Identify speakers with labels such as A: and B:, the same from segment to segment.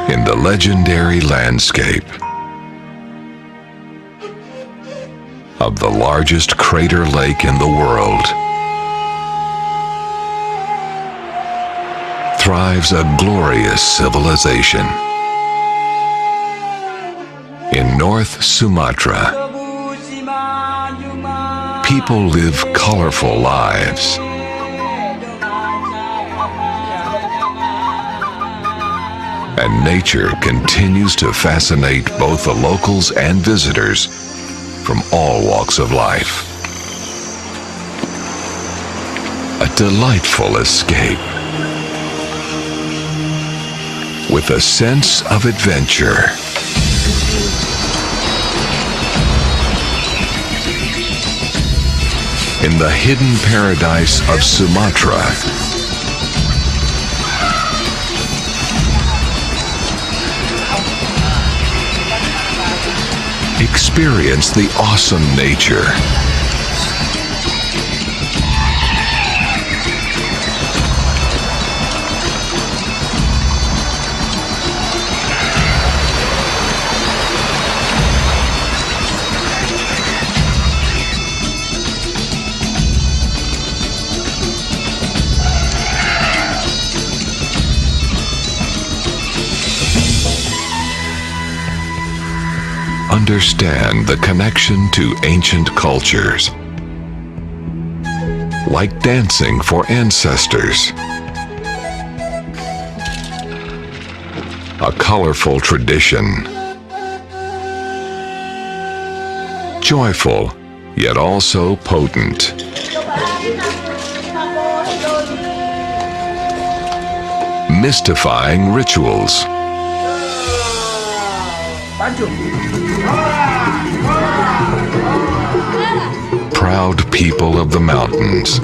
A: in the legendary landscape of the largest crater lake in the world thrives a glorious civilization. In North Sumatra, people live colorful lives. And nature continues to fascinate both the locals and visitors from all walks of life. A delightful escape with a sense of adventure. In the hidden paradise of Sumatra, experience the awesome nature. Understand the connection to ancient cultures, like dancing for ancestors, a colorful tradition, joyful yet also potent, mystifying rituals, proud people of the mountains.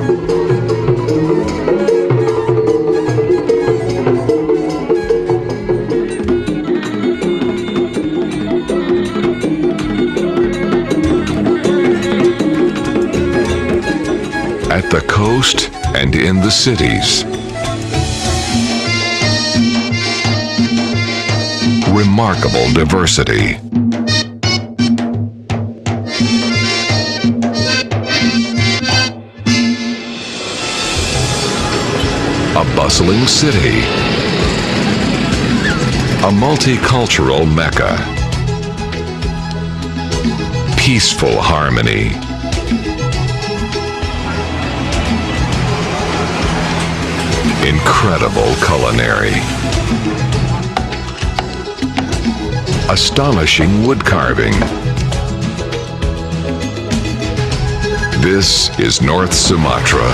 A: At the coast and in the cities. Remarkable diversity. A bustling city. A multicultural Mecca. Peaceful harmony. Incredible culinary. Astonishing wood carving. This is North Sumatra.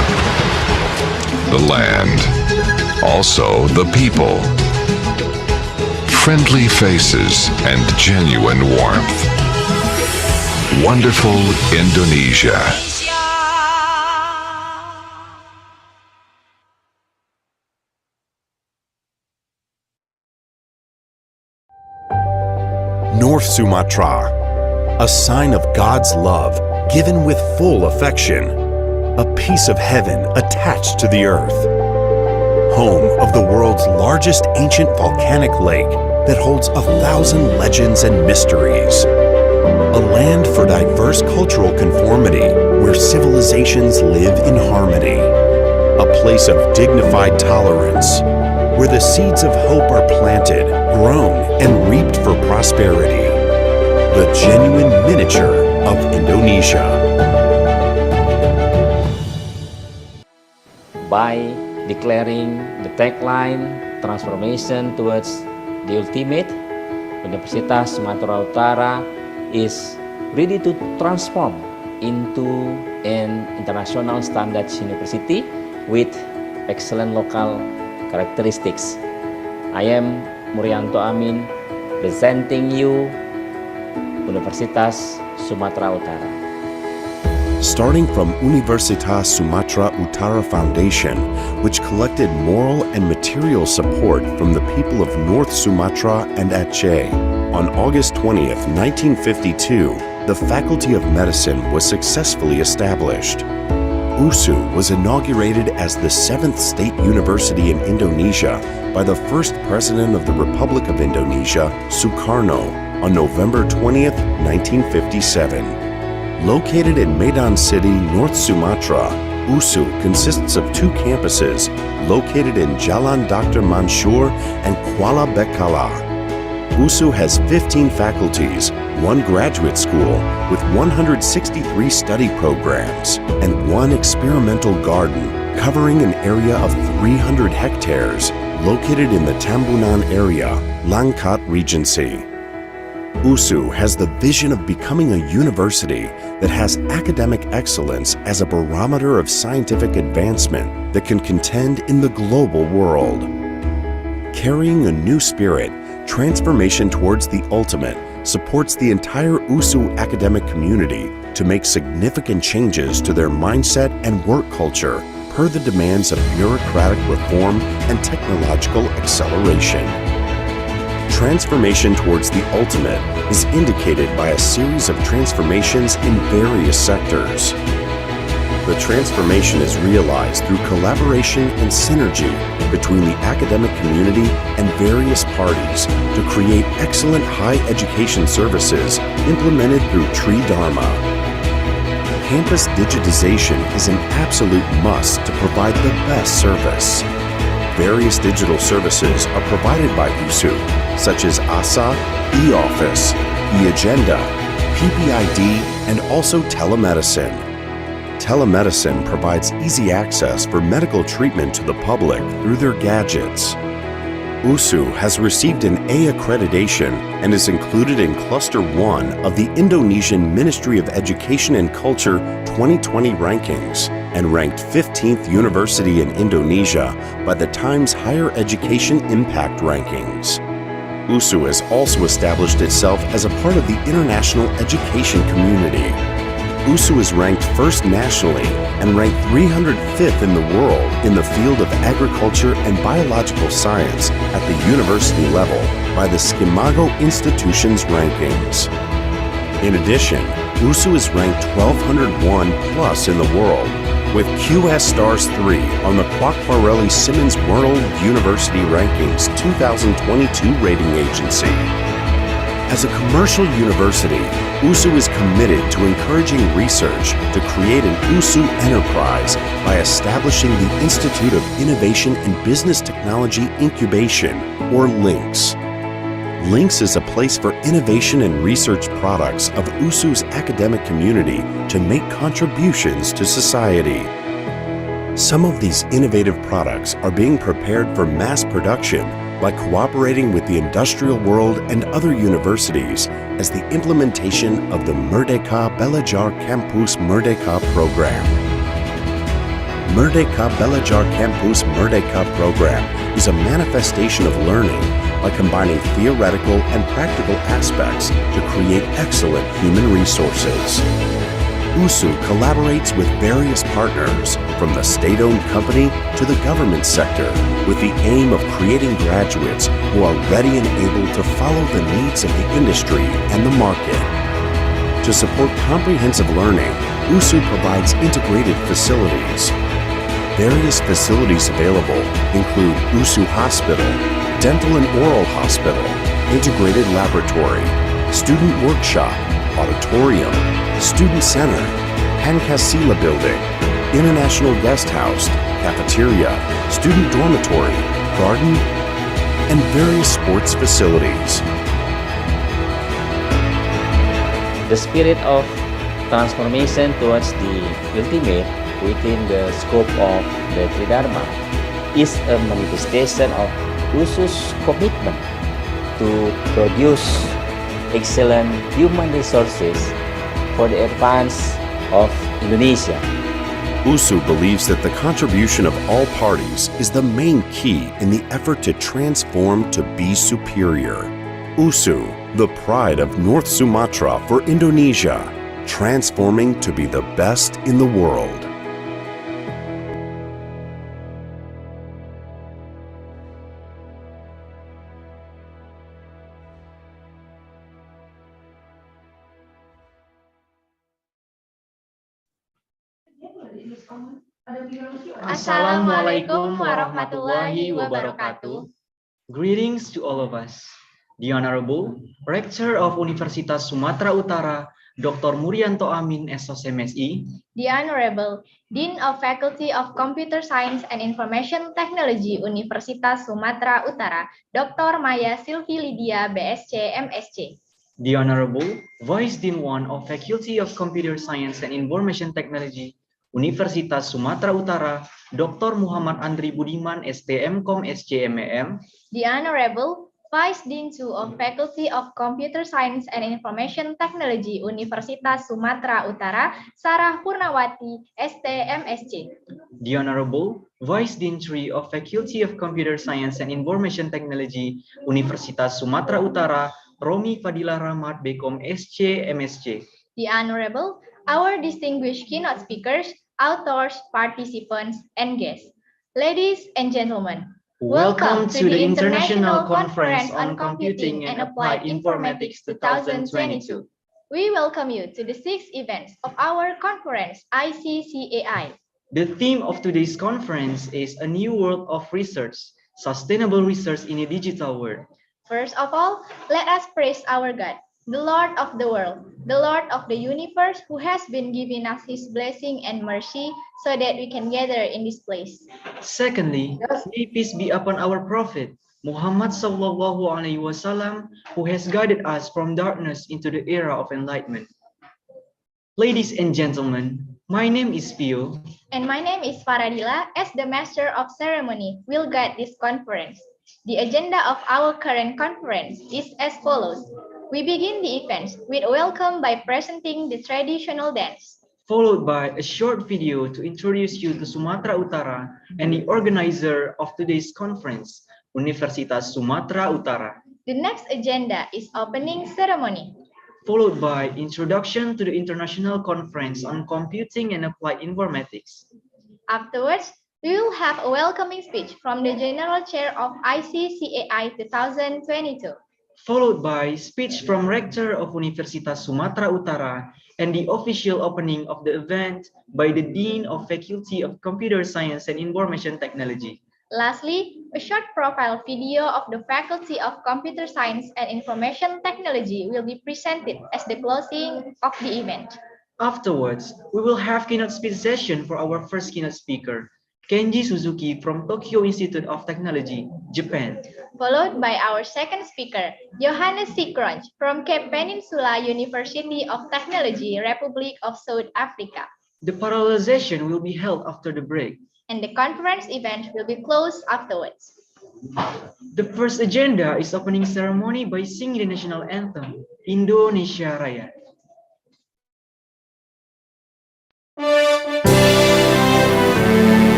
A: The land, also the people. Friendly faces and genuine warmth. Wonderful Indonesia.
B: North Sumatra, a sign of God's love given with full affection, a piece of heaven attached to the earth, home of the world's largest ancient volcanic lake that holds 1,000 legends and mysteries, a land for diverse cultural conformity where civilizations live in harmony, a place of dignified tolerance, where the seeds of hope are planted, grown, and reaped for prosperity. The genuine miniature of Indonesia.
C: By declaring the tagline, transformation towards the ultimate, Universitas Sumatera Utara is ready to transform into an international standards university with excellent local characteristics. I am Murianto Amin, presenting you Universitas Sumatera Utara.
B: Starting from Universitas Sumatera Utara Foundation, which collected moral and material support from the people of North Sumatra and Aceh, on August 20th, 1952, the Faculty of Medicine was successfully established. USU was inaugurated as the 7th state university in Indonesia by the first president of the Republic of Indonesia, Sukarno, on November 20th, 1957. Located in Medan City, North Sumatra, USU consists of 2 campuses located in Jalan Dr. Mansur and Kuala Bekalah. USU has 15 faculties, 1 graduate school with 163 study programs, and 1 experimental garden covering an area of 300 hectares located in the Tambunan area, Langkat Regency. USU has the vision of becoming a university that has academic excellence as a barometer of scientific advancement that can contend in the global world. Carrying a new spirit, transformation towards the ultimate supports the entire USU academic community to make significant changes to their mindset and work culture per the demands of bureaucratic reform and technological acceleration. Transformation towards the ultimate is indicated by a series of transformations in various sectors. The transformation is realized through collaboration and synergy between the academic community and various parties to create excellent higher education services implemented through Tri Dharma. Campus digitization is an absolute must to provide the best service. Various digital services are provided by USU, such as ASA, e-office, e-agenda, PPID, and also telemedicine. Telemedicine provides easy access for medical treatment to the public through their gadgets. USU has received an A accreditation and is included in Cluster 1 of the Indonesian Ministry of Education and Culture 2020 rankings and ranked 15th university in Indonesia by the Times Higher Education Impact Rankings. USU has also established itself as a part of the international education community. USU is ranked first nationally and ranked 305th in the world in the field of agriculture and biological science at the university level by the Skimago Institutions rankings. In addition, USU is ranked 1201 plus in the world with QS Stars 3 on the Kwakwareli Simmons World University Rankings 2022 rating agency. As a commercial university, USU is committed to encouraging research to create an USU enterprise by establishing the Institute of Innovation and Business Technology Incubation, or LINKS. LINKS is a place for innovation and research products of USU's academic community to make contributions to society. Some of these innovative products are being prepared for mass production by cooperating with the industrial world and other universities as the implementation of the Merdeka Belajar Campus Merdeka program. Merdeka Belajar Campus Merdeka program is a manifestation of learning by combining theoretical and practical aspects to create excellent human resources. USU collaborates with various partners, from the state-owned company to the government sector, with the aim of creating graduates who are ready and able to follow the needs of the industry and the market. To support comprehensive learning, USU provides integrated facilities. Various facilities available include USU Hospital, Dental and Oral Hospital, Integrated Laboratory, Student Workshop, Auditorium, Student Center, Pancasila Building, International Guest House, Cafeteria, Student Dormitory, Garden, and various sports facilities.
C: The spirit of transformation towards the ultimate within the scope of the Tridharma is a manifestation of USU's commitment to produce excellent human resources for the advance of Indonesia.
B: USU believes that the contribution of all parties is the main key in the effort to transform to be superior. USU, the pride of North Sumatra for Indonesia, transforming to be the best in the world.
D: Assalamualaikum warahmatullahi wabarakatuh. Greetings to all of us. The Honorable Rector of Universitas Sumatera Utara, Dr. Murianto Amin, SOSMSI.
E: The Honorable Dean of Faculty of Computer Science and Information Technology, Universitas Sumatera Utara, Dr. Maya Silvi Lydia, BSc, MSc.
D: The Honorable Vice Dean 1 of Faculty of Computer Science and Information Technology, Universitas Sumatera Utara, Dr. Muhammad Andri Budiman, STMkom, SCMEM.
E: The Honorable Vice Dean 2 of Faculty of Computer Science and Information Technology, Universitas Sumatera Utara, Sarah Purnawati, STMSc.
D: The Honorable Vice Dean 3 of Faculty of Computer Science and Information Technology, Universitas Sumatera Utara, Romi Fadila Rahmat, BKom, SC, MSc.
E: The Honorable, our distinguished keynote speakers, authors, participants, and guests. Ladies and gentlemen,
D: welcome to the International Conference on Computing and Applied Informatics 2022.
E: We welcome you to the sixth event of our conference, ICCAI.
D: The theme of today's conference is A New World of Research, Sustainable Research in a Digital World.
E: First of all, let us praise our God, the Lord of the world, the Lord of the universe, who has been giving us his blessing and mercy so that we can gather in this place.
D: Secondly, may peace be upon our Prophet, Muhammad Sallallahu Alaihi Wasallam, who has guided us from darkness into the era of enlightenment. Ladies and gentlemen, my name is Pio.
E: And my name is Faradila. As the Master of Ceremony, will guide this conference. The agenda of our current conference is as follows. We begin the event with a welcome by presenting the traditional dance,
D: followed by a short video to introduce you to Sumatera Utara and the organizer of today's conference, Universitas Sumatera Utara.
E: The next agenda is opening ceremony,
D: followed by introduction to the International Conference on Computing and Applied Informatics.
E: Afterwards, we will have a welcoming speech from the General Chair of ICCAI 2022.
D: Followed by speech from Rector of Universitas Sumatera Utara and the official opening of the event by the Dean of Faculty of Computer Science and Information Technology.
E: Lastly, a short profile video of the Faculty of Computer Science and Information Technology will be presented as the closing of the event.
D: Afterwards, we will have keynote speech session for our first keynote speaker, Kenji Suzuki from Tokyo Institute of Technology, Japan.
E: Followed by our second speaker, Johannes Sikronj from Cape Peninsula University of Technology, Republic of South Africa.
D: The parallelization will be held after the break.
E: And the conference event will be closed afterwards.
D: The first agenda is opening ceremony by singing the national anthem, Indonesia Raya.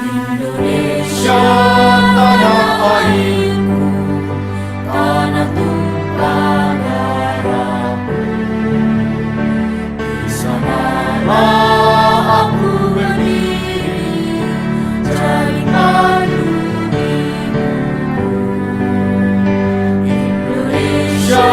F: Indonesia tanah airku, tanah tumpah darahku. Di sanalah aku berdiri, jadi padu ibuku. Indonesia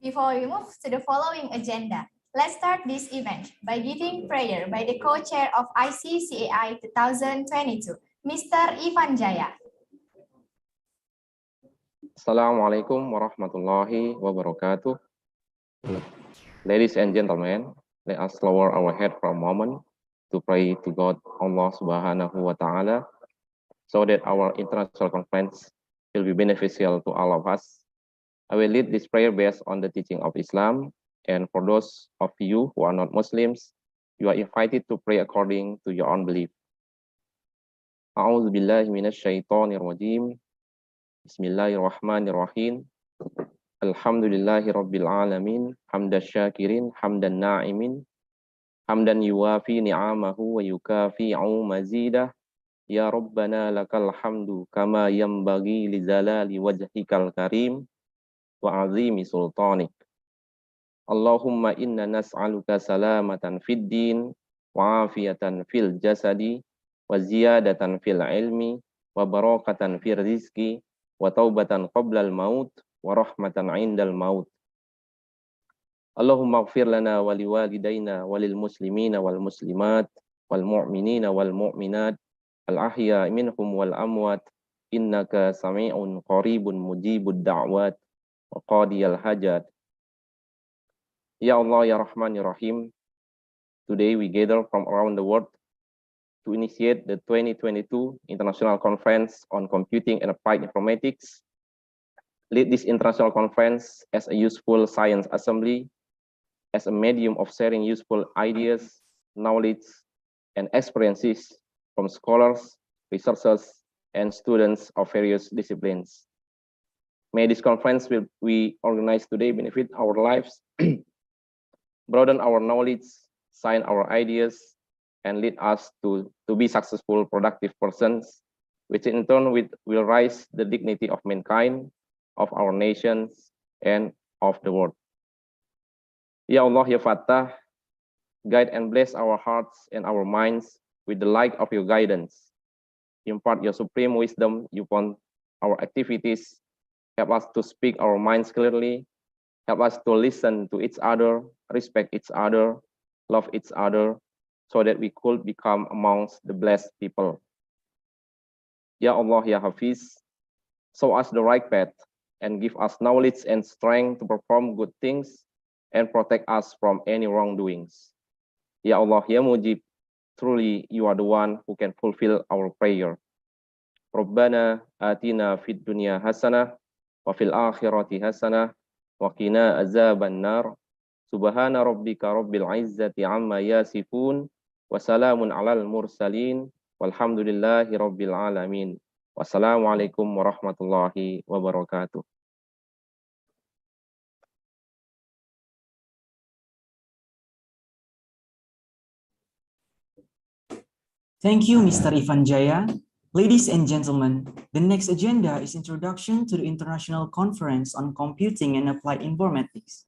E: Before we move to the following agenda, let's start this event by giving prayer by the co-chair of ICCAI 2022, Mr. Ivan Jaya.
G: Assalamualaikum warahmatullahi wabarakatuh. Ladies and gentlemen, let us lower our head for a moment to pray to God Allah Subhanahu wa Ta'ala so that our international conference will be beneficial to all of us. I will lead this prayer based on the teaching of Islam, and for those of you who are not Muslims, you are invited to pray according to your own belief. A'udzu billahi minasy syaithanir rajim. Bismillahirrahmanirrahim. Alhamdulillahi rabbil alamin, hamdan syakirin, hamdan na'imin, hamdan yuwafi ni'amahu wa yukafi'u mazidah. Ya Rabbana lakal hamdu kama yanbaghi li zalali wajhikal karim wa azimi sultanik. Allahumma inna nas'aluka salamatan fid din wa afiyatan fil jasadi wa ziyadatan fil ilmi wa barakatan fil rizki wa taubatan qablal maut wa rahmatan indal maut. Allahumma ighfir lana wa liwalidayna wa lil muslimina wal muslimat wal mu'minina wal mu'minat al ahya minhum wal amwat innaka sami'un qaribun mujibud da'wat wa qadiyal hajat. Ya Allah, Ya Rahman, Ya Rahim, today we gather from around the world to initiate the 2022 International Conference on Computing and Applied Informatics. Lead this international conference as a useful science assembly, as a medium of sharing useful ideas, knowledge, and experiences from scholars, researchers, and students of various disciplines. May this conference we organize today benefit our lives, broaden our knowledge, sign our ideas, and lead us to be successful, productive persons, which in turn will rise the dignity of mankind, of our nations, and of the world. Ya Allah, Ya Fattah, guide and bless our hearts and our minds with the light of your guidance. Impart your supreme wisdom upon our activities. Help us to speak our minds clearly. Help us to listen to each other, respect each other, love each other, so that we could become amongst the blessed people. Ya Allah, Ya Hafiz, show us the right path and give us knowledge and strength to perform good things and protect us from any wrongdoings. Ya Allah, Ya Mujib, truly you are the one who can fulfill our prayer. Rabbana atina fid dunya hasanah wa fil akhirati hasanah wa qina azaban nar. Subhana rabbika rabbil izzati amma yasifun wa salamun alal mursalin walhamdulillahi rabbil alamin. Wassalamualaikum warahmatullahi wabarakatuh.
D: Thank you, Mr. Ivan Jaya. Ladies and gentlemen, the next agenda is Introduction to the International Conference on Computing and Applied Informatics.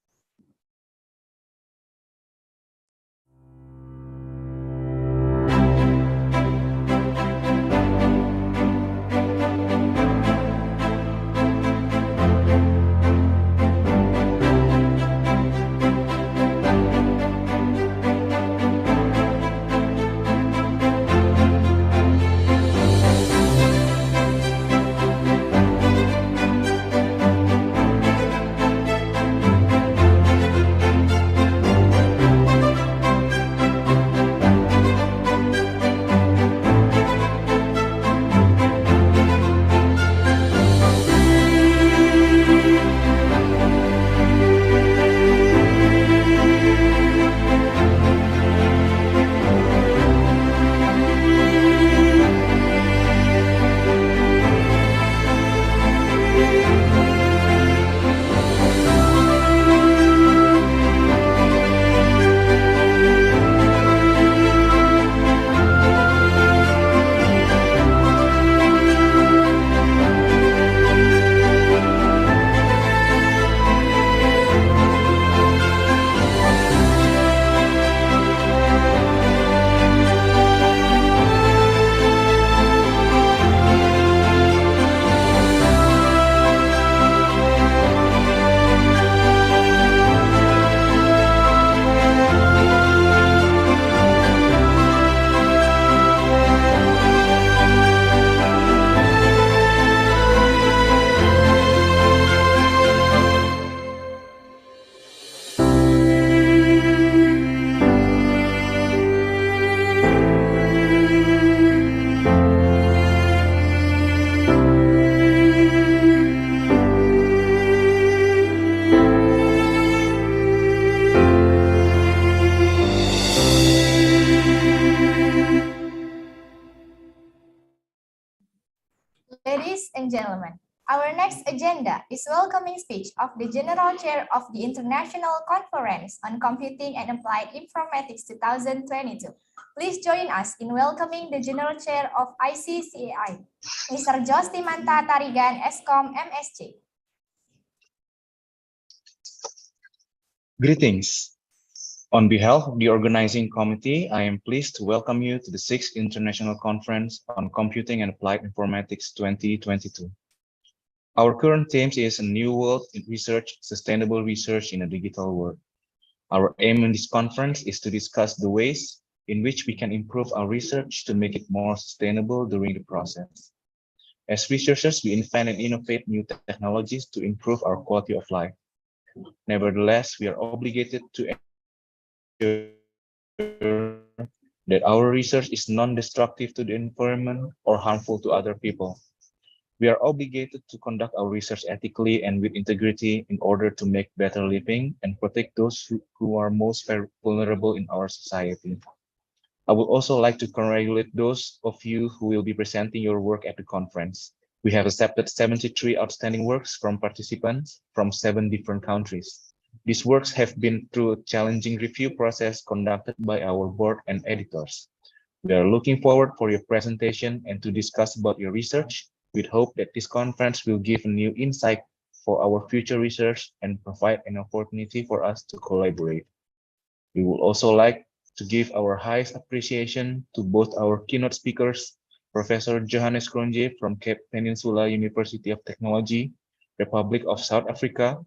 E: next agenda is welcoming speech of the General Chair of the International Conference on Computing and Applied Informatics 2022. Please join us in welcoming the General Chair of ICCAI, Mr. Josti Manta Tarigan, Eskom, MSc.
H: Greetings. On behalf of the organizing committee, I am pleased to welcome you to the 6th International Conference on Computing and Applied Informatics 2022. Our current theme is A New World in Research, Sustainable Research in a Digital World. Our aim in this conference is to discuss the ways in which we can improve our research to make it more sustainable during the process. As researchers, we invent and innovate new technologies to improve our quality of life. Nevertheless, we are obligated to ensure that our research is non-destructive to the environment or harmful to other people. We are obligated to conduct our research ethically and with integrity in order to make better living and protect those who are most vulnerable in our society. I would also like to congratulate those of you who will be presenting your work at the conference. We have accepted 73 outstanding works from participants from 7 different countries. These works have been through a challenging review process conducted by our board and editors. We are looking forward for your presentation and to discuss about your research. We hope that this conference will give a new insight for our future research and provide an opportunity for us to collaborate. We would also like to give our highest appreciation to both our keynote speakers, Professor Johannes Kronje from Cape Peninsula University of Technology, Republic of South Africa,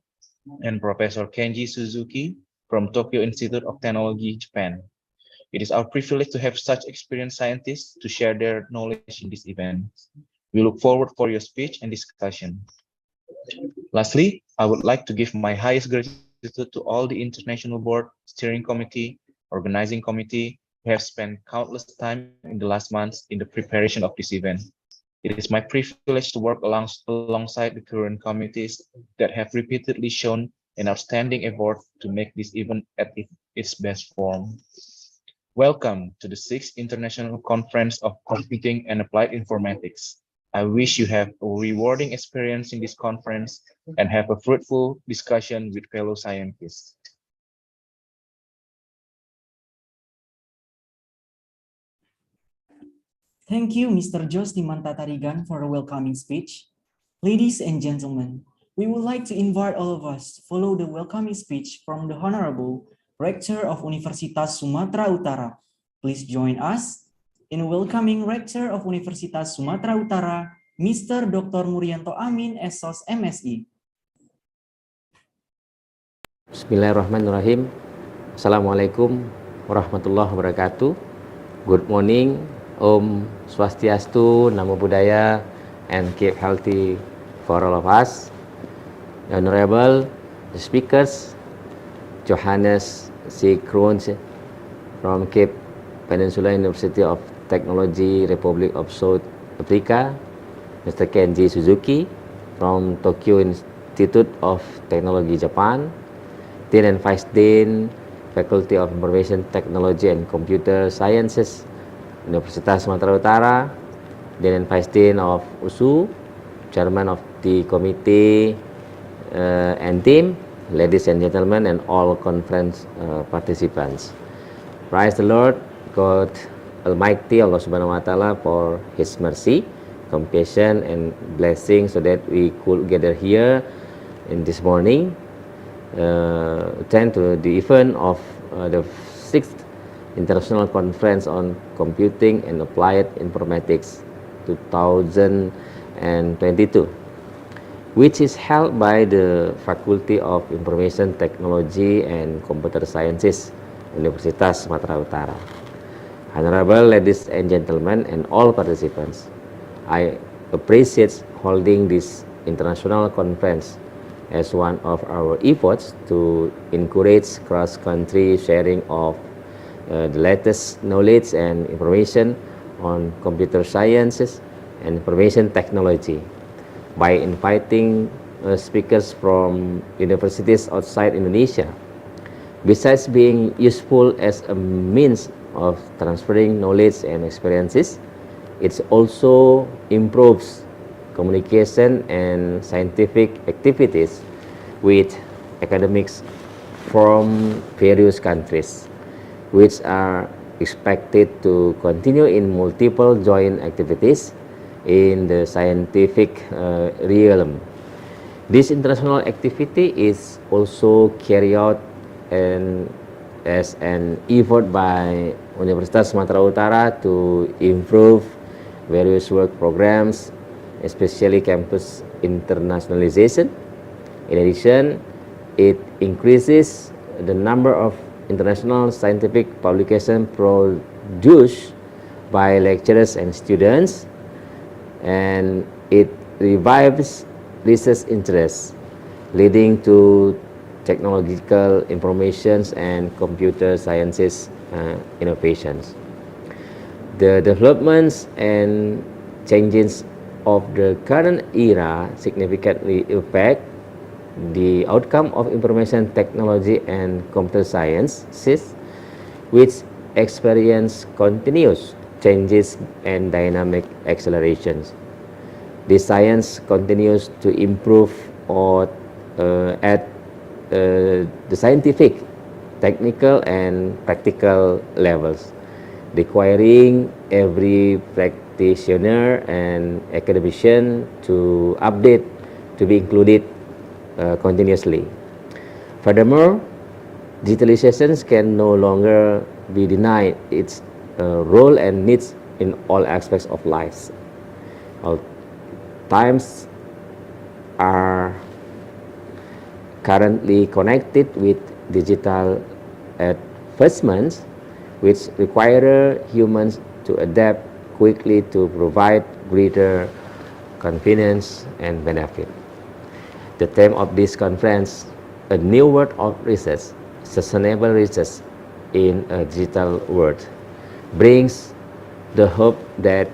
H: and Professor Kenji Suzuki from Tokyo Institute of Technology, Japan. It is our privilege to have such experienced scientists to share their knowledge in this event. We look forward for your speech and discussion. Lastly, I would like to give my highest gratitude to all the International Board, Steering Committee, Organizing Committee, who have spent countless time in the last months in the preparation of this event. It is my privilege to work alongside the current committees that have repeatedly shown an outstanding effort to make this event at its best form. Welcome to the 6th International Conference of Computing and Applied Informatics. I wish you have a rewarding experience in this conference and have a fruitful discussion with fellow scientists.
I: Thank you, Mr. Josti Manta Tarigan, for a welcoming speech. Ladies and gentlemen, we would like to invite all of us to follow the welcoming speech from the Honorable Rector of Universitas Sumatera Utara. Please join us in welcoming Rector of Universitas Sumatera Utara, Mr. Dr. Murianto Amin, SOS MSI.
C: Bismillahirrahmanirrahim. Assalamualaikum warahmatullahi wabarakatuh. Good morning. Om Swastiastu, Namo Buddhaya, and keep healthy for all of us. The Honorable the speakers, Johannes C. Kroons from Cape Peninsula University of Technology, Republic of South Africa, Mr. Kenji Suzuki from Tokyo Institute of Technology, Japan, Dean and Vice Dean, Faculty of Information Technology and Computer Sciences, Universitas Sumatera Utara, Dean and Vice Dean of USU, Chairman of the committee and team, ladies and gentlemen, and all conference participants. Praise the Lord, God Almighty, Allah Subhanahu wa Ta'ala, for His mercy, compassion, and blessing, so that we could gather here in this morning, attend to the event of the 6th International Conference on Computing and Applied Informatics 2022, which is held by the Faculty of Information Technology and Computer Sciences, Universitas Sumatera Utara. Honorable ladies and gentlemen and all participants, I appreciate holding this international conference as one of our efforts to encourage cross-country sharing of the latest knowledge and information on computer sciences and information technology by inviting speakers from universities outside Indonesia. Besides being useful as a means of transferring knowledge and experiences, it also improves communication, and scientific activities with academics from various countries, which are expected to continue in multiple joint activities in the scientific realm. This international activity is also carried out as an effort by Universitas Sumatera Utara to improve various work programs, especially campus internationalization. In addition, it increases the number of international scientific publications produced by lecturers and students, and it revives research interests, leading to technological informations and computer sciences innovations. The developments and changes of the current era significantly affect the outcome of information technology and computer sciences, which experience continuous changes and dynamic accelerations. The science continues to improve at the scientific, technical, and practical levels, requiring every practitioner and academician to update, to be included continuously. Furthermore, digitalization can no longer be denied its role and needs in all aspects of life. All times are currently connected with digital advancements, which require humans to adapt quickly to provide greater convenience and benefit. The theme of this conference, A New World of Research, Sustainable Research in a Digital World, brings the hope that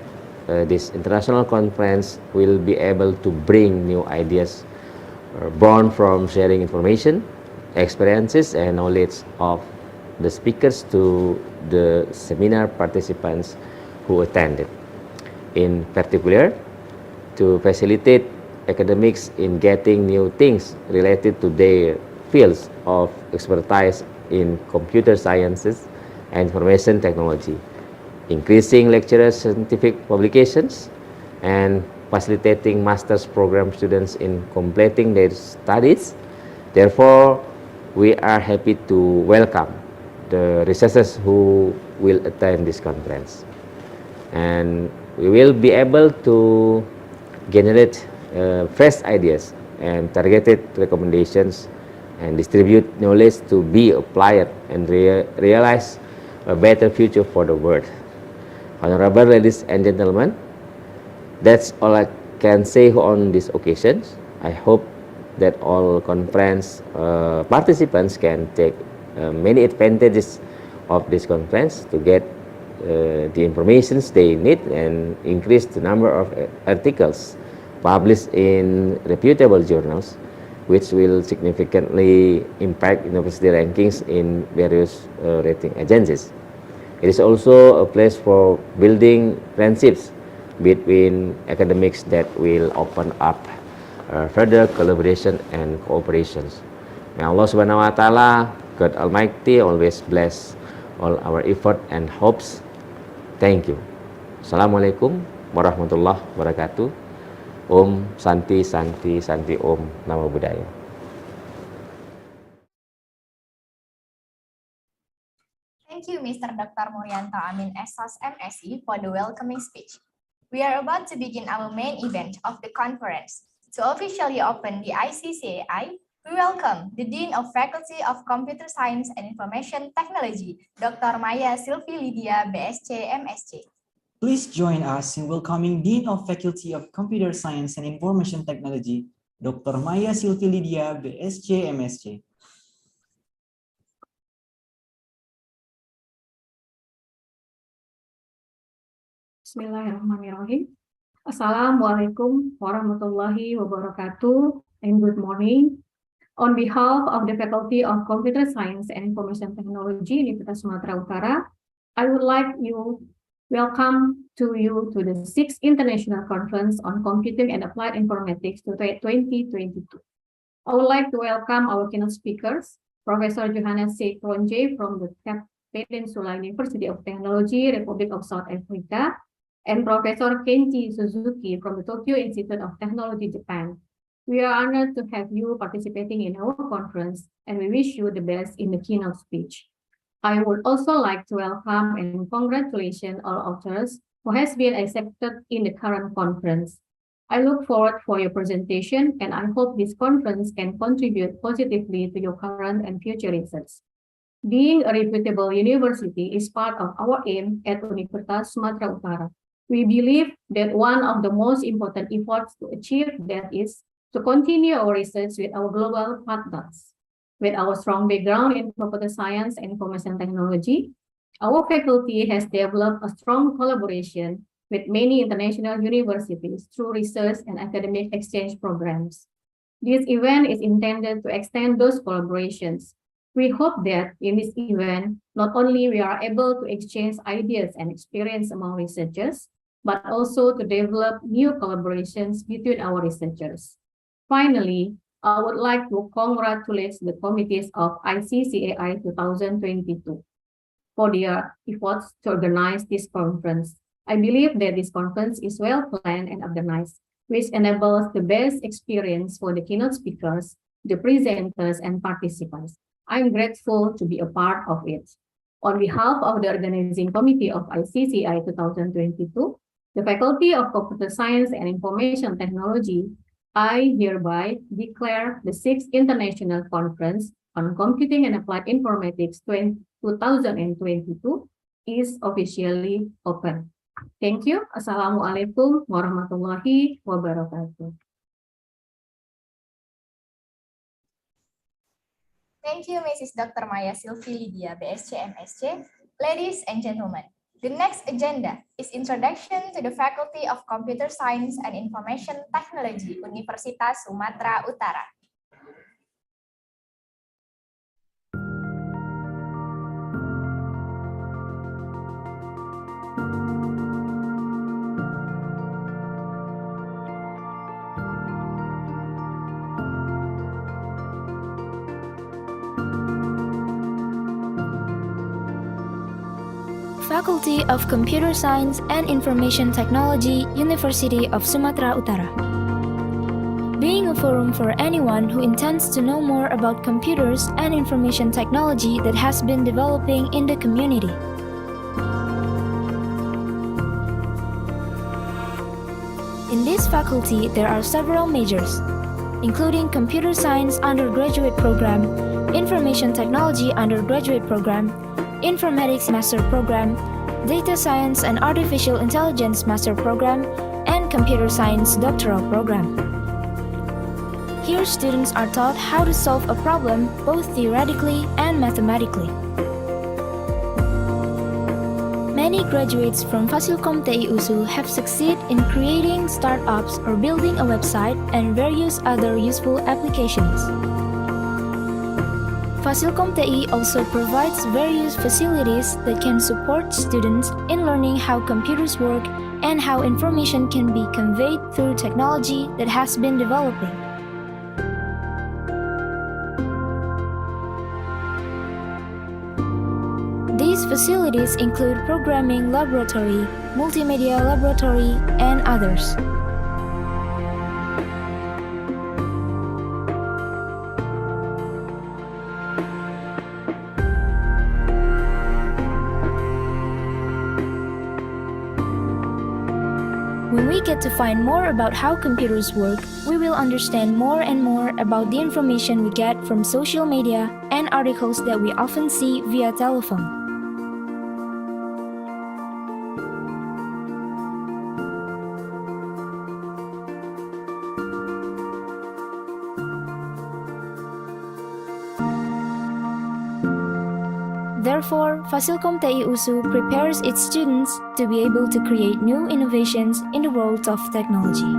C: this international conference will be able to bring new ideas born from sharing information, experiences, and knowledge of the speakers to the seminar participants who attended. In particular, to facilitate academics in getting new things related to their fields of expertise in computer sciences and information technology, increasing lecturers' scientific publications, and facilitating master's program students in completing their studies. Therefore, we are happy to welcome the researchers who will attend this conference. And we will be able to generate fresh ideas and targeted recommendations and distribute knowledge to be applied and realize a better future for the world. Honorable ladies and gentlemen, that's all I can say on this occasion. I hope that all conference participants can take many advantages of this conference to get the information they need and increase the number of articles published in reputable journals, which will significantly impact university rankings in various rating agencies. It is also a place for building friendships between academics that will open up further collaboration and cooperations. May Allah Subhanahu wa Ta'ala, God Almighty, always bless all our effort and hopes. Thank you. Assalamualaikum warahmatullahi wabarakatuh. Om Santi Santi Santi Om Namo Buddhaya.
E: Thank you, Mr. Dr. Muryanto Amin SS MSc for the welcoming speech. We are about to begin our main event of the conference. To officially open the ICCAI, we welcome the Dean of Faculty of Computer Science and Information Technology, Dr. Maya Sylvie Lydia, BSc MSc.
I: Please join us in welcoming Dean of Faculty of Computer Science and Information Technology, Dr. Maya Sylvie Lydia, BSc MSc.
J: Bismillahirrahmanirrahim. Assalamualaikum warahmatullahi wabarakatuh and good morning. On behalf of the Faculty of Computer Science and Information Technology, Universitas Sumatera Utara, I would like Welcome to you to the 6th International Conference on Computing and Applied Informatics 2022. I would like to welcome our keynote speakers, Professor Johannes C. Kronje from the Cape Peninsula University of Technology, Republic of South Africa, and Professor Kenji Suzuki from the Tokyo Institute of Technology, Japan. We are honored to have you participating in our conference, and we wish you the best in the keynote speech. I would also like to welcome and congratulate all authors who has been accepted in the current conference. I look forward for your presentation, and I hope this conference can contribute positively to your current and future research. Being a reputable university is part of our aim at Universitas Sumatera Utara. We believe that one of the most important efforts to achieve that is to continue our research with our global partners. With our strong background in computer science and information technology, our faculty has developed a strong collaboration with many international universities through research and academic exchange programs. This event is intended to extend those collaborations. We hope that in this event, not only we are able to exchange ideas and experience among researchers, but also to develop new collaborations between our researchers. Finally, I would like to congratulate the committees of ICCAI 2022 for their efforts to organize this conference. I believe that this conference is well planned and organized, which enables the best experience for the keynote speakers, the presenters, and participants. I'm grateful to be a part of it. On behalf of the organizing committee of ICCI 2022, the Faculty of Computer Science and Information Technology, I hereby declare the 6th International Conference on Computing and Applied Informatics 2022 is officially open. Thank you. Assalamualaikum warahmatullahi wabarakatuh.
E: Thank you, Mrs. Dr. Maya Sylvie Lydia, BSc MSc. Ladies and gentlemen, the next agenda is Introduction to the Faculty of Computer Science and Information Technology, Universitas Sumatera Utara.
K: Faculty of Computer Science and Information Technology, University of Sumatera Utara. Being a forum for anyone who intends to know more about computers and information technology that has been developing in the community. In this faculty, there are several majors, including Computer Science Undergraduate Program, Information Technology Undergraduate Program, Informatics Master Program, Data Science and Artificial Intelligence Master Program, and Computer Science Doctoral Program. Here, students are taught how to solve a problem both theoretically and mathematically. Many graduates from Fasilkom TI USU have succeeded in creating startups or building a website and various other useful applications. Fasilkom TI also provides various facilities that can support students in learning how computers work and how information can be conveyed through technology that has been developing. These facilities include programming laboratory, multimedia laboratory, and others. When we get to find more about how computers work, we will understand more and more about the information we get from social media and articles that we often see via telephone. Therefore, Fasilkom TI USU prepares its students to be able to create new innovations in the world of technology.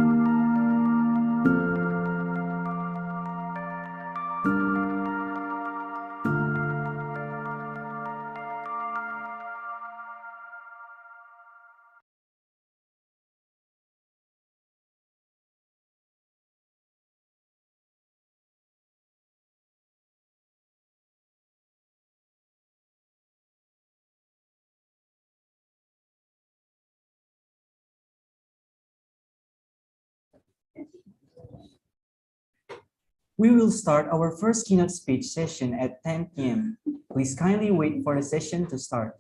I: We will start our first keynote speech session at 10 p.m. Please kindly wait for the session to start.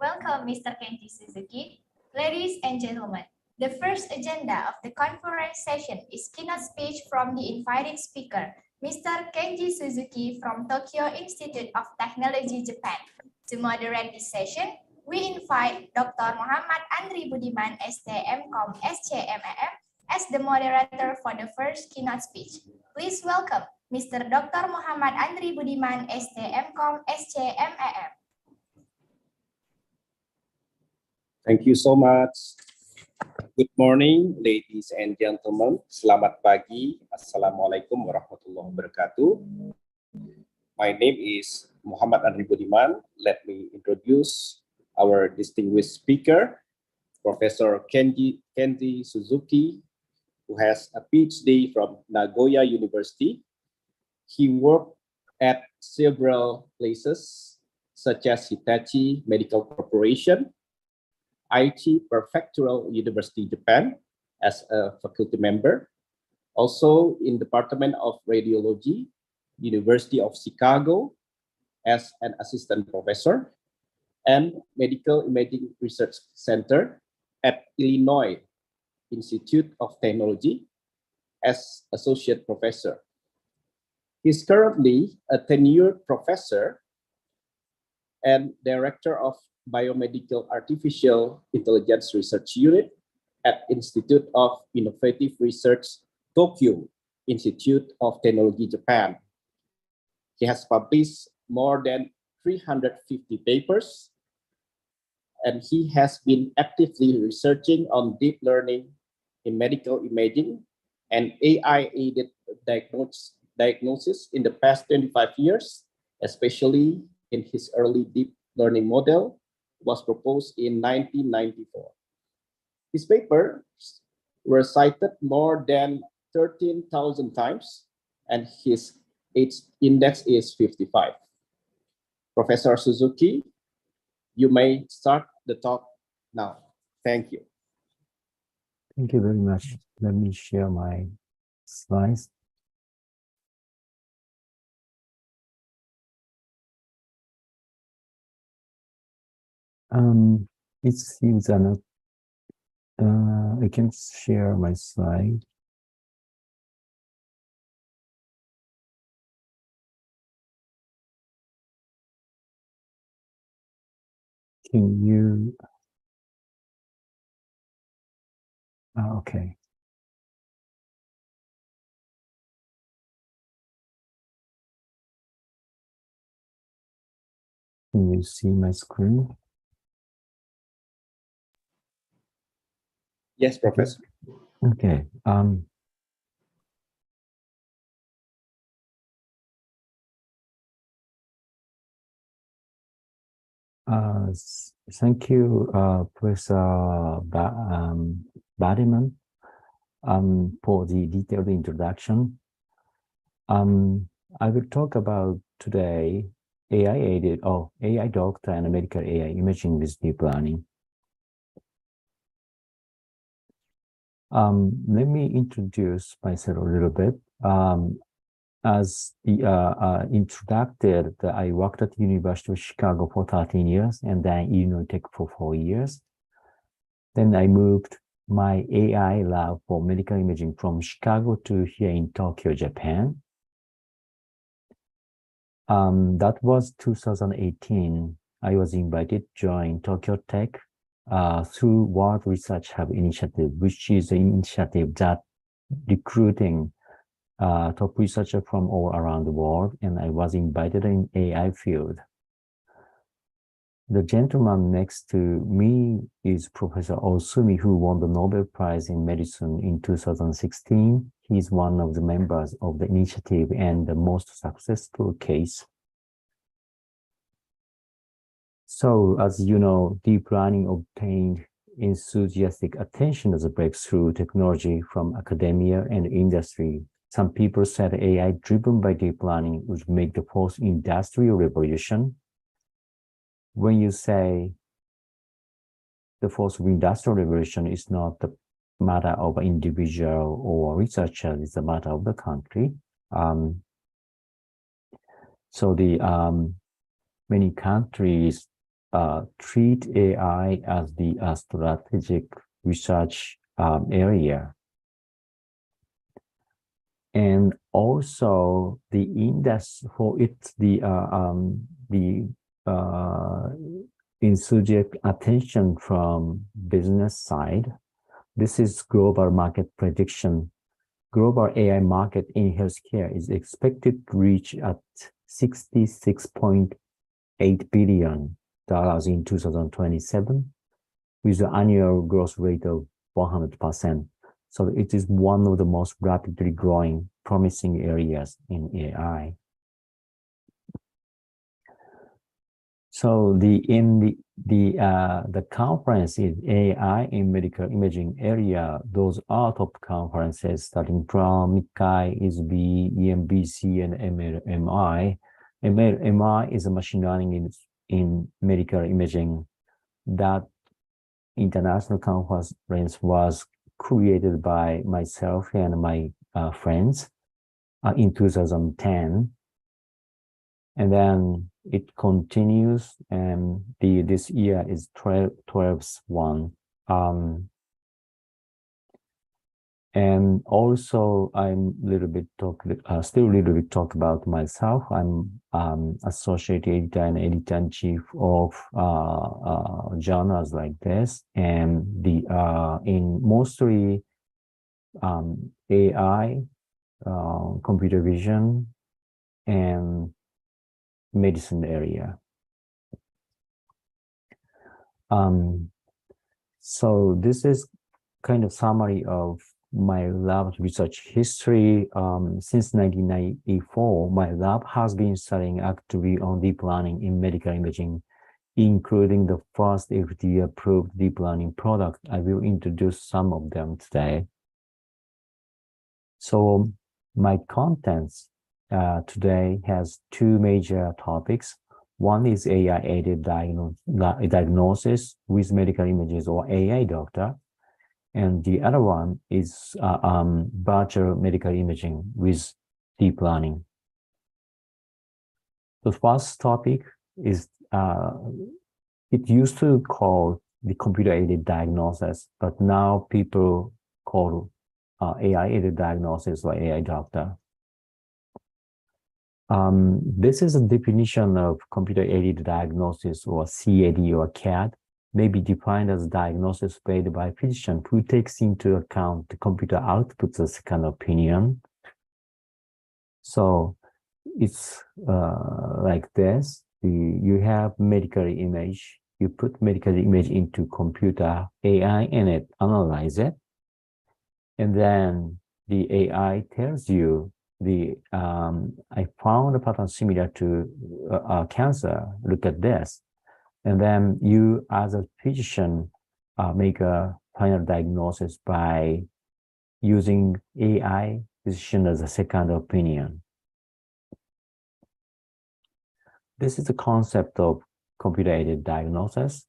E: Welcome, Mr. Kenji Suzuki. Ladies and gentlemen, the first agenda of the conference session is keynote speech from the invited speaker, Mr. Kenji Suzuki from Tokyo Institute of Technology, Japan. To moderate this session, we invite Dr. Muhammad Andri Budiman, STMCom, SCMAM, as the moderator for the first keynote speech. Please welcome Mr. Dr. Muhammad Andri Budiman, STMCom, SCMAM.
L: Thank you so much. Good morning, ladies and gentlemen. Selamat pagi. Assalamualaikum warahmatullahi wabarakatuh. My name is Muhammad Andri Budiman. Let me introduce our distinguished speaker, Professor Kenji Suzuki, who has a PhD from Nagoya University. He worked at several places, such as Hitachi Medical Corporation, Aichi Prefectural University, Japan, as a faculty member. Also in Department of Radiology, University of Chicago, as an assistant professor, and Medical Imaging Research Center at Illinois Institute of Technology as associate professor. He's currently a tenured professor and director of Biomedical Artificial Intelligence Research Unit at Institute of Innovative Research, Tokyo Institute of Technology, Japan. He has published more than 350 papers, and he has been actively researching on deep learning in medical imaging and AI-aided diagnosis in the past 25 years, especially in his early deep learning model was proposed in 1994. His papers were cited more than 13,000 times, and his age index is 55. Professor Suzuki, you may start the talk now. Thank you.
M: Thank you very much. Let me share my slides. It seems that I can share my slide. Can you? Okay. Can you see my screen?
L: Yes, Professor.
M: Okay. Thank you, Professor Budiman, for the detailed introduction. I will talk about today AI doctor and medical AI imaging with deep learning. Let me introduce myself a little bit. As the introduced, I worked at University of Chicago for 13 years and then Illinois Tech for 4 years. Then I moved my AI lab for medical imaging from Chicago to here in Tokyo, Japan. That was 2018. I was invited to join Tokyo Tech through World Research Hub Initiative, which is an initiative that recruiting top researchers from all around the world, and I was invited in AI field. The gentleman next to me is Professor Osumi, who won the Nobel Prize in Medicine in 2016. He's one of the members of the initiative and the most successful case. So, as you know, deep learning obtained enthusiastic attention as a breakthrough technology from academia and industry. Some people said AI driven by deep learning would make the fourth industrial revolution. When you say the fourth industrial revolution is not the matter of an individual or researcher, it's a matter of the country. So the many countries treat AI as the strategic research area. And also the index for it, the insurgent attention from business side. This is global market prediction. Global AI market in healthcare is expected to reach at $66.8 billion in 2027, with an annual growth rate of 100%. So it is one of the most rapidly growing, promising areas in AI. So the conference is AI in medical imaging area. Those are top conferences starting from MICAI, ISB, EMBC, and MLMI. MLMI is a machine learning in medical imaging. That international conference was created by myself and my friends in 2010. And then it continues, and this year is 12th one. And also, I'm still a little bit talk about myself. I'm associate editor and editor-in-chief of journals like this, and in mostly AI, computer vision, and medicine area. So this is kind of summary of my lab research history. Since 1994, my lab has been studying actively on deep learning in medical imaging, including the first FDA-approved deep learning product. I will introduce some of them today. So my contents today has two major topics. One is AI-aided diagnosis with medical images, or AI doctor. And the other one is virtual medical imaging with deep learning. The first topic is, it used to call the computer-aided diagnosis, but now people call AI-aided diagnosis or AI doctor. This is a definition of computer-aided diagnosis, or CAD or CAD, may be defined as diagnosis made by a physician who takes into account the computer outputs as a second opinion. So it's like this. You have medical image, you put medical image into computer AI and it analyzes it. And then the AI tells you I found a pattern similar to cancer, look at this. And then you, as a physician, make a final diagnosis by using AI physician as a second opinion. This is the concept of computer-aided diagnosis.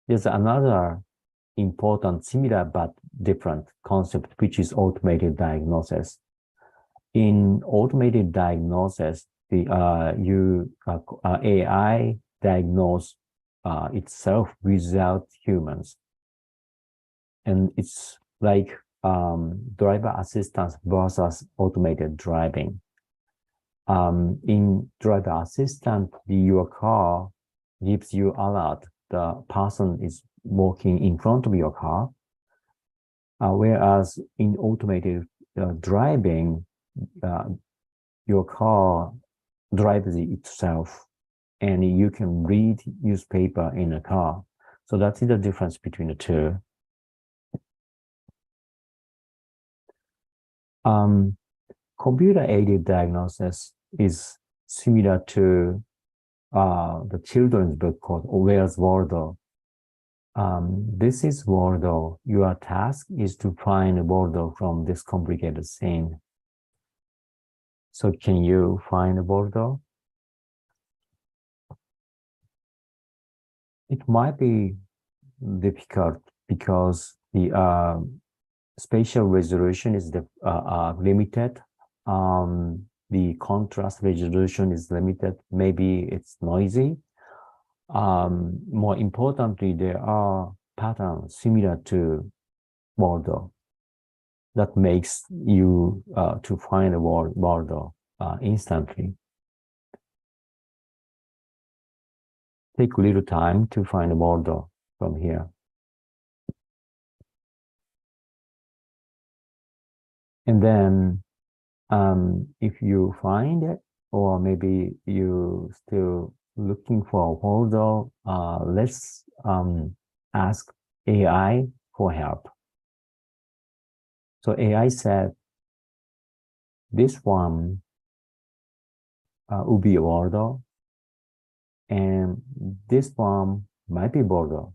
M: There's another important, similar but different concept, which is automated diagnosis. In automated diagnosis, the AI diagnose itself without humans, and it's like driver assistance versus automated driving. In driver assistant, your car gives you alert the person is walking in front of your car, whereas in automated driving, your car drives itself, and you can read newspaper in a car. So that's the difference between the two. Computer-aided diagnosis is similar to the children's book called Where's Waldo? This is Waldo. Your task is to find Waldo from this complicated scene. So can you find Waldo? It might be difficult because the spatial resolution is limited. The contrast resolution is limited. Maybe it's noisy. More importantly, there are patterns similar to Bordeaux that makes you to find a Bordeaux instantly. Take a little time to find a Bordeaux from here. And then if you find it, or maybe you still looking for a Bordeaux, let's ask AI for help. So AI said, this one will be Bordeaux, and this one might be Bordeaux.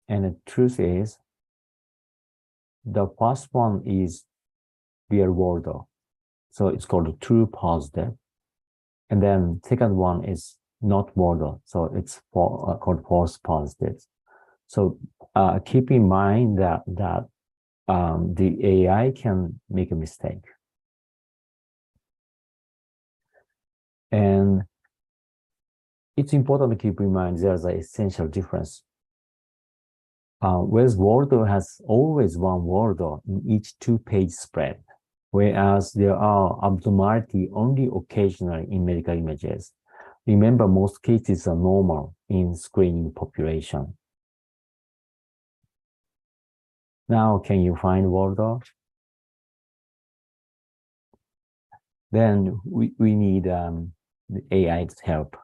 M: And the truth is, the first one is real Bordeaux. So it's called a true positive. And then second one is not Bordeaux. So it's called false positive. So keep in mind that the AI can make a mistake. And it's important to keep in mind there's an essential difference. Whereas Bordeaux has always one Bordeaux in each two-page spread, whereas there are abnormality only occasionally in medical images. Remember, most cases are normal in screening population. Now, can you find Bordeaux? Then we need the AI's help.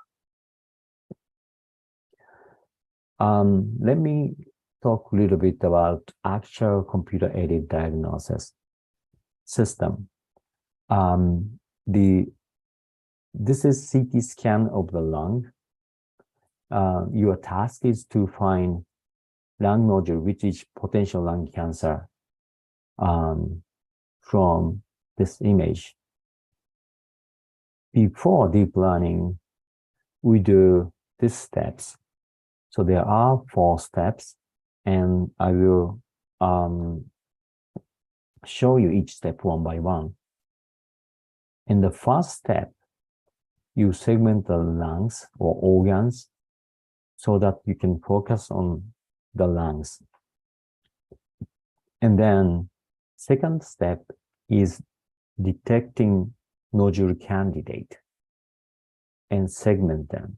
M: Let me talk a little bit about actual computer-aided diagnosis system. This is CT scan of the lung. Your task is to find lung nodule, which is potential lung cancer, from this image. Before deep learning, we do these steps. So there are 4 steps, and I will show you each step one by one. In the first step, you segment the lungs or organs so that you can focus on the lungs. And then second step is detecting nodule candidate and segment them.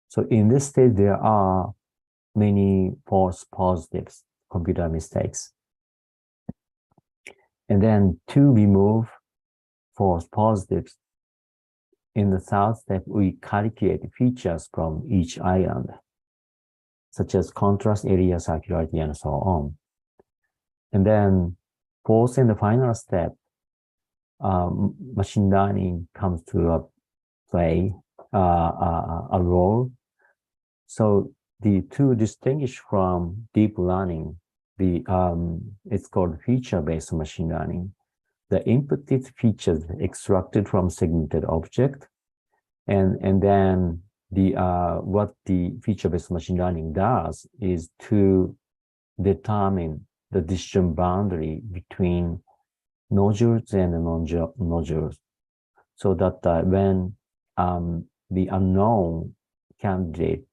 M: So in this stage, there are many false positives, computer mistakes. And then to remove false positives, in the third step, we calculate features from each island, such as contrast, area, circularity, and so on. And then fourth and the final step, machine learning comes to play a role. So the to distinguish from deep learning, it's called feature-based machine learning. The inputted features extracted from segmented object, and then what the feature-based machine learning does is to determine the decision boundary between nodules and non-nodules, so that when the unknown candidate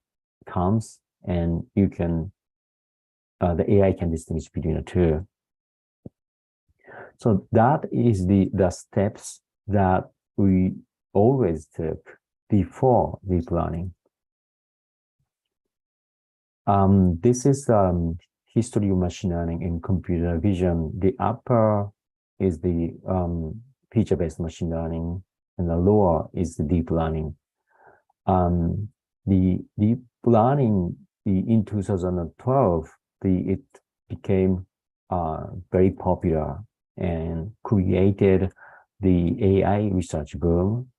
M: comes, and you can the AI can distinguish between the two. So that is the steps that we always took before deep learning. This is history of machine learning in computer vision. The upper is the feature-based machine learning, and the lower is the deep learning. The deep learning in 2012, it became very popular and created the AI research boom.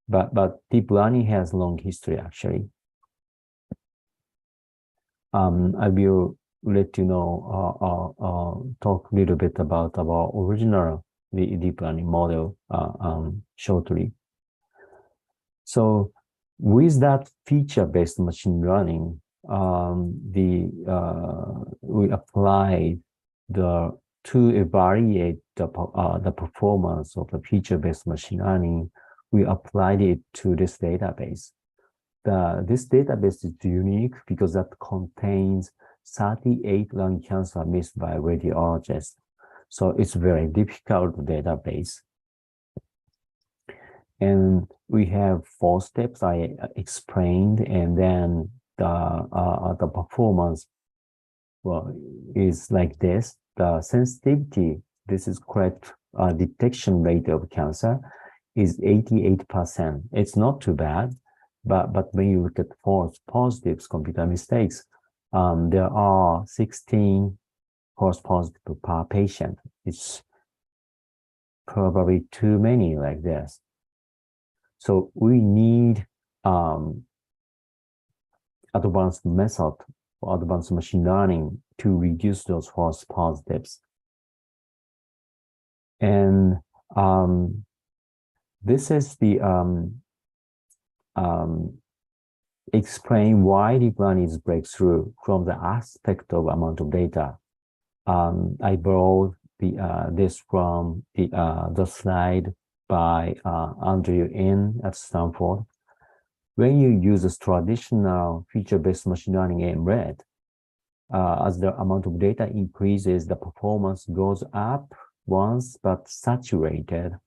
M: But deep learning has long history, actually. I will let you know, talk a little bit about our original deep learning model shortly. So with that feature-based machine learning, we applied to evaluate the performance of the feature-based machine learning. We applied it to this database. this database is unique because that contains 38 lung cancer missed by radiologists. So it's very difficult database. And we have 4 steps I explained, and then the performance, well, is like this. The sensitivity, this is correct detection rate of cancer, is 88%. It's not too bad, but when you look at false positives, computer mistakes, there are 16 false positives per patient. It's probably too many like this. So we need advanced method or advanced machine learning to reduce those false positives. And this is the explain why deep learning is breakthrough from the aspect of amount of data. I borrowed this from the slide by Andrew Ng at Stanford. When you use a traditional feature-based machine learning AMRED, as the amount of data increases, the performance goes up once but saturated.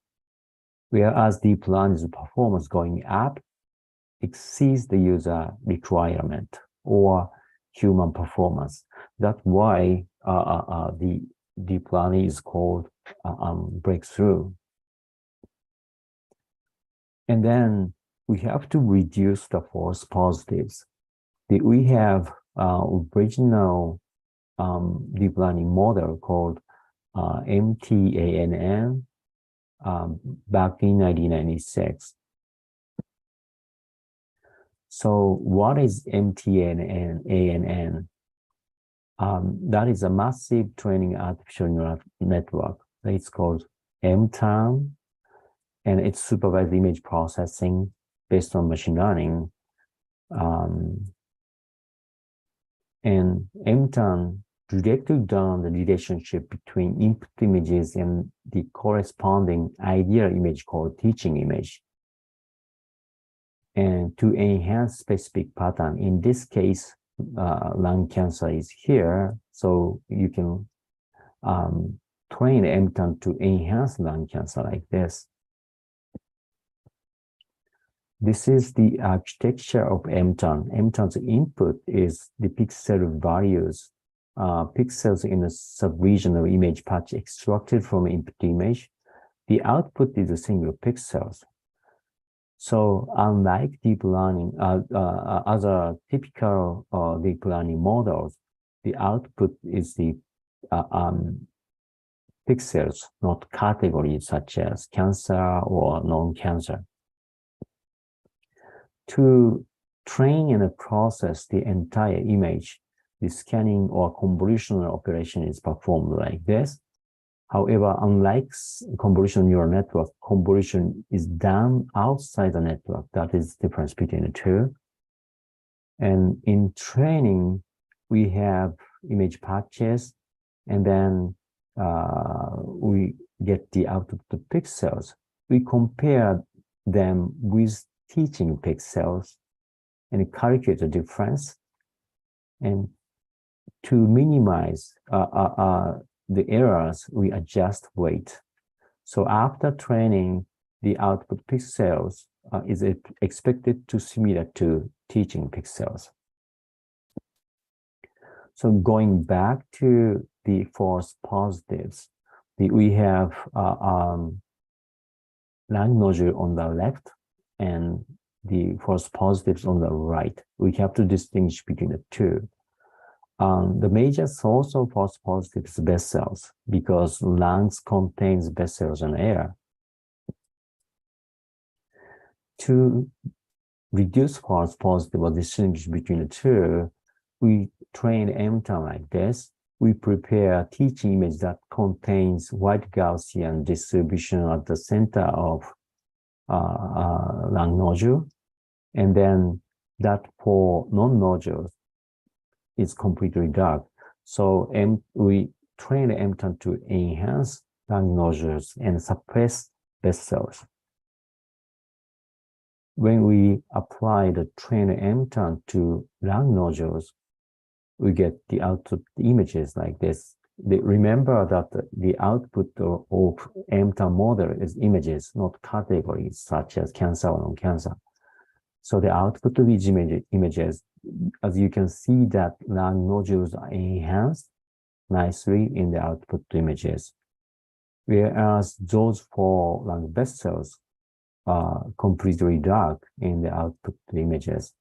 M: Whereas deep learning's performance going up exceeds the user requirement or human performance. That's why the deep learning is called breakthrough. And then we have to reduce the false positives. We have original deep learning model called MTANN back in 1996. So what is MTANN? That is a massive training artificial neural network. It's called MTAN, and it's supervised image processing based on machine learning. And MTAN directly down the relationship between input images and the corresponding ideal image called teaching image. And to enhance specific pattern, in this case, lung cancer is here, so you can train MTAN to enhance lung cancer like this. This is the architecture of MTAN. MTAN's input is the pixel values, pixels in a sub-regional image patch extracted from input image. The output is a single pixels. So unlike deep learning, other typical deep learning models, the output is the pixels, not categories such as cancer or non-cancer. To train and process the entire image, the scanning or convolutional operation is performed like this. However, unlike convolutional neural network, convolution is done outside the network. That is the difference between the two. And in training, we have image patches, and then we get the output of pixels. We compare them with teaching pixels and calculate the difference. And to minimize the errors, we adjust weight. So after training, the output pixels is expected to similar to teaching pixels. So going back to the false positives, we have lung nodule on the left and the false positives on the right. We have to distinguish between the two. The major source of false positives is best cells because lungs contains best cells and air. To reduce false positive or distinguish between the two, we train MTAN like this. We prepare a teaching image that contains wide Gaussian distribution at the center of lung nodule, and then that for non-nodules is completely dark. So we train MTAN to enhance lung nodules and suppress best cells. when we apply the trained MTAN to lung nodules, we get the output images like this. Remember that the output of MTAN model is images, not categories such as cancer or non-cancer. So the output of these images, as you can see, that lung nodules are enhanced nicely in the output images, whereas those for lung vessels are completely dark in the output images,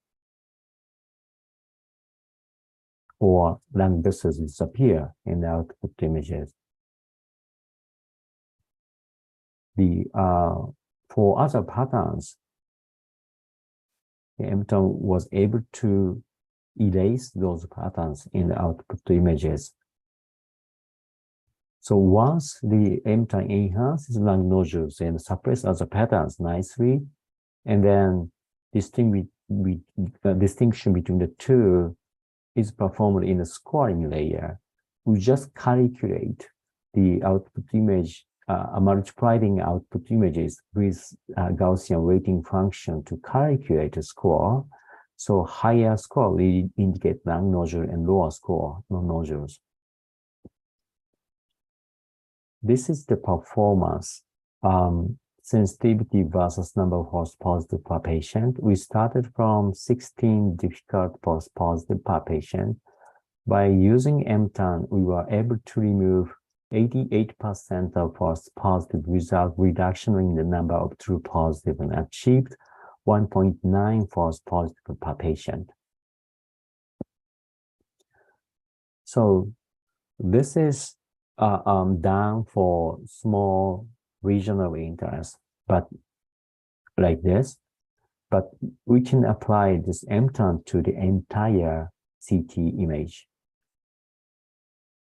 M: or lung vessels disappear in the output images. For other patterns, the MTAN was able to erase those patterns in the output images. So once the MTAN enhances lung nodules and suppress other patterns nicely, and then distinction between the two is performed in a scoring layer, we just calculate the output image, multiplying output images with Gaussian weighting function to calculate a score. So higher score will indicate lung nodule and lower score, non-nodules. This is the performance sensitivity versus number of false positive per patient. We started from 16 difficult false positive per patient. By using MTAN, we were able to remove 88% of false positive without reduction in the number of true positive, and achieved 1.9 false positive per patient. So this is done for small regional interest, but like this, but we can apply this MTAN to the entire CT image.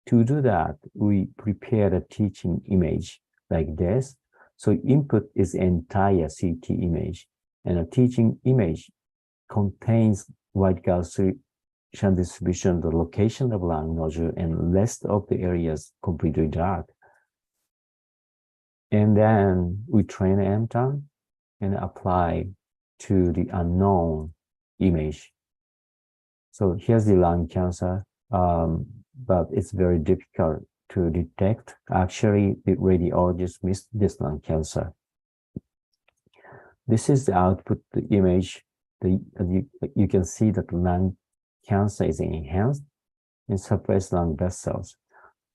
M: To do that, we prepare a teaching image like this. So input is entire CT image, and a teaching image contains white Gaussian distribution, the location of lung nodule, and rest of the areas completely dark. And then we train MTAN and apply to the unknown image. So here's the lung cancer, but it's very difficult to detect. Actually, the radiologist missed this lung cancer. This is the output image. You can see that lung cancer is enhanced in suppressed lung vessels.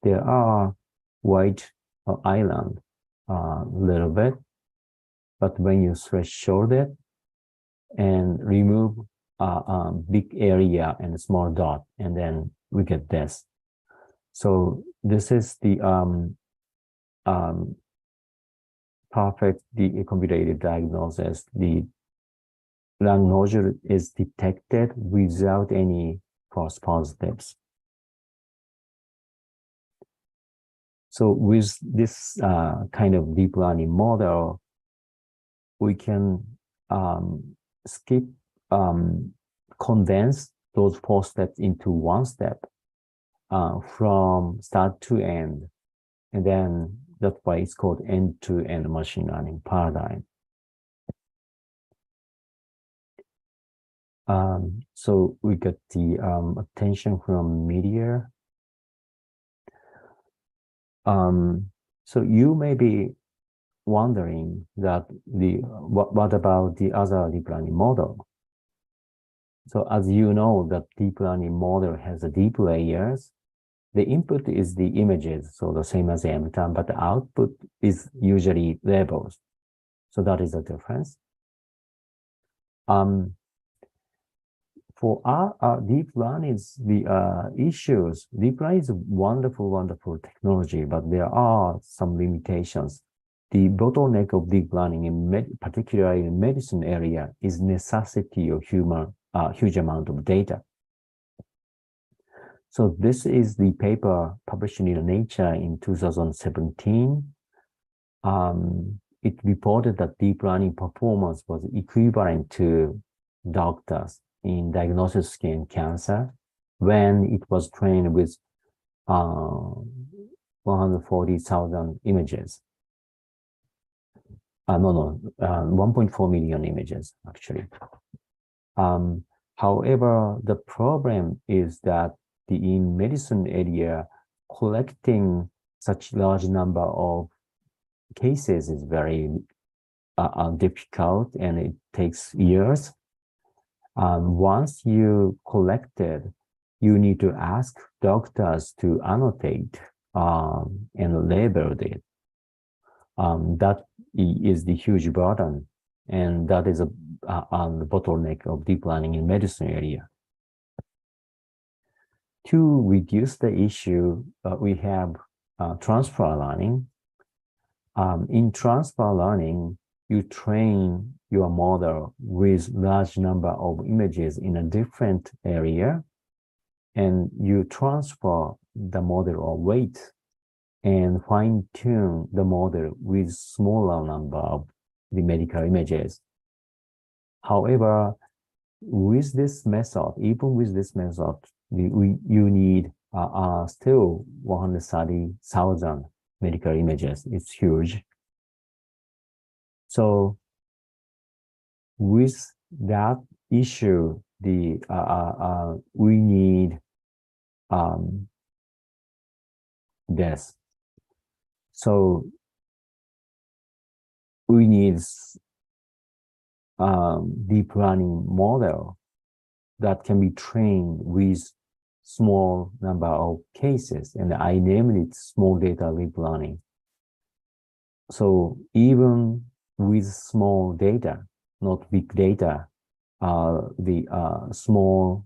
M: There are white island a little bit, but when you threshold it and remove big area and a small dot, and then we get this. So this is the perfect computer-aided diagnosis. The lung nodule is detected without any false positives. So with this kind of deep learning model, we can condense those 4 steps into 1 step from start to end. And then that's why it's called end-to-end machine learning paradigm. So we get the attention from media. So you may be wondering that what about the other deep learning model? So as you know, that deep learning model has a deep layers. The input is the images, so the same as the MTAN, but the output is usually labels. So that is the difference. For our deep learning, the issues, deep learning is a wonderful, wonderful technology, but there are some limitations. The bottleneck of deep learning, particularly in medicine area, is necessity of huge amount of data. So this is the paper published in Nature in 2017. It reported that deep learning performance was equivalent to doctors in diagnosis skin cancer when it was trained with 140,000 images. no, 1.4 million images actually. However, the problem is that in medicine area, collecting such large number of cases is very difficult, and it takes years. Once you collected, you need to ask doctors to annotate and label it. That is the huge burden, and that is the bottleneck of deep learning in medicine area. To reduce the issue, we have transfer learning. In transfer learning, you train your model with large number of images in a different area, and you transfer the model or weight and fine-tune the model with smaller number of the medical images. However, with this method, even with this method, you need still 130,000 medical images. It's huge. So with that issue, we need this. So we need deep learning model that can be trained with small number of cases, and I named it small data deep learning. So even with small data, not big data, the small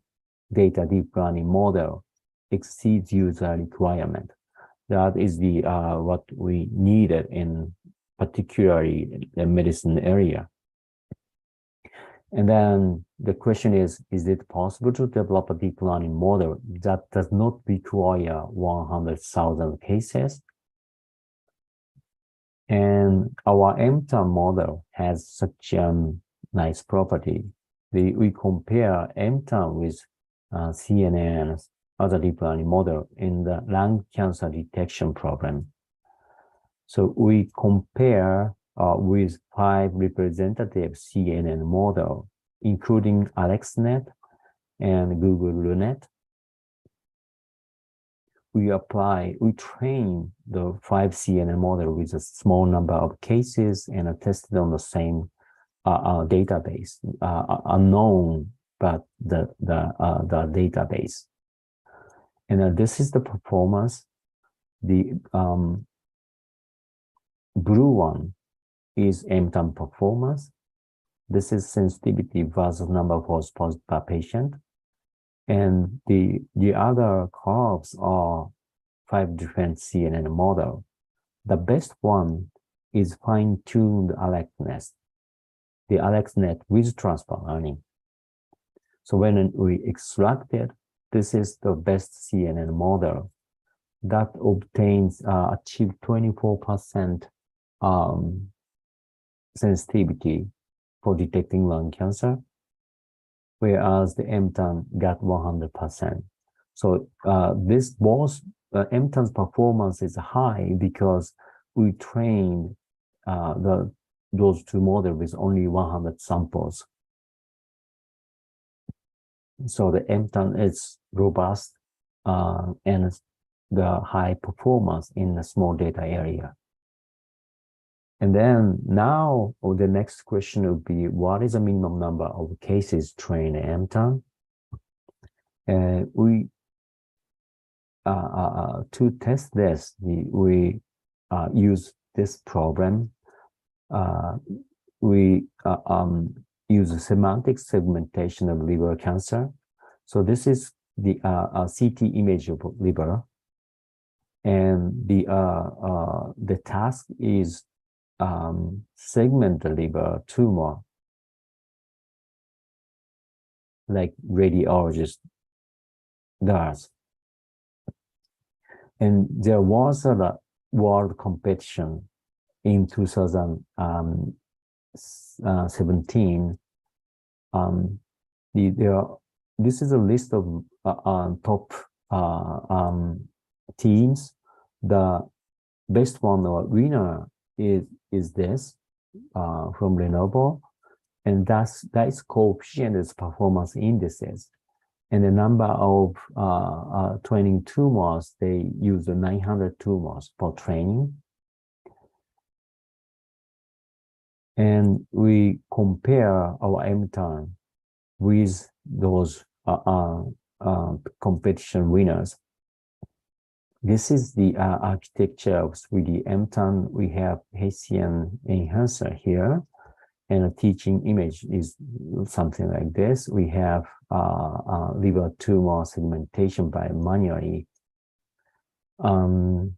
M: data deep learning model exceeds user requirement. That is the what we needed in particularly the medicine area. And then the question is it possible to develop a deep learning model that does not require 100,000 cases? And our MTAM model has such nice property. We compare MTAM with CNN, other deep learning model in the lung cancer detection program. So we compare with 5 representative CNN model, including AlexNet and Google LUNET. We train the 5 CNN model with a small number of cases and tested on the same database, unknown, but the database. And this is the performance. The blue one is MTAM performance. This is sensitivity versus number of false positives per patient. And the other curves are 5 different CNN model. The best one is fine-tuned AlexNet, the AlexNet with transfer learning. So when we extract it, this is the best CNN model that achieve 24% sensitivity for detecting lung cancer, whereas the MTAM got 100%. So this both MTAM's performance is high because we trained those two models with only 100 samples. So the MTAM is robust and the high performance in the small data area. And then now, the next question would be, what is the minimum number of cases trained in MTAM? We to test this, we use this program. We use semantic segmentation of liver cancer. So this is the CT image of liver, and the task is segment the liver tumor, like radiologist does. And there was a world competition in 2017. This is a list of top teams. The best one or winner is this. from Lenovo, and that is coefficient is performance indices. And the number of training tumors, they use 900 tumors for training. And we compare our MTON with those competition winners. This is the architecture of 3D MTON. We have Hessian enhancer here, and a teaching image is something like this. We have liver tumor segmentation by manually and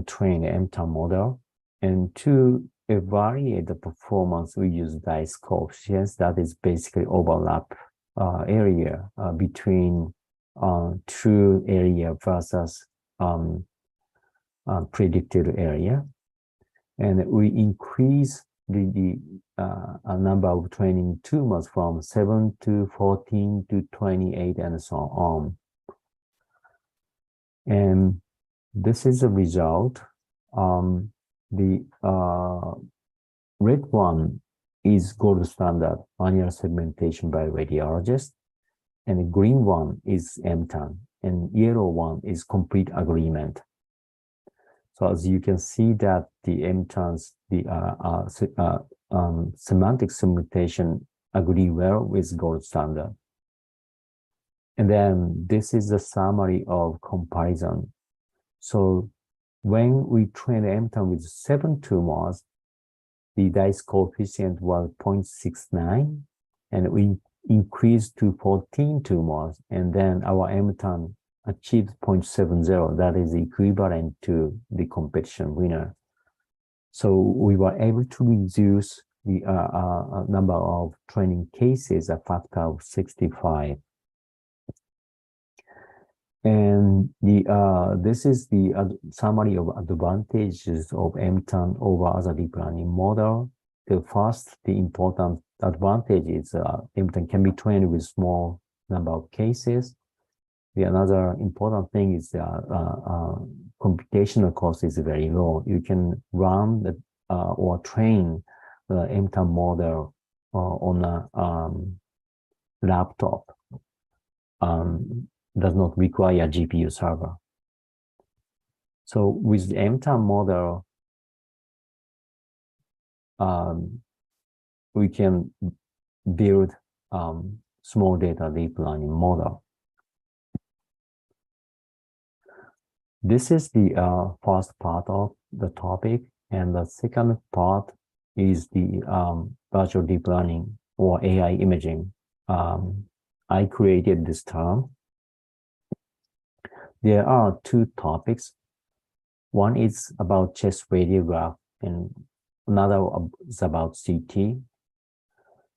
M: train the MTON model. And to evaluate the performance, we use dice coefficients. That is basically overlap area between true area versus predicted area. And we increase the number of training tumors from 7 to 14 to 28 and so on. And this is the result. The red one is gold standard manual segmentation by radiologist, and the green one is MTON, and yellow one is complete agreement. So as you can see that the MTONs, the semantic segmentation agree well with gold standard. And then this is the summary of comparison. So when we train the MTON with 7 tumors, the dice coefficient was 0.69, and we increased to 14 tumors, and then our MTON achieved 0.70. That is equivalent to the competition winner. So we were able to reduce the number of training cases a factor of 65. And this is the summary of advantages of MTON over other deep learning model. The first, the important advantage is MTON can be trained with small number of cases. The another important thing is computational cost is very low. You can run the, or train the MTON model on a laptop. Does not require a GPU server. So with the MTON model, we can build small data deep learning model. This is the first part of the topic, and the second part is the virtual deep learning or AI imaging. I created this term. There are 2 topics. One is about chest radiograph, and another is about CT.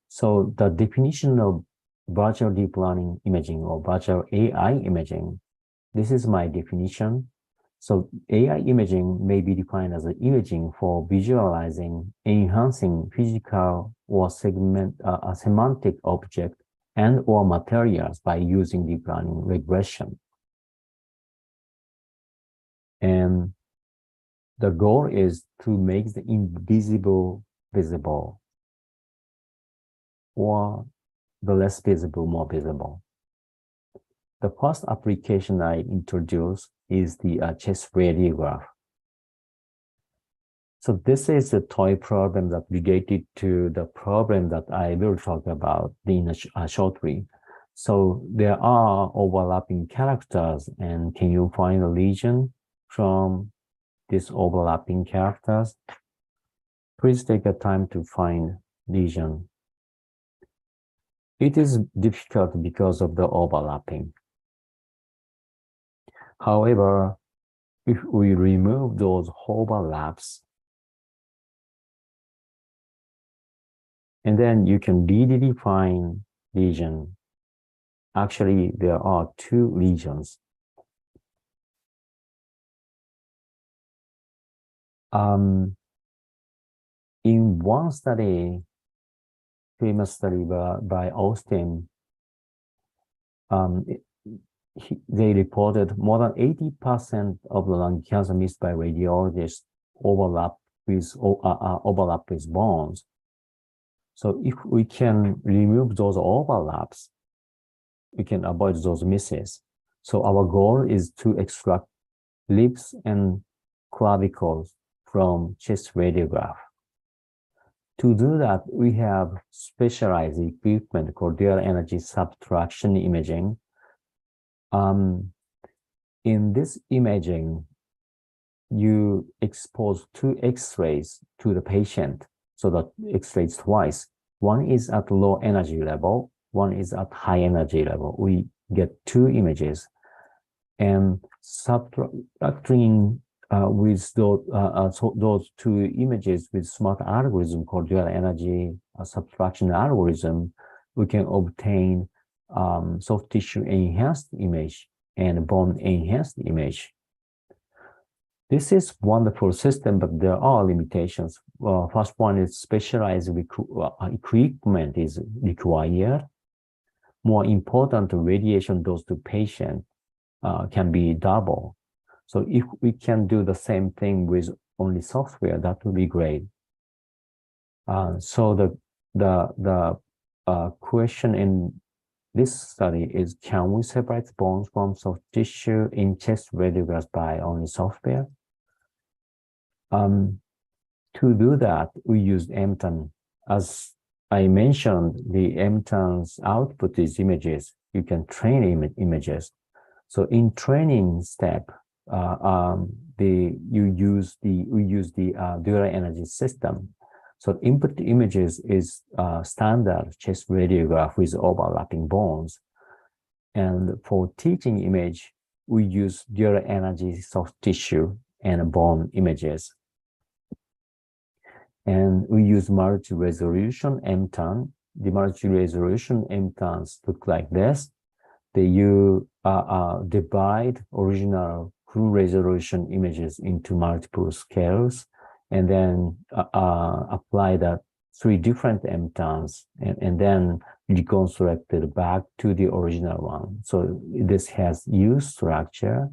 M: So the definition of virtual deep learning imaging or virtual AI imaging, this is my definition. So AI imaging may be defined as imaging for visualizing, enhancing physical or a semantic object and or materials by using deep learning regression. And the goal is to make the invisible visible, or the less visible more visible. The first application I introduced is the chest radiograph. So this is a toy problem that related to the problem that I will talk about in shortly. So there are overlapping characters, and can you find a lesion from these overlapping characters? Please take a time to find lesion. It is difficult because of the overlapping. However, if we remove those overlaps, and then you can redefine lesion. Actually, there are 2 lesions. In one study, famous study by Austin, they reported more than 80% of the lung cancer missed by radiologists overlap with overlap with bones. So if we can remove those overlaps, we can avoid those misses. So our goal is to extract ribs and clavicles from chest radiograph. To do that, we have specialized equipment called dual energy subtraction imaging. In this imaging, you expose two X-rays to the patient, so that X-rays twice. One is at low energy level, one is at high energy level. We get two images, and subtracting with those two images with smart algorithm called dual energy subtraction algorithm, we can obtain soft tissue enhanced image and bone enhanced image. This is wonderful system, but there are limitations. First one is specialized equipment is required. More important, radiation dose to patient can be double. So if we can do the same thing with only software, that would be great. So the question in this study is, can we separate bones from soft tissue in chest radiographs by only software? To do that, we used MTAN. As I mentioned, the MTAN's output is images. You can train images. So in training step, we use the dual energy system. So input images is standard chest radiograph with overlapping bones. And for teaching image, we use dual energy soft tissue and bone images. And we use multi-resolution MTAN. The multi-resolution MTANs look like this. You divide original full resolution images into multiple scales, and then apply the 3 different MTANs, and then reconstruct it back to the original one. So this has U structure,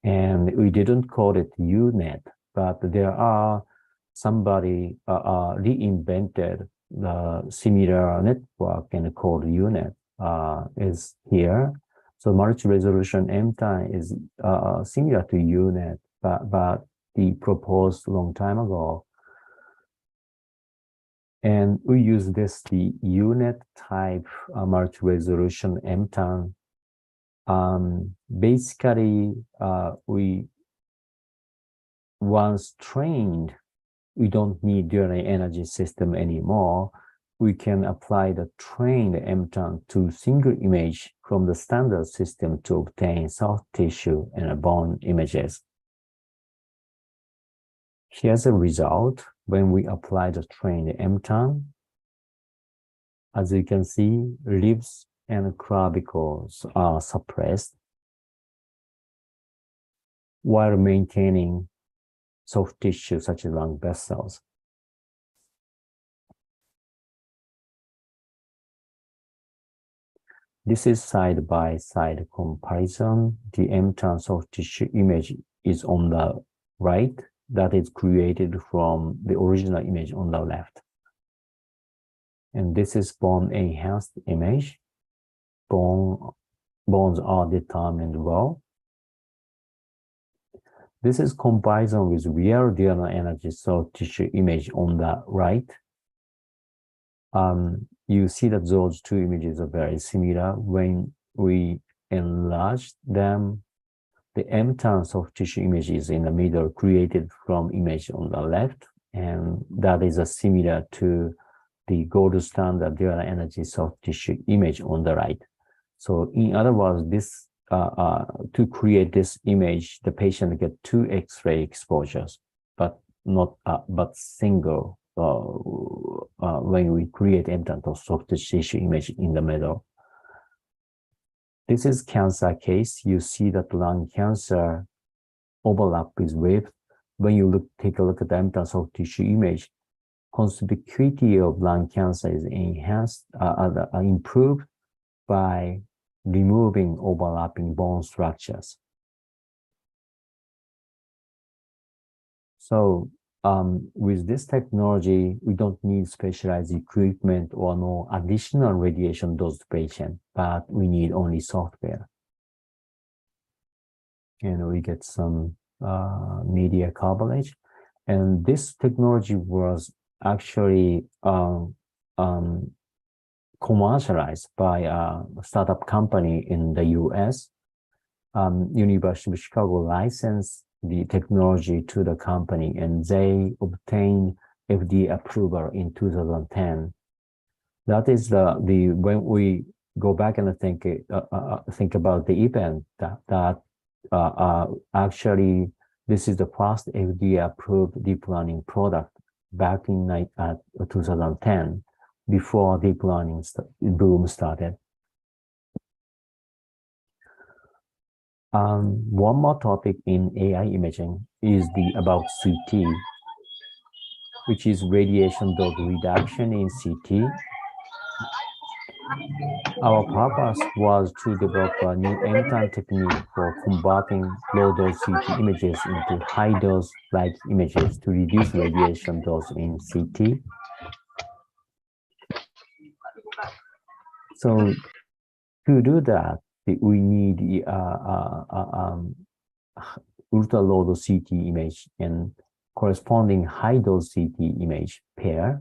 M: and we didn't call it UNet, but there are somebody reinvented the similar network and called UNet is here. So multi-resolution MTAN is similar to UNet, but the proposed long time ago. And we use the UNet type multi-resolution MTAN. Basically, we once trained, we don't need dual energy system anymore. We can apply the trained MTAN to single image from the standard system to obtain soft tissue and bone images. Here's a result when we apply the trained MTAN. As you can see, ribs and clavicles are suppressed while maintaining soft tissue such as lung vessels. This is side-by-side comparison. The MTAN soft tissue image is on the right, that is created from the original image on the left. And this is bone enhanced image. Bones are determined well. This is comparison with real dual energy soft tissue image on the right. You see that those two images are very similar. When we enlarge them, the MTAN soft tissue image is in the middle, created from image on the left, and that is similar to the gold standard dual energy soft tissue image on the right. So in other words, this to create this image, the patient get 2 X-ray exposures, but not single when we create MTAN soft tissue image in the middle. This is cancer case. You see that lung cancer overlap with rib. When you take a look at the MTAN soft tissue image, conspicuity of lung cancer is enhanced, improved by removing overlapping bone structures. So with this technology, we don't need specialized equipment or no additional radiation dose to patient, but we need only software. And we get some media coverage. And this technology was actually commercialized by a startup company in the US. University of Chicago licensed the technology to the company, and they obtained FDA approval in 2010. That is the when we go back and think about the event that actually this is the first FDA approved deep learning product back in 2010, before deep learning boom started. One more topic in AI imaging is about CT, which is radiation dose reduction in CT. Our purpose was to develop a new MTAN technique for converting low-dose CT images into high-dose light images to reduce radiation dose in CT. So to do that, we need ultra-low-dose CT image and corresponding high-dose CT image pair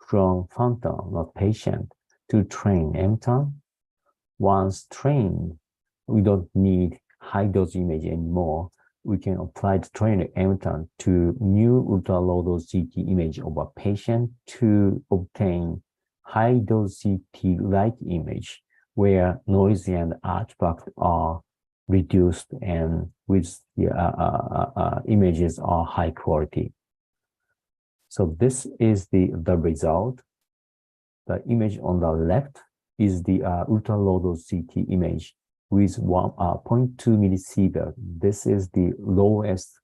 M: from phantom, not patient, to train MTAN. Once trained, we don't need high-dose image anymore. We can apply the trained MTAN to new ultra-low-dose CT image of a patient to obtain high-dose CT light image where noise and artifact are reduced and with the images are high quality. So this is the result. The image on the left is the ultra-low-dose CT image with 0.2 millisievert. This is the lowest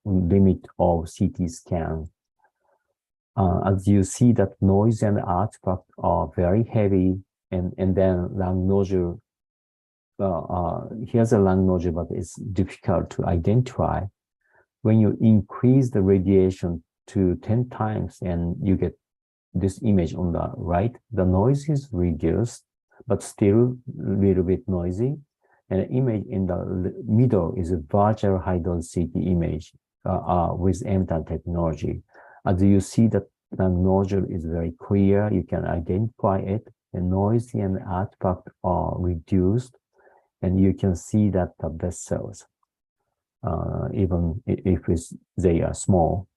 M: limit of CT scan. As you see, that noise and artifact are very heavy, and then lung nodule. Here's a lung nodule, but it's difficult to identify. When you increase the radiation to 10 times and you get this image on the right, the noise is reduced, but still a little bit noisy. And the image in the middle is a virtual high-dose CT image with MTAN technology. As you see that the nodule is very clear, you can identify it, the noise and artifact are reduced, and you can see that the vessels, even if they are small.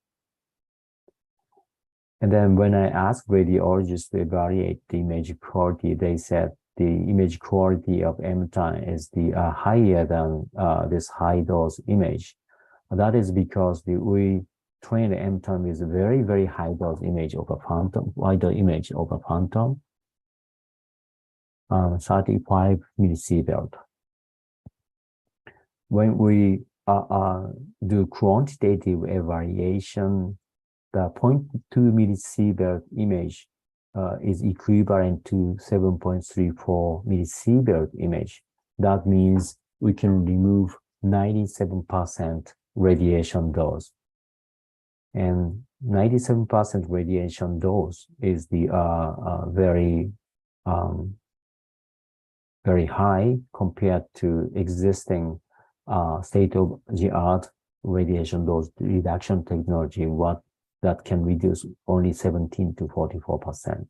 M: And then when I asked radiologists to evaluate the image quality, they said the image quality of MTAN is higher than this high-dose image. That is because we trained MTAN with a very, very high-dose image of a phantom, wider image of a phantom, 35 millisievert. When we do quantitative evaluation, the 0.2 millisievert image is equivalent to 7.34 millisievert image. That means we can remove 97% radiation dose. And 97% radiation dose is the very high compared to existing state-of-the-art radiation dose reduction technology, that can reduce only 17 to 44%.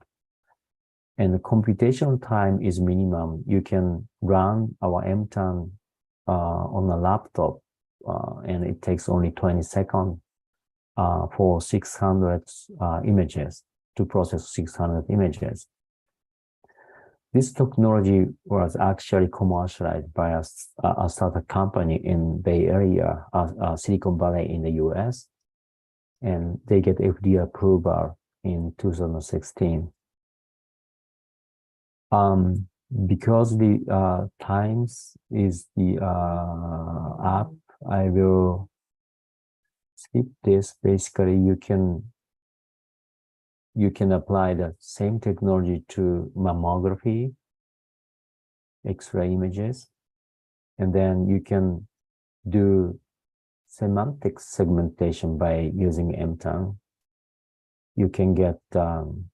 M: And the computation time is minimum. You can run our MTAN on a laptop, and it takes only 20 seconds for 600 images, to process 600 images. This technology was actually commercialized by a startup company in Bay Area, Silicon Valley in the US, and they get FDA approval in 2016. Because the times is up, I will skip this. Basically, you can apply the same technology to mammography, X-ray images, and then you can do semantic segmentation by using MTAN, you can get the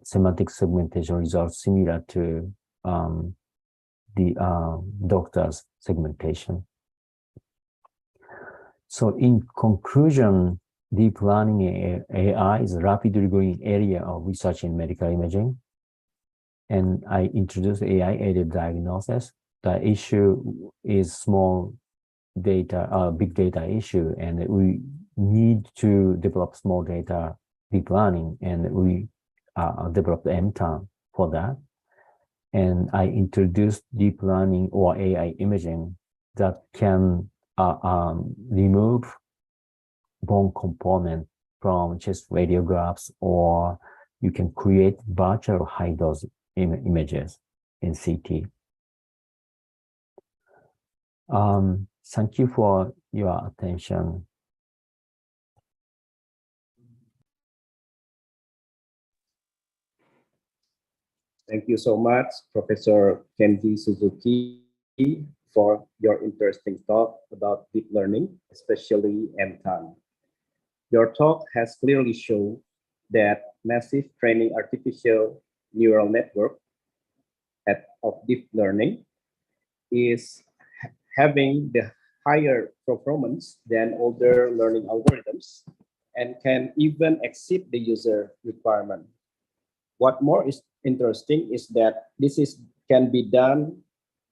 M: semantic segmentation results similar to the doctor's segmentation. So in conclusion, deep learning AI is a rapidly growing area of research in medical imaging. And I introduced AI-aided diagnosis. The issue is small data, big data issue, and we need to develop small data deep learning, and we developed MTAN for that. And I introduced deep learning or AI imaging that can remove bone component from chest radiographs, or you can create virtual high dose images in CT. Thank you for your attention.
L: Thank you so much, Professor Kenji Suzuki, for your interesting talk about deep learning, especially MTAN. Your talk has clearly shown that massive training artificial neural network of deep learning is having the higher performance than older learning algorithms and can even exceed the user requirement. What more is interesting is that this can be done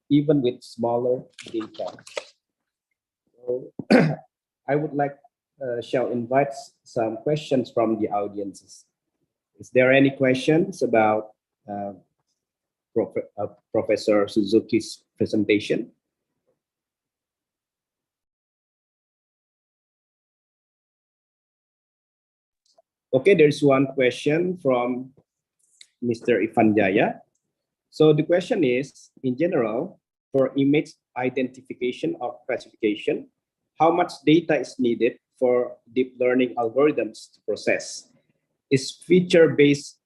L: even with smaller data. So I would like shall invite some questions from the audiences. Is there any questions about Professor Suzuki's presentation? Okay, there's one question from Mr. Ivan Jaya. So the question is, in general, for image identification or classification, how much data is needed for deep learning algorithms to process? Is feature-based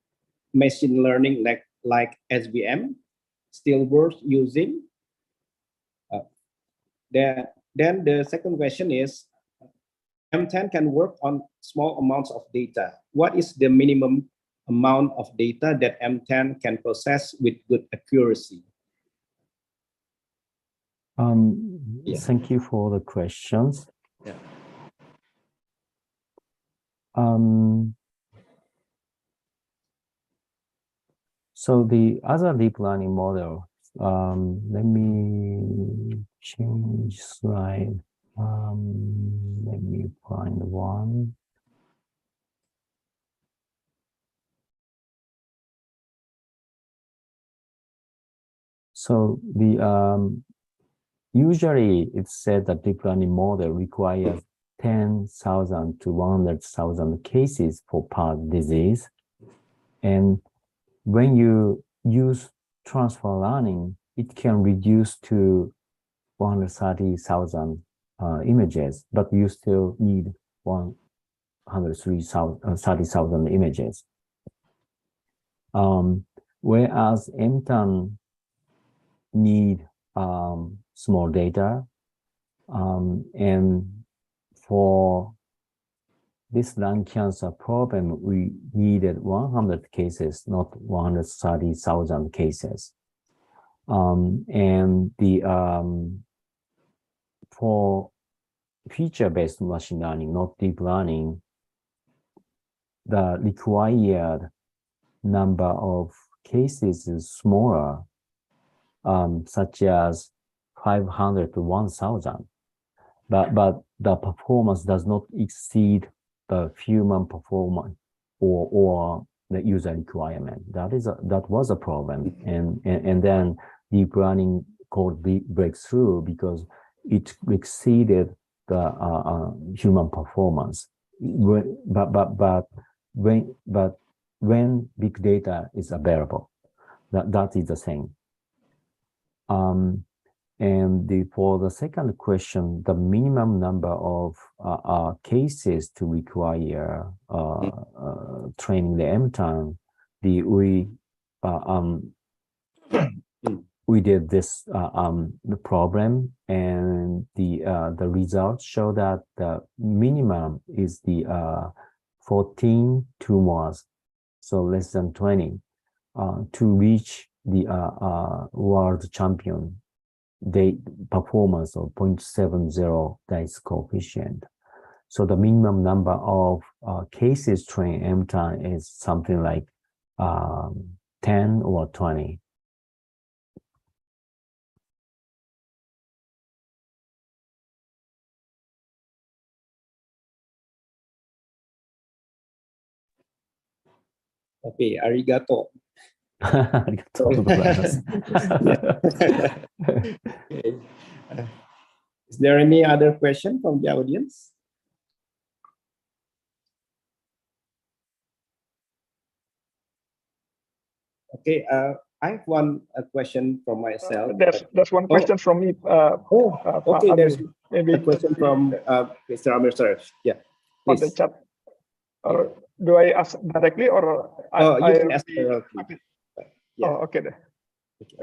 L: machine learning like SVM still worth using? Then the second question is, M10 can work on small amounts of data. What is the minimum amount of data that M10 can process with good accuracy?
M: Thank you for the questions.
L: Yeah.
M: So the other deep learning model, let me change slide. Let me find one. So the usually it's said that deep learning model requires 10,000 to 100,000 cases for per disease. And when you use transfer learning, it can reduce to 130,000 images, but you still need 130,000 images. Whereas MTAN need small data, and for this lung cancer problem, we needed 100 cases, not 130,000 cases. And the for feature-based machine learning, not deep learning, the required number of cases is smaller, such as 500 to 1,000. But the performance does not exceed the human performance or the user requirement. That was a problem, and then deep learning called breakthrough because it exceeded the human performance. But when big data is available, that is the same. And for the second question, the minimum number of cases to require training the MTAN, we did this the problem, and the results show that the minimum is the 14 tumors, so less than 20, to reach the world champion performance of 0.70 dice coefficient. So the minimum number of cases trained MTAN is something like 10 or 20.
L: Okay, arigato.
M: ありがとうございます。
L: Okay. Is there any other question from the audience? Okay, I have one question from myself.
N: There's one question from me.
L: Okay, there's
N: maybe
L: a question from Mr. Amir Saraj. Yeah,
N: on the
L: please.
N: chat. Or do I ask directly, or
L: You can ask directly. Yeah.
N: Oh, okay.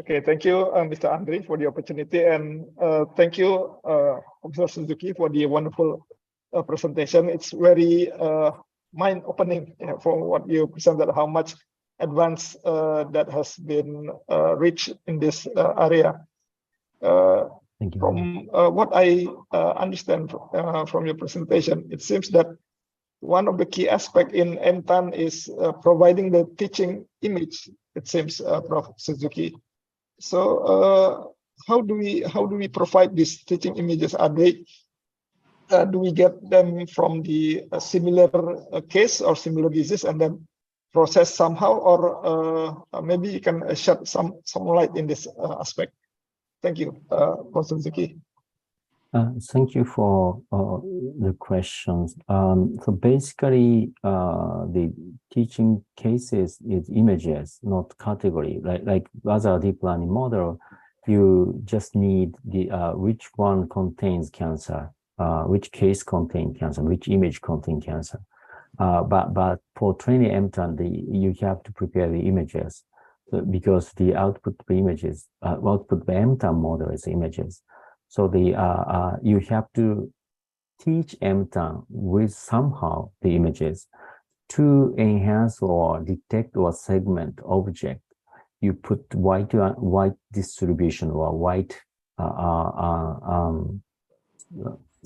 N: Okay, thank you, Mr. Andri, for the opportunity, and thank you, Professor Suzuki, for the wonderful presentation. It's very mind-opening for what you presented, how much advance that has been reached in this area. From what I understand from your presentation, it seems that one of the key aspects in MTAN is providing the teaching image, it seems, Prof. Suzuki. So how do we provide these teaching images? Are they do we get them from the similar case or similar disease and then process somehow, or maybe you can shed some light in this aspect? Thank you, Prof. Suzuki.
M: Thank you for the questions. So basically, the teaching cases is images, not category. Like other deep learning model, you just need the which one contains cancer, which case contains cancer, which image contains cancer. But for training MTAN, you have to prepare the images because the output of images, output the MTAN model is images. So you have to teach MTAN with somehow the images to enhance or detect or segment object. You put white distribution or white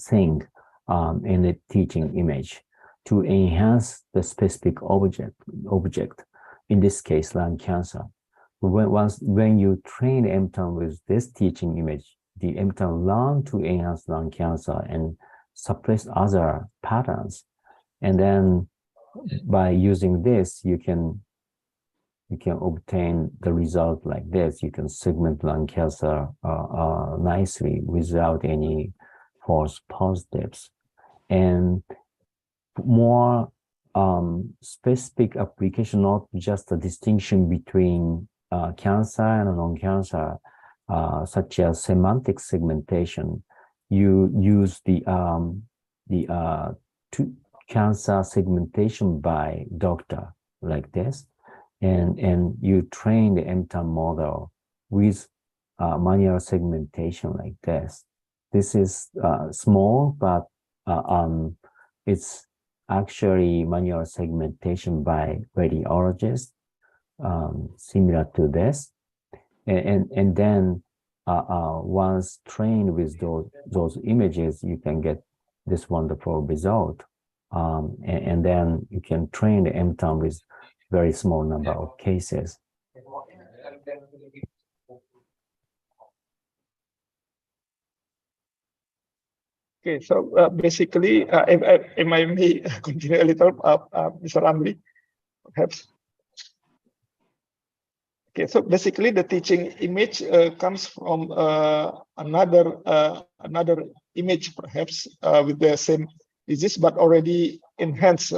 M: thing in the teaching image to enhance the specific object. In this case, lung cancer. When you train MTAN with this teaching image, the MTAN learn to enhance lung cancer and suppress other patterns. And then by using this, you can obtain the result like this. You can segment lung cancer nicely without any false positives. And more specific application, not just a distinction between cancer and non-cancer, such as semantic segmentation. You use the cancer segmentation by doctor like this, and you train the MTAN model with manual segmentation like this. This is small, but it's actually manual segmentation by radiologists, similar to this. And then once trained with those images, you can get this wonderful result. And then you can train the MTAN with very small number of cases.
N: Okay, so basically, if I may continue a little, Mr. Amri, perhaps. Okay, so basically the teaching image comes from another image, perhaps with the same disease, but already enhanced,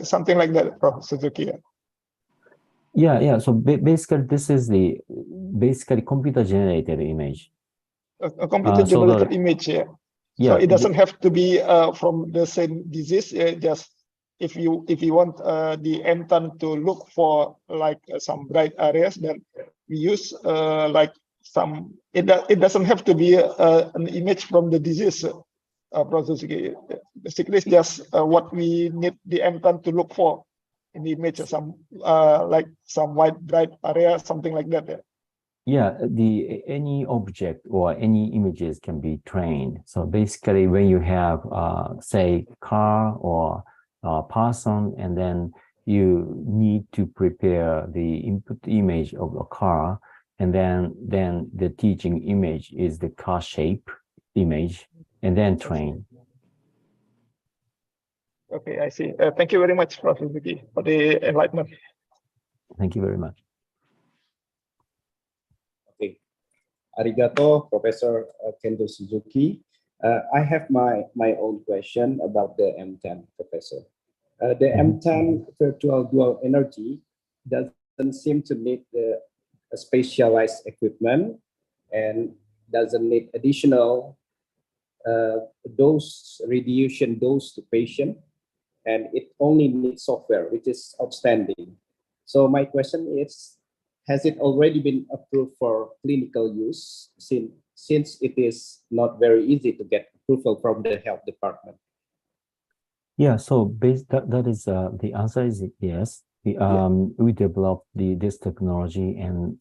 N: something like that, Prof. Suzuki.
M: Yeah. So basically, this is the computer-generated image.
N: A computer-generated image, yeah. So it doesn't have to be from the same disease. Just if you want the MTAN to look for like some bright areas, then we use like it doesn't have to be an image from the disease process. Basically, it's just what we need the MTAN to look for in the image, some like some white bright area, something like that.
M: Yeah, any object or any images can be trained. So basically, when you have say car or person, and then you need to prepare the input image of a car, and then the teaching image is the car shape image, and then train.
N: Okay, I see. Thank you very much, Professor Zuki, for the enlightenment.
M: Thank you very much.
L: Okay, arigato, Professor Kendo Suzuki. I have my own question about the M10, Professor. The M10 virtual dual energy doesn't seem to need the specialized equipment and doesn't need additional radiation dose to patient, and it only needs software, which is outstanding. So my question is, has it already been approved for clinical use since it is not very easy to get approval from the health department?
M: Yeah, so that is the answer is yes. We developed this technology, and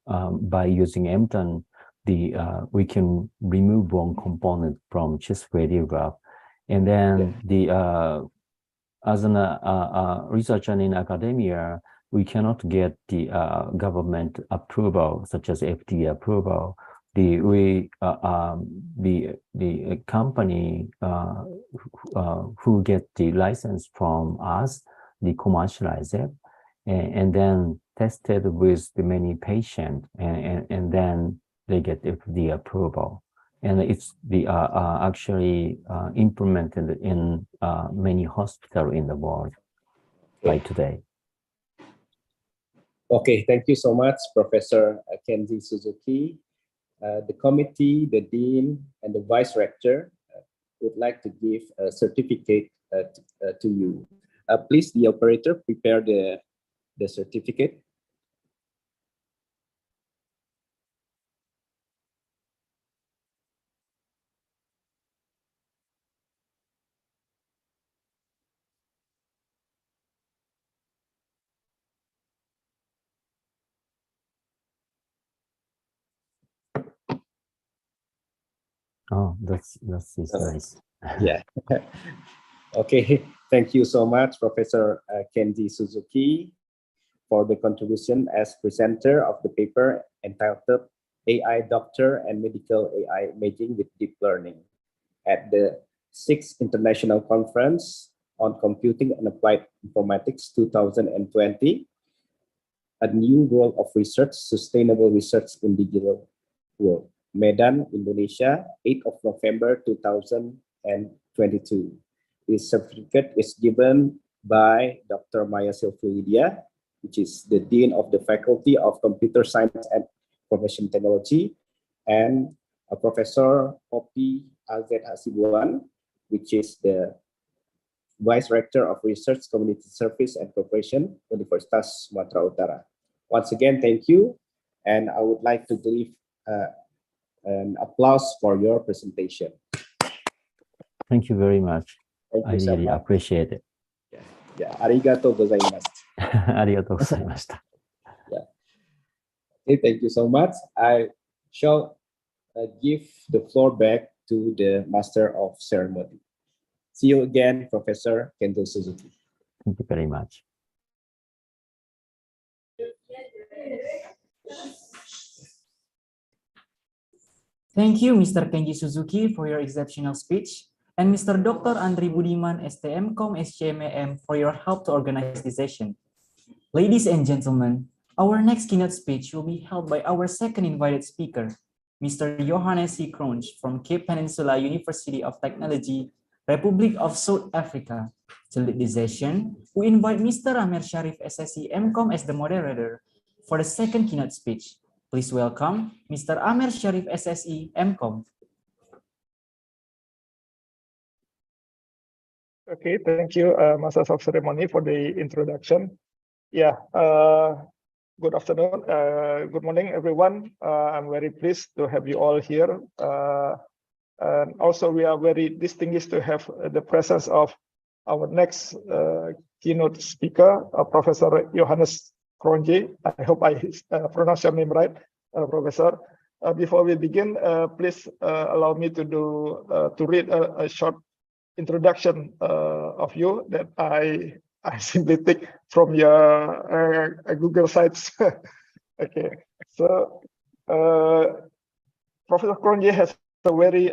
M: by using MTAN, we can remove one component from chest radiograph, and then as a researcher in academia, we cannot get the government approval, such as FDA approval. The company who get the license from us, they commercialize it, and then tested with the many patients, and then they get the approval, and it's actually implemented in many hospitals in the world by today.
L: Okay, thank you so much, Professor Kenji Suzuki. The committee, the dean, and the vice rector would like to give a certificate to you. Please, the operator, prepare the certificate.
M: Oh, that's nice.
L: Yeah. Okay, thank you so much, Professor Kenji Suzuki, for the contribution as presenter of the paper entitled AI Doctor and Medical AI Imaging with Deep Learning at the 6th International Conference on Computing and Applied Informatics 2020, a new world of research, sustainable research in digital world. Medan, Indonesia, 8th of November 2022. This certificate is given by Dr. Maya Silvia, which is the Dean of the Faculty of Computer Science and Information Technology, and Professor Hopi Alzed Hasibuan, which is the Vice Rector of Research, Community Service and Cooperation, Universitas Sumatera Utara. Once again, thank you, and I would like to give an applause for your presentation.
M: Thank you very much.
L: Thank you
M: I really appreciate it.
L: Yeah, arigatou gozaimasu.
M: Arigatou gozaimashita.
L: Yeah. Okay, thank you so much. I shall give the floor back to the Master of Ceremony. See you again, Professor Kendo Suzuki.
M: Thank you very much.
I: Thank you, Mr. Kenji Suzuki, for your exceptional speech, and Mr. Dr. Andri Budiman, STMcom SCMM, for your help to organize this session. Ladies and gentlemen, our next keynote speech will be held by our second invited speaker, Mr. Johannes C. Kroonsch from Cape Peninsula University of Technology, Republic of South Africa. To lead this session, we invite Mr. Amer Sharif, SSC MCOM, as the moderator for the second keynote speech. Please welcome Mr. Amer Sharif, SSE MCOM.
N: Okay, thank you, Master of Ceremony, for the introduction. Yeah, Good afternoon. Good morning, everyone. I'm very pleased to have you all here. And also, we are very distinguished to have the presence of our next keynote speaker, Professor Johannes Kronje. I hope I pronounce your name right, Professor. Before we begin, please allow me to read a short introduction of you that I simply take from your Google sites. Okay, so Professor Kronje has a very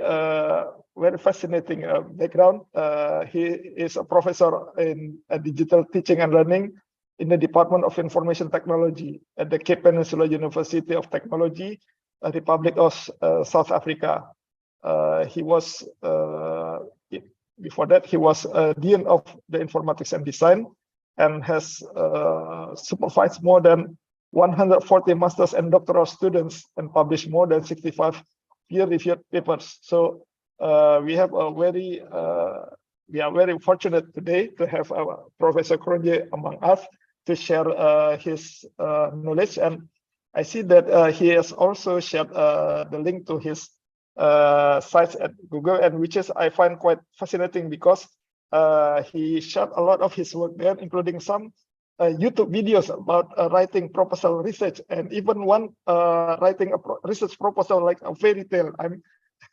N: fascinating background. He is a professor in digital teaching and learning in the Department of Information Technology at the Cape Peninsula University of Technology, Republic of South Africa. He was before that he was Dean of the Informatics and Design, and has supervised more than 140 masters and doctoral students and published more than 65 peer-reviewed papers. So we are very fortunate today to have Professor Kronje among us to share his knowledge. And I see that he has also shared the link to his sites at Google, and which is I find quite fascinating because he shared a lot of his work there, including some YouTube videos about writing proposal research, and even one writing a research proposal like a fairy tale.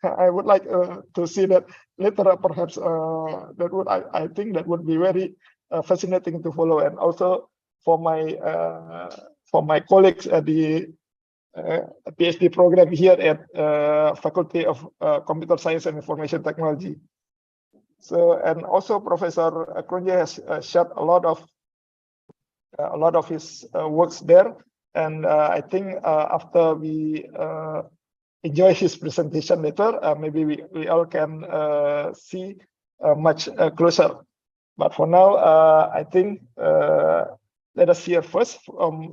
N: I would like to see that later, perhaps. That would I think that would be very fascinating to follow, and also for my colleagues at the PhD program here at Faculty of Computer Science and Information Technology. So, and also Professor Kronje has shared a lot of his works there, and I think after we enjoy his presentation later, maybe we all can see much closer. But for now, I think let us hear first from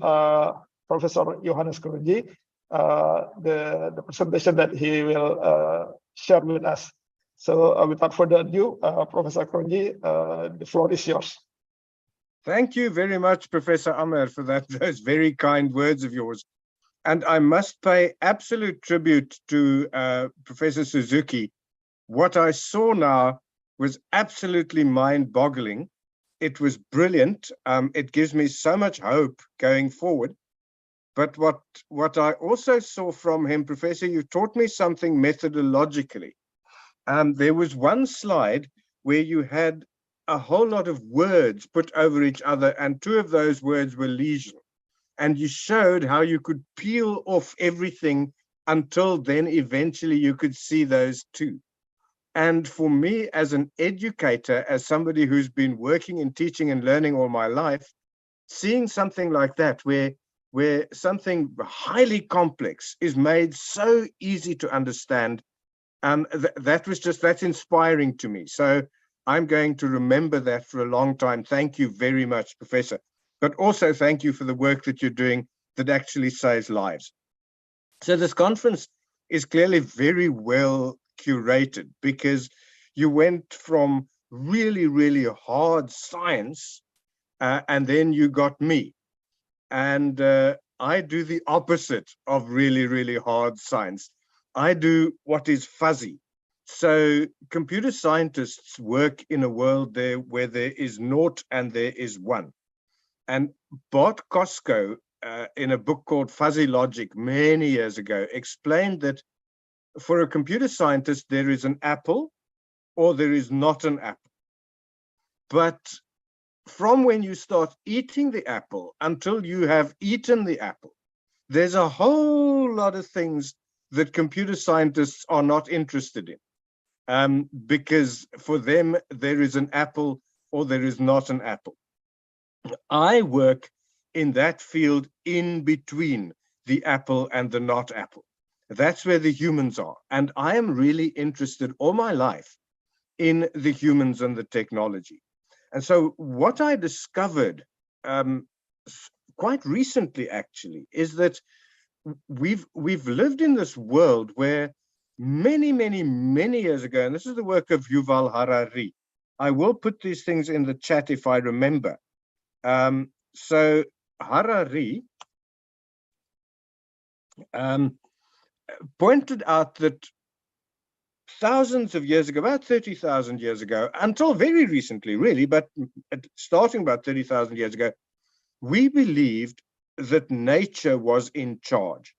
N: Professor Johannes Kronje, the presentation that he will share with us. So without further ado, Professor Kronje, the floor is yours.
O: Thank you very much, Professor Amer, for those very kind words of yours. And I must pay absolute tribute to Professor Suzuki. What I saw now was absolutely mind-boggling. It was brilliant. It gives me so much hope going forward. But what I also saw from him, Professor, you taught me something methodologically. There was one slide where you had a whole lot of words put over each other, and two of those words were lesion. And you showed how you could peel off everything until then eventually you could see those two. And for me as an educator, as somebody who's been working in teaching and learning all my life, seeing something like that where something highly complex is made so easy to understand, that's inspiring to me. So I'm going to remember that for a long time. Thank you very much, Professor. But also thank you for the work that you're doing that actually saves lives. So this conference is clearly very well curated, because you went from really, really hard science, and then you got me. And I do the opposite of really, really hard science. I do what is fuzzy. So computer scientists work in a world there where there is naught and there is one. And Bart Kosko, in a book called Fuzzy Logic many years ago, explained that for a computer scientist, there is an apple or there is not an apple. But from when you start eating the apple until you have eaten the apple, there's a whole lot of things that computer scientists are not interested in, because for them, there is an apple or there is not an apple. I work in that field in between the apple and the not apple. That's where the humans are. And I am really interested all my life in the humans and the technology. And so what I discovered quite recently, actually, is that we've lived in this world where many, many, many years ago, and this is the work of Yuval Harari. I will put these things in the chat if I remember. So Harari pointed out that thousands of years ago, about 30,000 years ago, until very recently, really, but starting about 30,000 years ago, we believed that nature was in charge.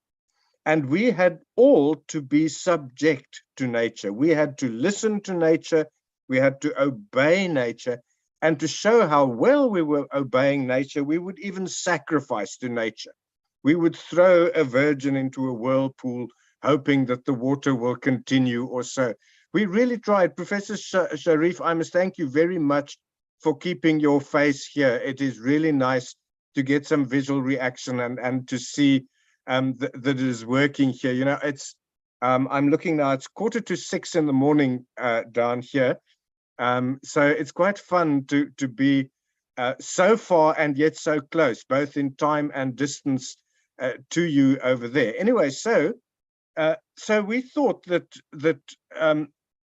O: And we had all to be subject to nature. We had to listen to nature. We had to obey nature. And to show how well we were obeying nature, we would even sacrifice to nature. We would throw a virgin into a whirlpool, hoping that the water will continue or so. We really tried. Professor Sharif, I must thank you very much for keeping your face here. It is really nice to get some visual reaction and to see that it is working here. You know, it's I'm looking now, it's 5:45 in the morning down here. So it's quite fun to be so far and yet so close, both in time and distance to you over there. Anyway, so we thought that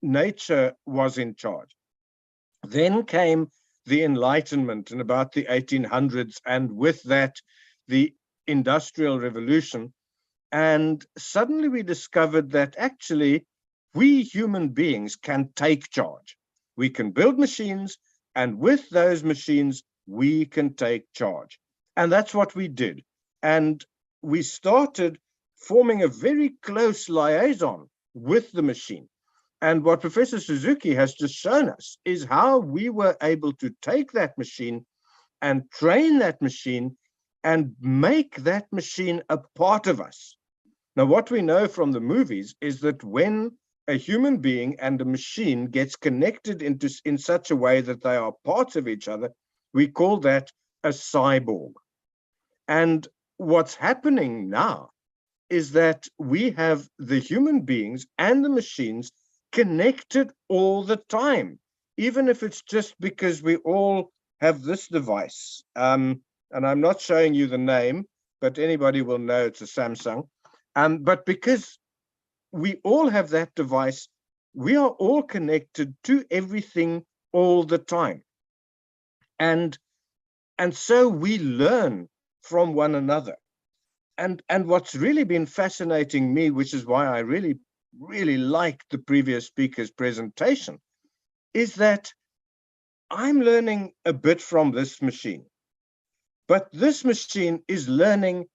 O: nature was in charge. Then came the Enlightenment in about the 1800s, and with that, the Industrial Revolution. And suddenly we discovered that actually we human beings can take charge. We can build machines, and with those machines, we can take charge. And that's what we did. And we started forming a very close liaison with the machine. And what Professor Suzuki has just shown us is how we were able to take that machine and train that machine and make that machine a part of us. Now, what we know from the movies is that when a human being and a machine gets connected in such a way that they are parts of each other, we call that a cyborg. And what's happening now is that we have the human beings and the machines connected all the time, even if it's just because we all have this device. And I'm not showing you the name, but anybody will know it's a Samsung. But because we all have that device, we are all connected to everything all the time. And so we learn from one another. And what's really been fascinating me, which is why I really liked the previous speaker's presentation, is that I'm learning a bit from this machine. But this machine is learning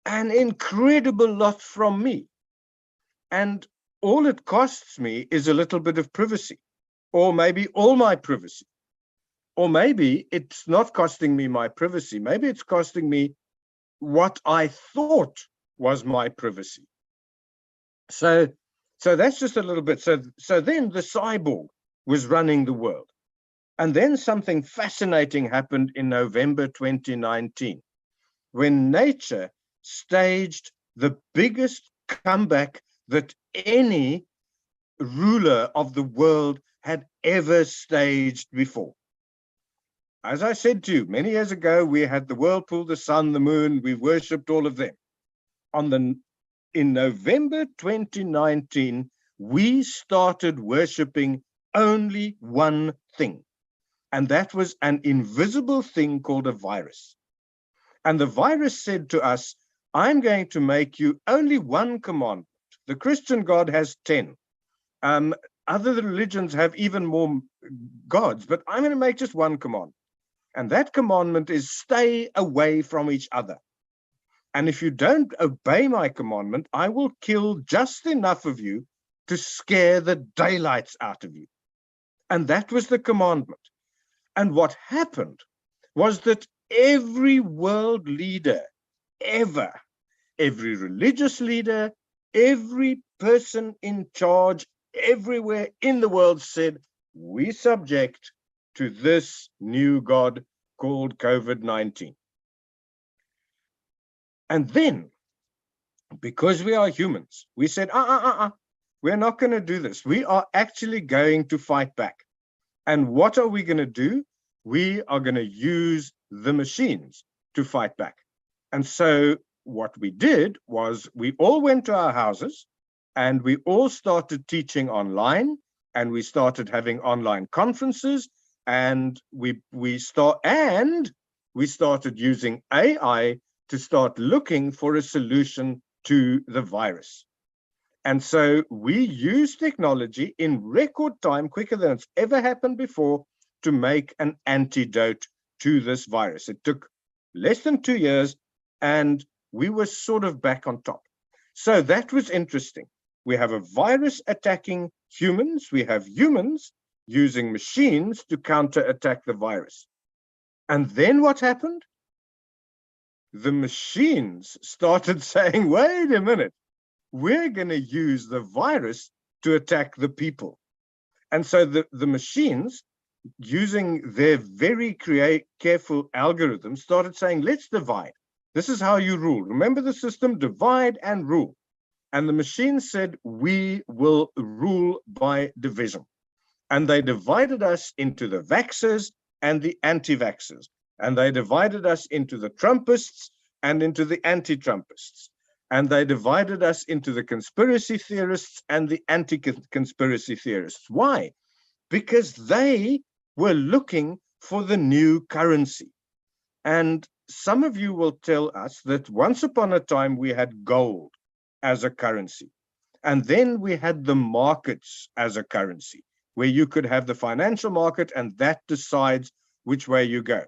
O: an incredible lot from me. And all it costs me is a little bit of privacy, or maybe all my privacy. Or maybe it's not costing me my privacy. Maybe it's costing me what I thought was my privacy. So that's just a little bit. So then the cyborg was running the world. And then something fascinating happened in November 2019, when nature staged the biggest comeback that any ruler of the world had ever staged before. As I said to you, many years ago, we had the whirlpool, the sun, the moon, we worshipped all of them. In November 2019, we started worshipping only one thing, and that was an invisible thing called a virus. And the virus said to us, I'm going to make you only one commandment. The Christian God has 10. Other religions have even more gods, but I'm going to make just one commandment. And that commandment is stay away from each other. And if you don't obey my commandment, I will kill just enough of you to scare the daylights out of you. And that was the commandment. And what happened was that every world leader ever, every religious leader, every person in charge everywhere in the world said, we subject to this new God called COVID-19. And then, because we are humans, we said, we're not going to do this. We are actually going to fight back. And what are we going to do? We are going to use the machines to fight back. And so what we did was we all went to our houses and we all started teaching online, and we started having online conferences, and we started using AI to start looking for a solution to the virus. And so we use technology in record time, quicker than it's ever happened before, to make an antidote to this virus. It took less than 2 years, and we were sort of back on top. So that was interesting. We have a virus attacking humans. We have humans using machines to counterattack the virus. And then what happened? The machines started saying, wait a minute, we're going to use the virus to attack the people. And so the machines, using their very careful algorithms, started saying, let's divide. This is how you rule. Remember the system, divide and rule. And the machine said, we will rule by division. And they divided us into the vaxxers and the anti-vaxxers. And they divided us into the Trumpists and into the anti-Trumpists. And they divided us into the conspiracy theorists and the anti-conspiracy theorists. Why? Because they were looking for the new currency. And some of you will tell us that once upon a time we had gold as a currency. And then we had the markets as a currency, where you could have the financial market and that decides which way you go.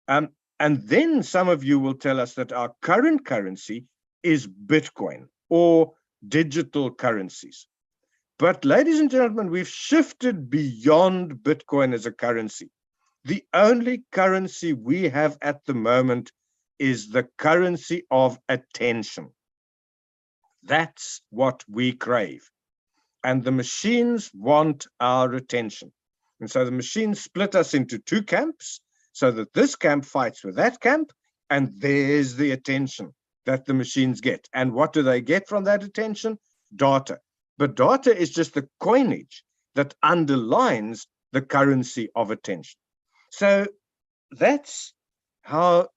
O: And then some of you will tell us that our current currency is Bitcoin or digital currencies. But ladies and gentlemen, we've shifted beyond Bitcoin as a currency. The only currency we have at the moment is the currency of attention. That's what we crave. And the machines want our attention. And so the machines split us into two camps, so that this camp fights with that camp, and there's the attention that the machines get. And what do they get from that attention? Data. But data is just the coinage that underlines the currency of attention. So that's how,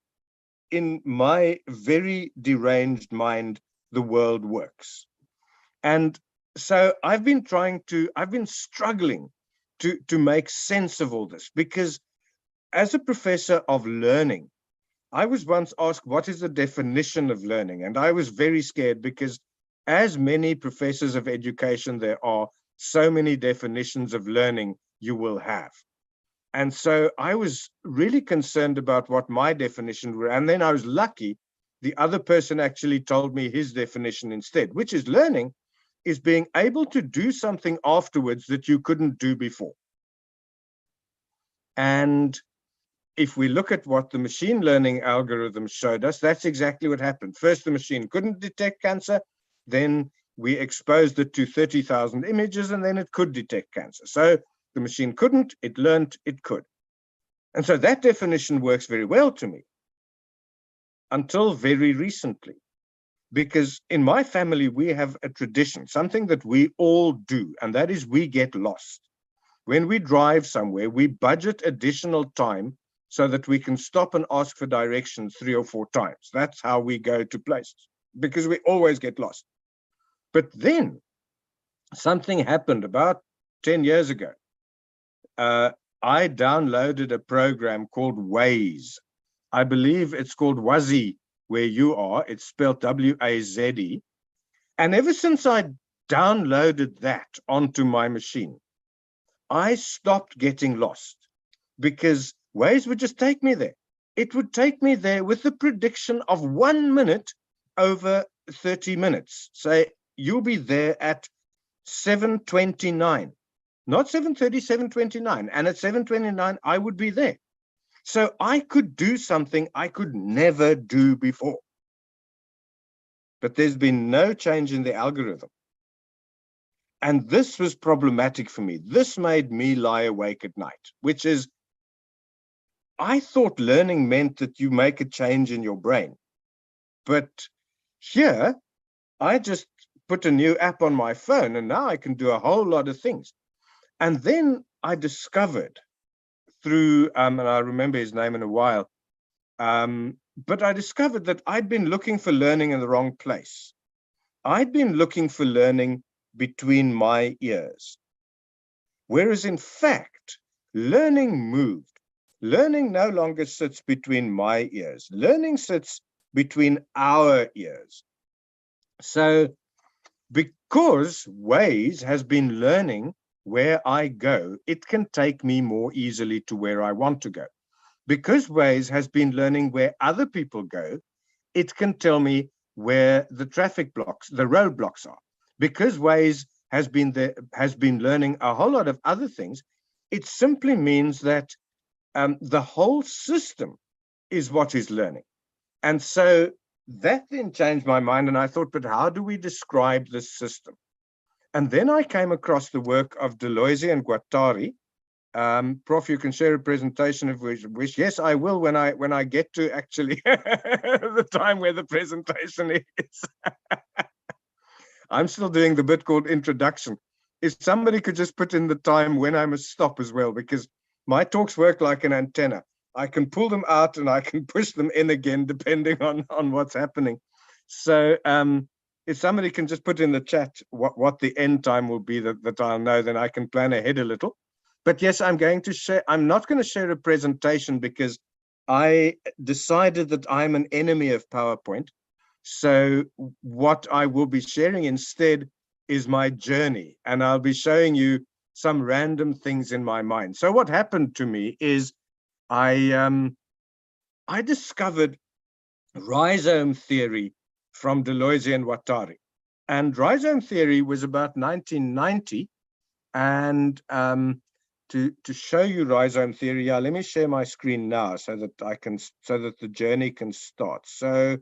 O: in my very deranged mind, the world works. And so I've been struggling to make sense of all this, because as a professor of learning, I was once asked, what is the definition of learning? And I was very scared, because as many professors of education there are, so many definitions of learning you will have. And so I was really concerned about what my definition were. And then I was lucky, the other person actually told me his definition instead, which is learning is being able to do something afterwards that you couldn't do before. And if we look at what the machine learning algorithms showed us, that's exactly what happened. First, the machine couldn't detect cancer. Then we exposed it to 30,000 images, and then it could detect cancer. So the machine couldn't, it learned it could. And so that definition works very well to me until very recently, because in my family, we have a tradition, something that we all do, and that is we get lost. When we drive somewhere, we budget additional time so that we can stop and ask for directions 3 or 4 times. That's how we go to places, because we always get lost. But then something happened about 10 years ago. I downloaded a program called Waze. I believe it's called Wazi where you are. It's spelled W-A-Z-E. And ever since I downloaded that onto my machine, I stopped getting lost, because Waze would just take me there. It would take me there with the prediction of 1 minute over 30 minutes. Say, you'll be there at 7:29. Not 7:30, 7:29. And at 7:29, I would be there. So I could do something I could never do before. But there's been no change in the algorithm. And this was problematic for me. This made me lie awake at night, which is, I thought learning meant that you make a change in your brain. But here, I just put a new app on my phone, and now I can do a whole lot of things. And then I discovered through, and I remember his name in a while, but I discovered that I'd been looking for learning in the wrong place. I'd been looking for learning between my ears. Whereas in fact, learning moved. Learning no longer sits between my ears. Learning sits between our ears. So because Waze has been learning where I go, it can take me more easily to where I want to go. Because Waze has been learning where other people go, it can tell me where the traffic blocks, the roadblocks are. Because Waze has been learning a whole lot of other things, it simply means that the whole system is what is learning. And so that then changed my mind, and I thought, but how do we describe this system? And then I came across the work of Deleuze and Guattari. Prof, you can share a presentation if you wish. Yes, I will when I get to actually the time where the presentation is. I'm still doing the bit called introduction. If somebody could just put in the time when I must stop as well, because my talks work like an antenna. I can pull them out and I can push them in again, depending on what's happening. So if somebody can just put in the chat what the end time will be that I'll know, then I can plan ahead a little. But yes, I'm going to share. I'm not going to share a presentation because I decided that I'm an enemy of PowerPoint. So what I will be sharing instead is my journey, and I'll be showing you some random things in my mind. So what happened to me is I discovered rhizome theory from Deleuze and Guattari. And rhizome theory was about 1990. And to show you rhizome theory, let me share my screen now so that the journey can start. So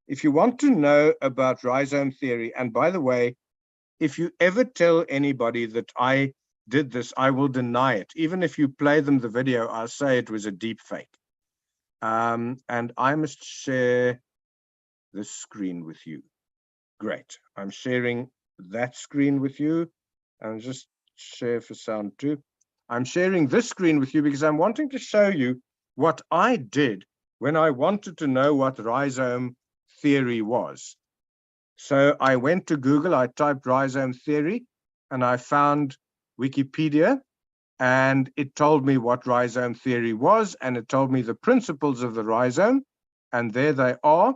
O: if you want to know about rhizome theory, and by the way, if you ever tell anybody that I did this, I will deny it. Even if you play them the video, I'll say it was a deep fake. And I must share this screen with you. Great. I'm sharing that screen with you. And just share for sound too. I'm sharing this screen with you because I'm wanting to show you what I did when I wanted to know what rhizome theory was. So I went to Google, I typed rhizome theory, and I found Wikipedia, and it told me what rhizome theory was, and it told me the principles of the rhizome, and there they are.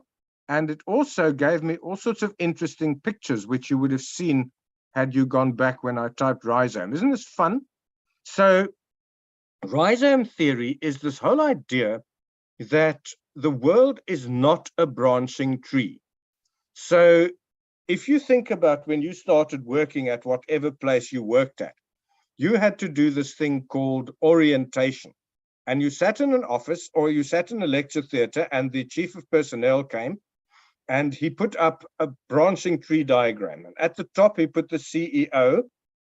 O: And it also gave me all sorts of interesting pictures, which you would have seen had you gone back when I typed rhizome. Isn't this fun? So rhizome theory is this whole idea that the world is not a branching tree. So if you think about when you started working at whatever place you worked at, you had to do this thing called orientation. And you sat in an office or you sat in a lecture theater, and the chief of personnel came and he put up a branching tree diagram. And at the top, he put the CEO.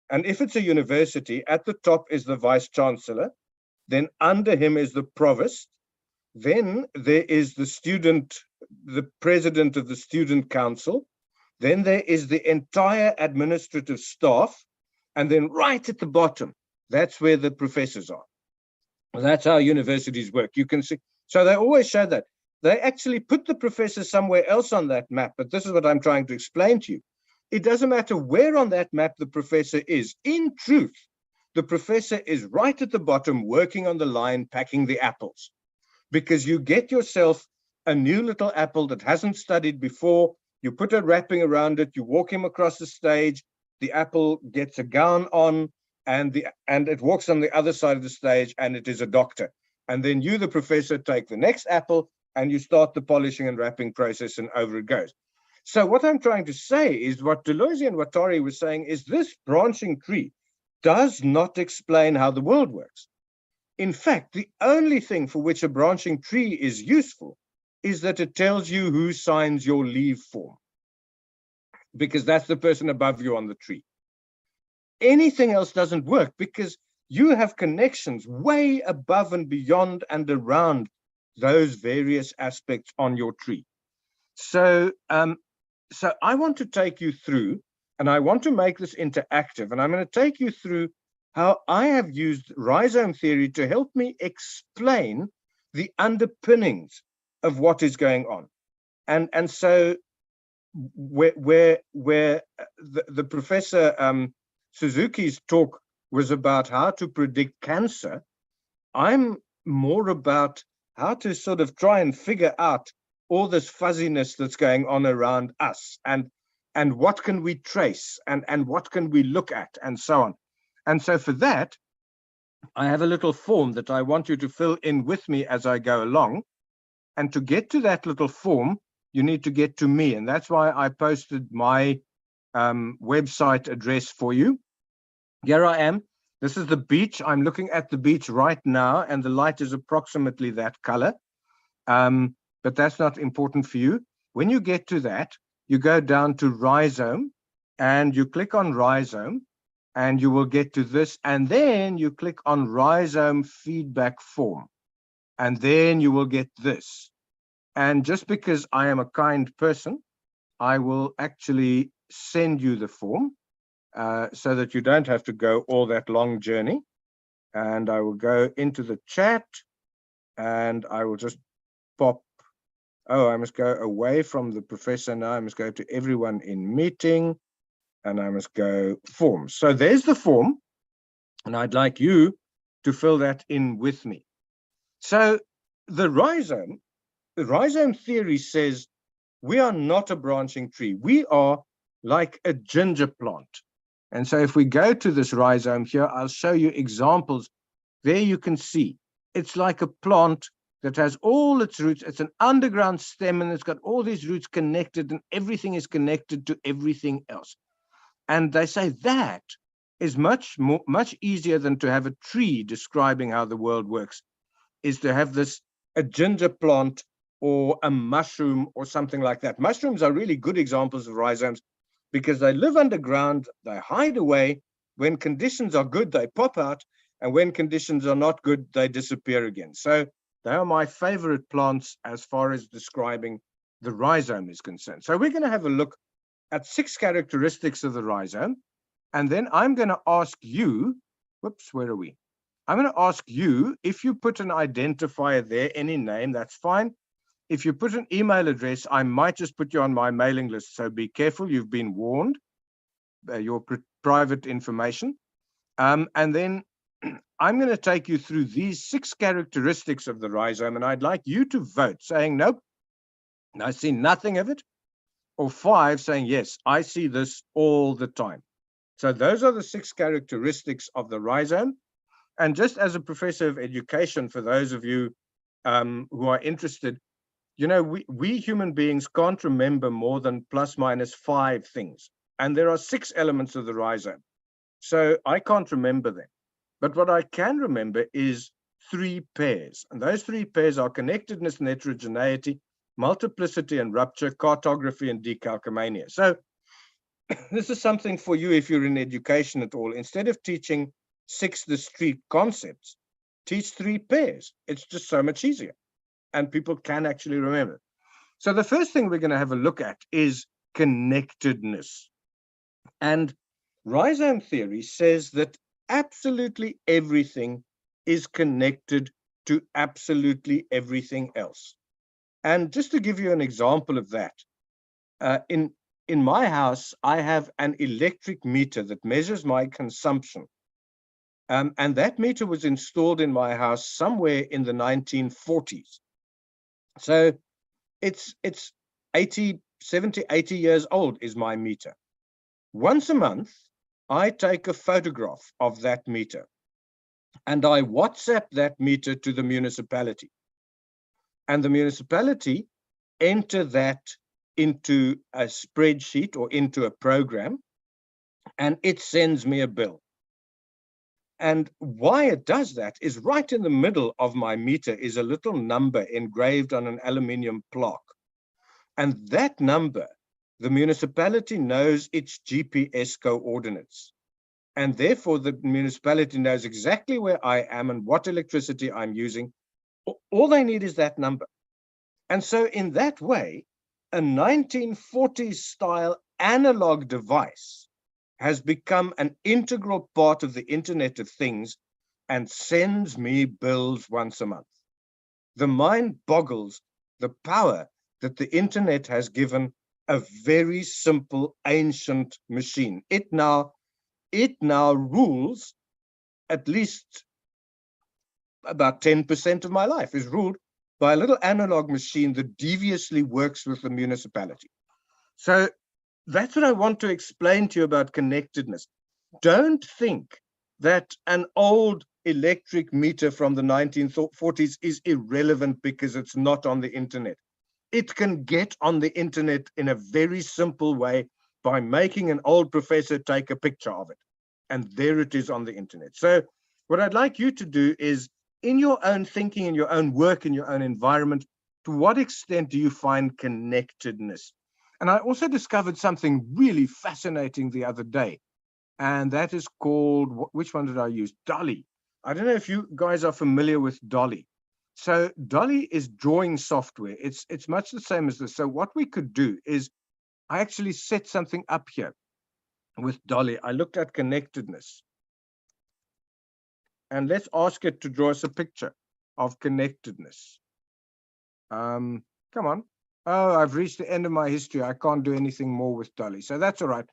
O: And if it's a university, at the top is the vice chancellor. Then under him is the provost. Then there is the student, the president of the student council. Then there is the entire administrative staff. And then right at the bottom, that's where the professors are. That's how universities work. You can see. So they always show that. They actually put the professor somewhere else on that map, but this is what I'm trying to explain to you. It doesn't matter where on that map the professor is. In truth, the professor is right at the bottom working on the line, packing the apples, because you get yourself a new little apple that hasn't studied before. You put a wrapping around it, you walk him across the stage, the apple gets a gown on, and it walks on the other side of the stage, and it is a doctor. And then you, the professor, take the next apple and you start the polishing and wrapping process, and over it goes. So what I'm trying to say is what Deleuze and Guattari was saying is this branching tree does not explain how the world works. In fact, the only thing for which a branching tree is useful is that it tells you who signs your leave form, because that's the person above you on the tree. Anything else doesn't work because you have connections way above and beyond and around those various aspects on your tree. So, so I want to take you through, and I want to make this interactive, and I'm going to take you through how I have used rhizome theory to help me explain the underpinnings of what is going on. And so where the professor Suzuki's talk was about how to predict cancer, I'm more about how to sort of try and figure out all this fuzziness that's going on around us. And and what can we trace, and what can we look at, and so on. And so for that, I have a little form that I want you to fill in with me as I go along. And to get to that little form, you need to get to me. And that's why I posted my website address for you. Here I am. This is the beach. I'm looking at the beach right now, and the light is approximately that color. But that's not important for you. When you get to that, you go down to rhizome, and you click on rhizome, and you will get to this, and then you click on rhizome feedback form, and then you will get this. And just because I am a kind person, I will actually send you the form so that you don't have to go all that long journey. And I will go into the chat, and I will just pop. Oh, I must go away from the professor now. I must go to everyone in meeting, and I must go forms. So there's the form, and I'd like you to fill that in with me. So the rhizome theory says we are not a branching tree. We are like a ginger plant. And so if we go to this rhizome here, I'll show you examples. There you can see it's like a plant that has all its roots. It's an underground stem, and it's got all these roots connected, and everything is connected to everything else. And they say that is much easier than to have a tree describing how the world works, is to have a ginger plant or a mushroom or something like that. Mushrooms are really good examples of rhizomes because they live underground, they hide away. When conditions are good, they pop out, and when conditions are not good, they disappear again. So they are my favorite plants as far as describing the rhizome is concerned. So we're going to have a look at 6 characteristics of the rhizome, and then I'm going to ask you, whoops, where are we? I'm going to ask you, if you put an identifier there, any name, that's fine. If you put an email address, I might just put you on my mailing list, so be careful, you've been warned, your private information. And then I'm going to take you through these 6 characteristics of the rhizome, and I'd like you to vote, saying, nope, I see nothing of it, or 5 saying, yes, I see this all the time. So those are the 6 characteristics of the rhizome. And just as a professor of education, for those of you who are interested, you know, we human beings can't remember more than plus minus 5 things. And there are 6 elements of the rhizome. So I can't remember them. But what I can remember is 3 pairs. And those 3 pairs are connectedness and heterogeneity, multiplicity and rupture, cartography and decalcomania. So this is something for you if you're in education at all. Instead of teaching 6 discrete concepts, teach 3 pairs. It's just so much easier, and people can actually remember. So the first thing we're going to have a look at is connectedness. And rhizome theory says that absolutely everything is connected to absolutely everything else. And just to give you an example of that, in my house, I have an electric meter that measures my consumption. And that meter was installed in my house somewhere in the 1940s. So it's 70, 80 years old is my meter. Once a month, I take a photograph of that meter, and I WhatsApp that meter to the municipality. And the municipality enter that into a spreadsheet or into a program, and it sends me a bill. And why it does that is right in the middle of my meter is a little number engraved on an aluminium plaque. And that number, the municipality knows its GPS coordinates. And therefore, the municipality knows exactly where I am and what electricity I'm using. All they need is that number. And so in that way, a 1940s style analog device has become an integral part of the Internet of Things and sends me bills once a month. The mind boggles the power that the Internet has given a very simple ancient machine. It now rules at least about 10% of my life is ruled by a little analog machine that deviously works with the municipality. So that's what I want to explain to you about connectedness. Don't think that an old electric meter from the 1940s is irrelevant because it's not on the internet. It can get on the internet in a very simple way by making an old professor take a picture of it. And there it is on the internet. So what I'd like you to do is, in your own thinking, in your own work, in your own environment, to what extent do you find connectedness? And I also discovered something really fascinating the other day, and that is called, which one did I use? Dolly. I don't know if you guys are familiar with Dolly. So Dolly is drawing software. It's much the same as this. So what we could do is, I actually set something up here with Dolly. I looked at connectedness. And let's ask it to draw us a picture of connectedness. Come on. Oh, I've reached the end of my history. I can't do anything more with Dolly. So that's all right.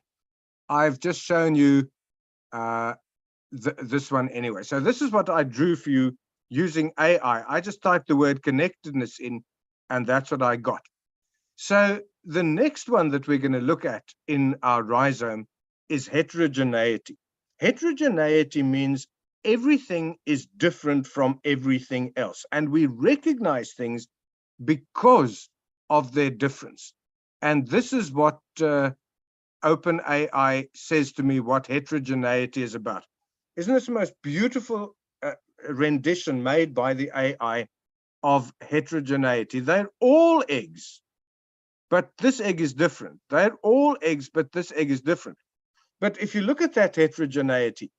O: I've just shown you this one anyway. So this is what I drew for you using AI. I just typed the word connectedness in, and that's what I got. So the next one that we're going to look at in our rhizome is heterogeneity. Heterogeneity means everything is different from everything else, and we recognize things because of their difference. And this is what OpenAI says to me what heterogeneity is about. Isn't this the most beautiful rendition made by the AI of heterogeneity? They're all eggs, but this egg is different. They're all eggs, but this egg is different. But if you look at that heterogeneity,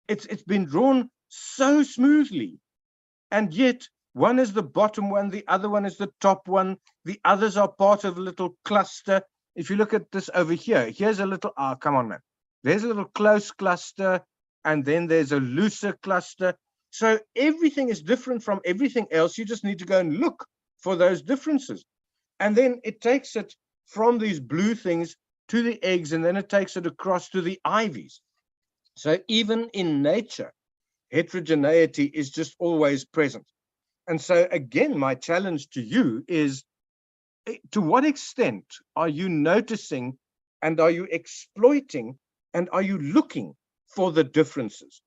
O: it's been drawn so smoothly, and yet one is the bottom one, the other one is the top one, the others are part of a little cluster. If you look at this over here, here's a little, come on, man. There's a little close cluster, and then there's a looser cluster. So everything is different from everything else. You just need to go and look for those differences. And then it takes it from these blue things to the eggs, and then it takes it across to the ivies. So even in nature, heterogeneity is just always present. And so again, my challenge to you is, to what extent are you noticing, and are you exploiting, and are you looking for the differences?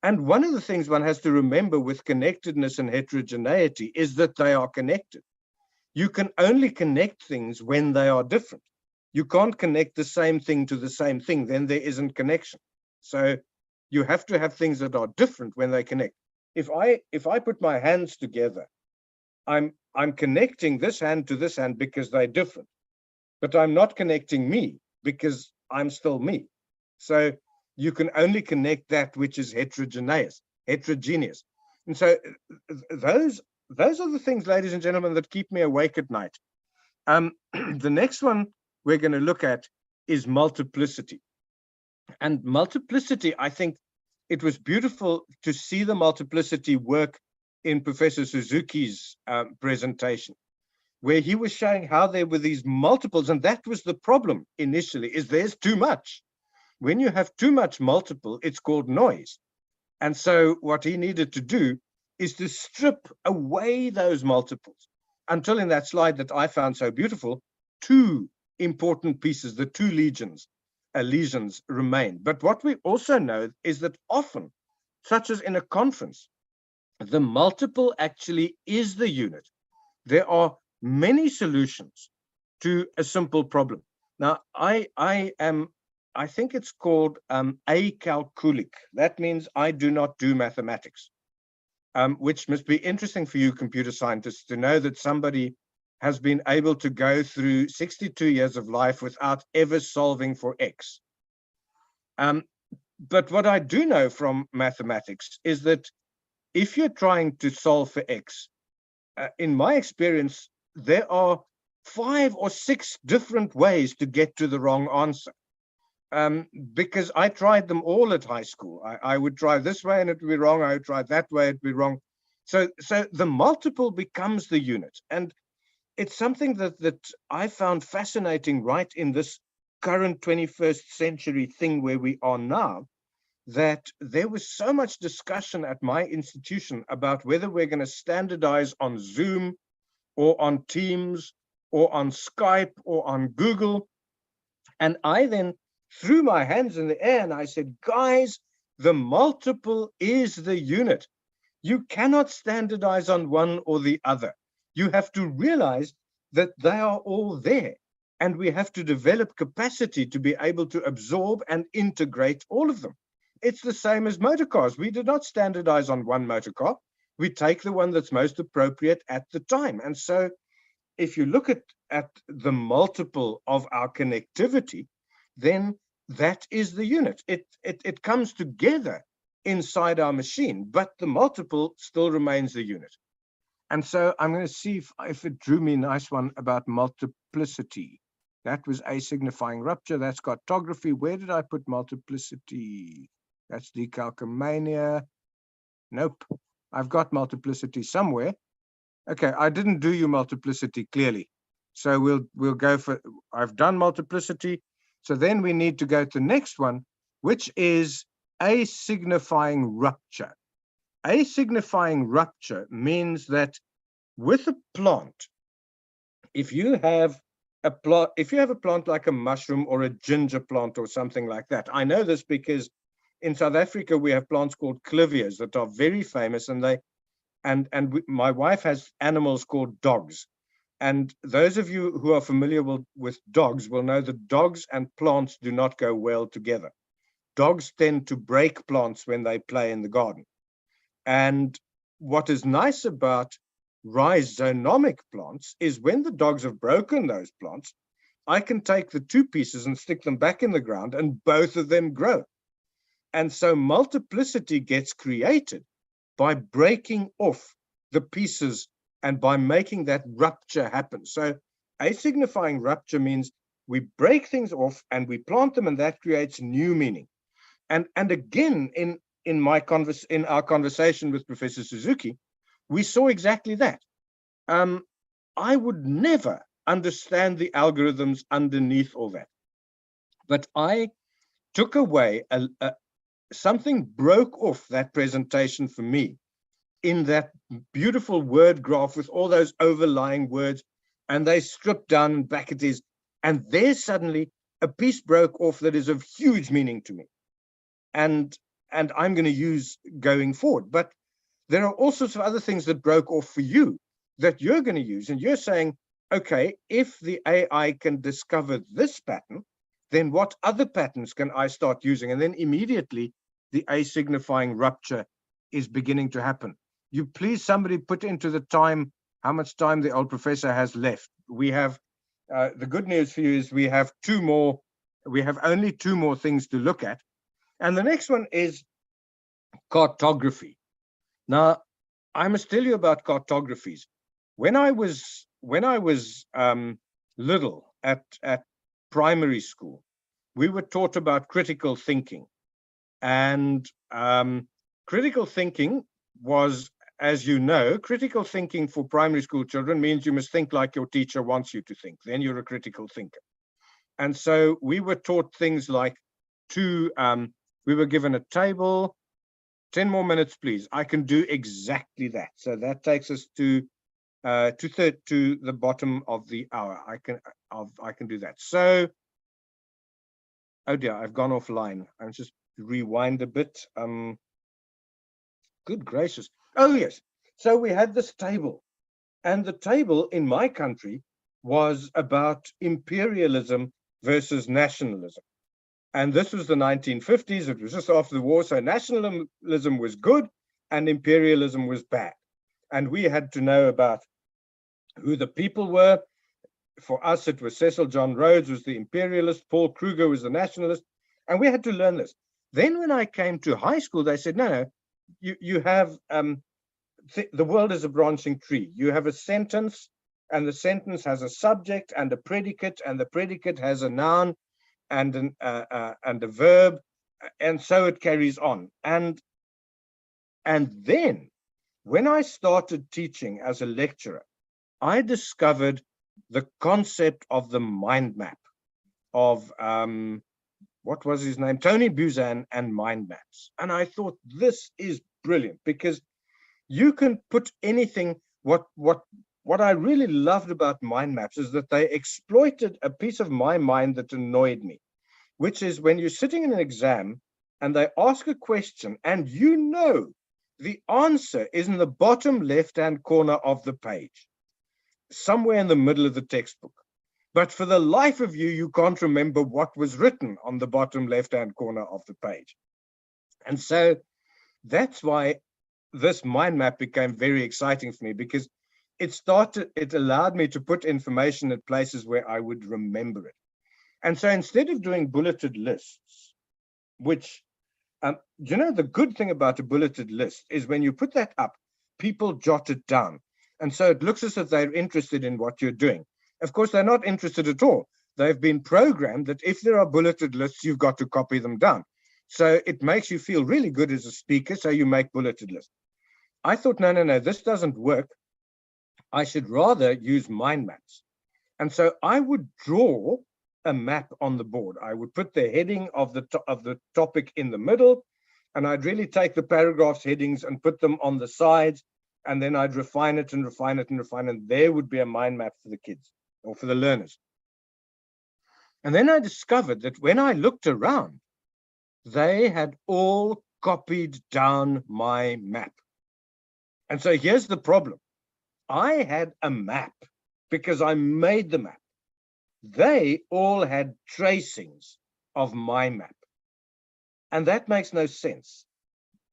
O: And one of the things one has to remember with connectedness and heterogeneity is that they are connected. You can only connect things when they are different. You can't connect the same thing to the same thing, then there isn't connection. So you have to have things that are different when they connect. If I put my hands together, I'm connecting this hand to this hand because they're different, but I'm not connecting me because I'm still me. So you can only connect that which is heterogeneous. And so those are the things, ladies and gentlemen, that keep me awake at night. The next one we're going to look at is multiplicity. And multiplicity, I think it was beautiful to see the multiplicity work in Professor Suzuki's presentation, where he was showing how there were these multiples, and that was the problem initially, is there's too much. When you have too much multiple, it's called noise. And so what he needed to do is to strip away those multiples, until in that slide that I found so beautiful, two important pieces, the two lesions remain. But what we also know is that often, such as in a conference, the multiple actually is the unit. There are many solutions to a simple problem. Now, I think it's called acalculic. That means I do not do mathematics, which must be interesting for you computer scientists to know that somebody has been able to go through 62 years of life without ever solving for X. But what I do know from mathematics is that if you're trying to solve for X, in my experience, there are 5 or 6 different ways to get to the wrong answer. Because I tried them all at high school. I would try this way and it would be wrong. I would try that way, it'd be wrong. So the multiple becomes the unit. And it's something that I found fascinating right in this current 21st century thing where we are now, that there was so much discussion at my institution about whether we're going to standardize on Zoom or on Teams or on Skype or on Google. And I then threw my hands in the air and I said, guys, the multiple is the unit. You cannot standardize on one or the other. You have to realize that they are all there. And we have to develop capacity to be able to absorb and integrate all of them. It's the same as motor cars. We did not standardize on one motor car. We take the one that's most appropriate at the time. And so if you look at the multiple of our connectivity, then that is the unit. It comes together inside our machine, but the multiple still remains the unit. And so I'm going to see if it drew me a nice one about multiplicity. That was a signifying rupture. That's cartography. Where did I put multiplicity? That's decalcomania. Nope. I've got multiplicity somewhere. Okay, I didn't do you multiplicity clearly. So we'll go for, I've done multiplicity. So then we need to go to the next one, which is a signifying rupture. A signifying rupture means that with a plant, if you have a plant like a mushroom or a ginger plant or something like that, I know this because in South Africa we have plants called clivias that are very famous, and my wife has animals called dogs. And those of you who are familiar with dogs will know that dogs and plants do not go well together. Dogs tend to break plants when they play in the garden. And what is nice about rhizonomic plants is when the dogs have broken those plants, I can take the two pieces and stick them back in the ground and both of them grow. And so multiplicity gets created by breaking off the pieces and by making that rupture happen. So a signifying rupture means we break things off and we plant them, and that creates new meaning. And again, in our conversation with Professor Suzuki, we saw exactly that. I would never understand the algorithms underneath all that, but I took away something broke off that presentation for me in that beautiful word graph with all those overlying words, and they stripped down and back it is, and there's suddenly a piece broke off that is of huge meaning to me, and I'm going to use going forward. But there are all sorts of other things that broke off for you that you're going to use, and you're saying, okay, if the AI can discover this pattern, then what other patterns can I start using? And then immediately the A signifying rupture is beginning to happen. You please, somebody put into the time how much time the old professor has left. We have, the good news for you is we have only two more things to look at. And the next one is cartography. Now, I must tell you about cartographies. When I was little at primary school, we were taught about critical thinking. And critical thinking was, as you know, critical thinking for primary school children means you must think like your teacher wants you to think. Then you're a critical thinker. And so we were taught things like we were given a table, 10 more minutes, please. I can do exactly that. So that takes us to the bottom of the hour. I can do that. So, oh dear, I've gone offline. I'm just rewind a bit. Good gracious. Oh yes. So we had this table, and the table in my country was about imperialism versus nationalism. And this was the 1950s. It was just after the war. So nationalism was good and imperialism was bad. And we had to know about who the people were. For us, it was Cecil John Rhodes was the imperialist, Paul Kruger was the nationalist, and we had to learn this. Then when I came to high school, they said, no, you have, the world is a branching tree. You have a sentence, and the sentence has a subject and a predicate, and the predicate has a noun and a verb, and so it carries on. And then when I started teaching as a lecturer, I discovered the concept of the mind map of what was his name? Tony Buzan and mind maps. And I thought this is brilliant because you can put anything, what what I really loved about mind maps is that they exploited a piece of my mind that annoyed me, which is when you're sitting in an exam and they ask a question and you know the answer is in the bottom left-hand corner of the page, somewhere in the middle of the textbook. But for the life of you, you can't remember what was written on the bottom left-hand corner of the page. And so that's why this mind map became very exciting for me, because it allowed me to put information at places where I would remember it. And so instead of doing bulleted lists, which, you know, the good thing about a bulleted list is when you put that up, people jot it down. And so it looks as if they're interested in what you're doing. Of course, they're not interested at all. They've been programmed that if there are bulleted lists, you've got to copy them down. So it makes you feel really good as a speaker, so you make bulleted lists. I thought, no, this doesn't work. I should rather use mind maps. And so I would draw a map on the board. I would put the heading of the topic in the middle, and I'd really take the paragraphs headings and put them on the sides, and then I'd refine it and refine it and refine it, and there would be a mind map for the kids or for the learners. And then I discovered that when I looked around, they had all copied down my map. And so here's the problem. I had a map because I made the map. They all had tracings of my map. And that makes no sense.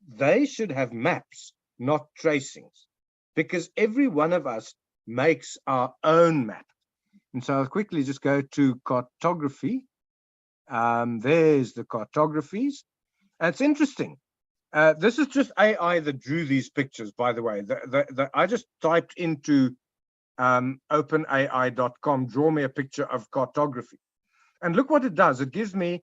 O: They should have maps, not tracings, because every one of us makes our own map. And so I'll quickly just go to cartography. There's the cartographies. And it's interesting. This is just AI that drew these pictures, by the way. I just typed into openai.com, draw me a picture of cartography. And look what it does. It gives me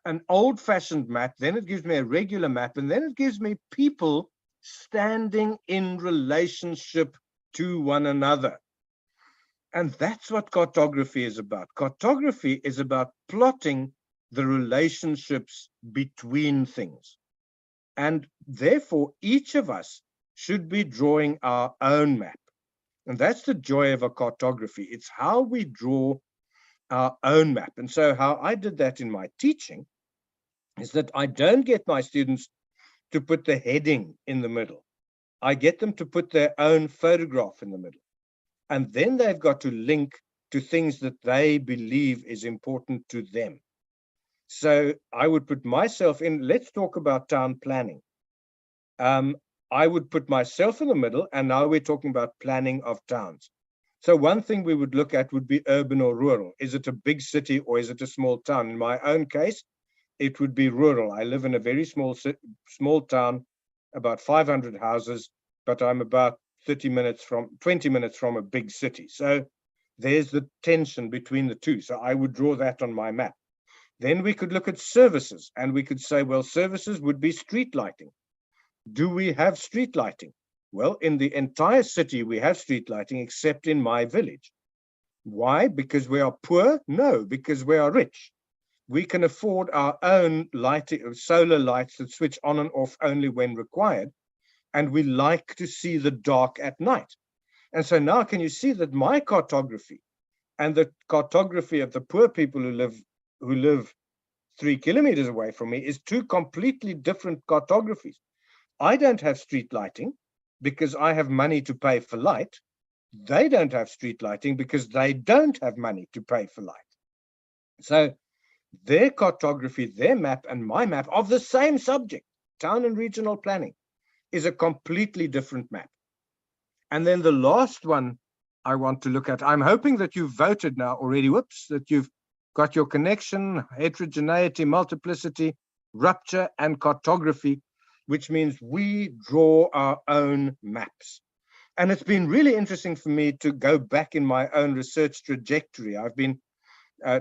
O: an old-fashioned map, then it gives me a regular map, and then it gives me people standing in relationship to one another. And that's what cartography is about. Cartography is about plotting the relationships between things. And therefore, each of us should be drawing our own map. And that's the joy of a cartography. It's how we draw our own map. And so how I did that in my teaching is that I don't get my students to put the heading in the middle. I get them to put their own photograph in the middle. And then they've got to link to things that they believe is important to them. So I would put myself in, let's talk about town planning. I would put myself in the middle, and now we're talking about planning of towns. So one thing we would look at would be urban or rural. Is it a big city or is it a small town? In my own case, it would be rural. I live in a very small town, about 500 houses, but I'm about 20 minutes from a big city. So there's the tension between the two. So I would draw that on my map. Then we could look at services, and we could say, well, services would be street lighting. Do we have street lighting? Well, in the entire city, we have street lighting, except in my village. Why? Because we are poor? No, because we are rich. We can afford our own lighting, solar lights that switch on and off only when required. And we like to see the dark at night. And so now can you see that my cartography and the cartography of the poor people who live 3 kilometers away from me is two completely different cartographies. I don't have street lighting because I have money to pay for light. They don't have street lighting because they don't have money to pay for light. So their cartography, their map, and my map of the same subject, town and regional planning, is a completely different map. And then the last one I want to look at, I'm hoping that you've voted now already, that you've got your connection, heterogeneity, multiplicity, rupture, and cartography, which means we draw our own maps. And it's been really interesting for me to go back in my own research trajectory. I've been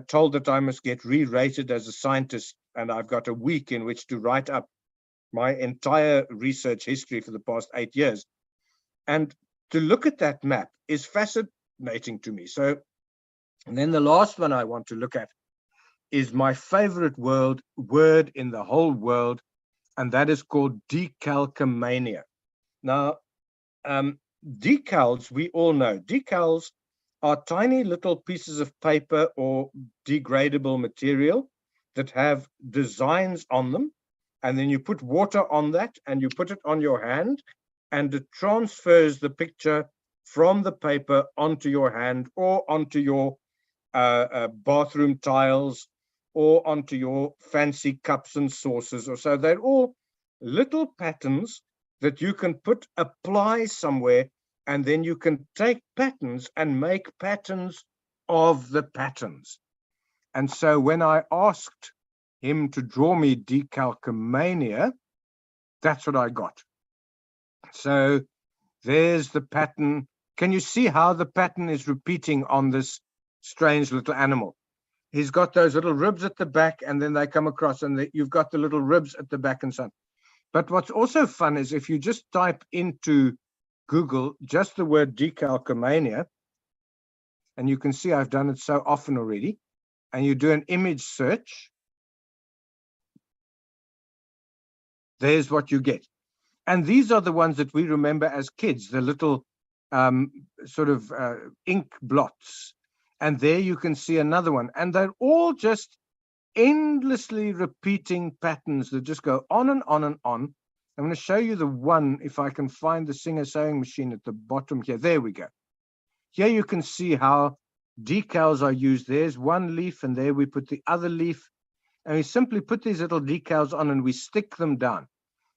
O: told that I must get re-rated as a scientist, and I've got a week in which to write up my entire research history for the past 8 years. And to look at that map is fascinating to me. So, and then the last one I want to look at is my favorite word in the whole world, and that is called decalcomania. Now, decals, we all know, decals are tiny little pieces of paper or degradable material that have designs on them. And then you put water on that and you put it on your hand, and it transfers the picture from the paper onto your hand or onto your bathroom tiles or onto your fancy cups and saucers or so. They're all little patterns that you can apply somewhere, and then you can take patterns and make patterns of the patterns. And so when I asked him to draw me decalcomania, that's what I got. So there's the pattern. Can you see how the pattern is repeating on this strange little animal? He's got those little ribs at the back, and then they come across, and you've got the little ribs at the back and so on. But what's also fun is if you just type into Google just the word decalcomania, and you can see I've done it so often already, and you do an image search, there's what you get. And these are the ones that we remember as kids, the little sort of ink blots. And there you can see another one. And they're all just endlessly repeating patterns that just go on and on and on. I'm going to show you the one, if I can find the Singer sewing machine at the bottom here. There we go. Here you can see how decals are used. There's one leaf, and there we put the other leaf. And we simply put these little decals on and we stick them down.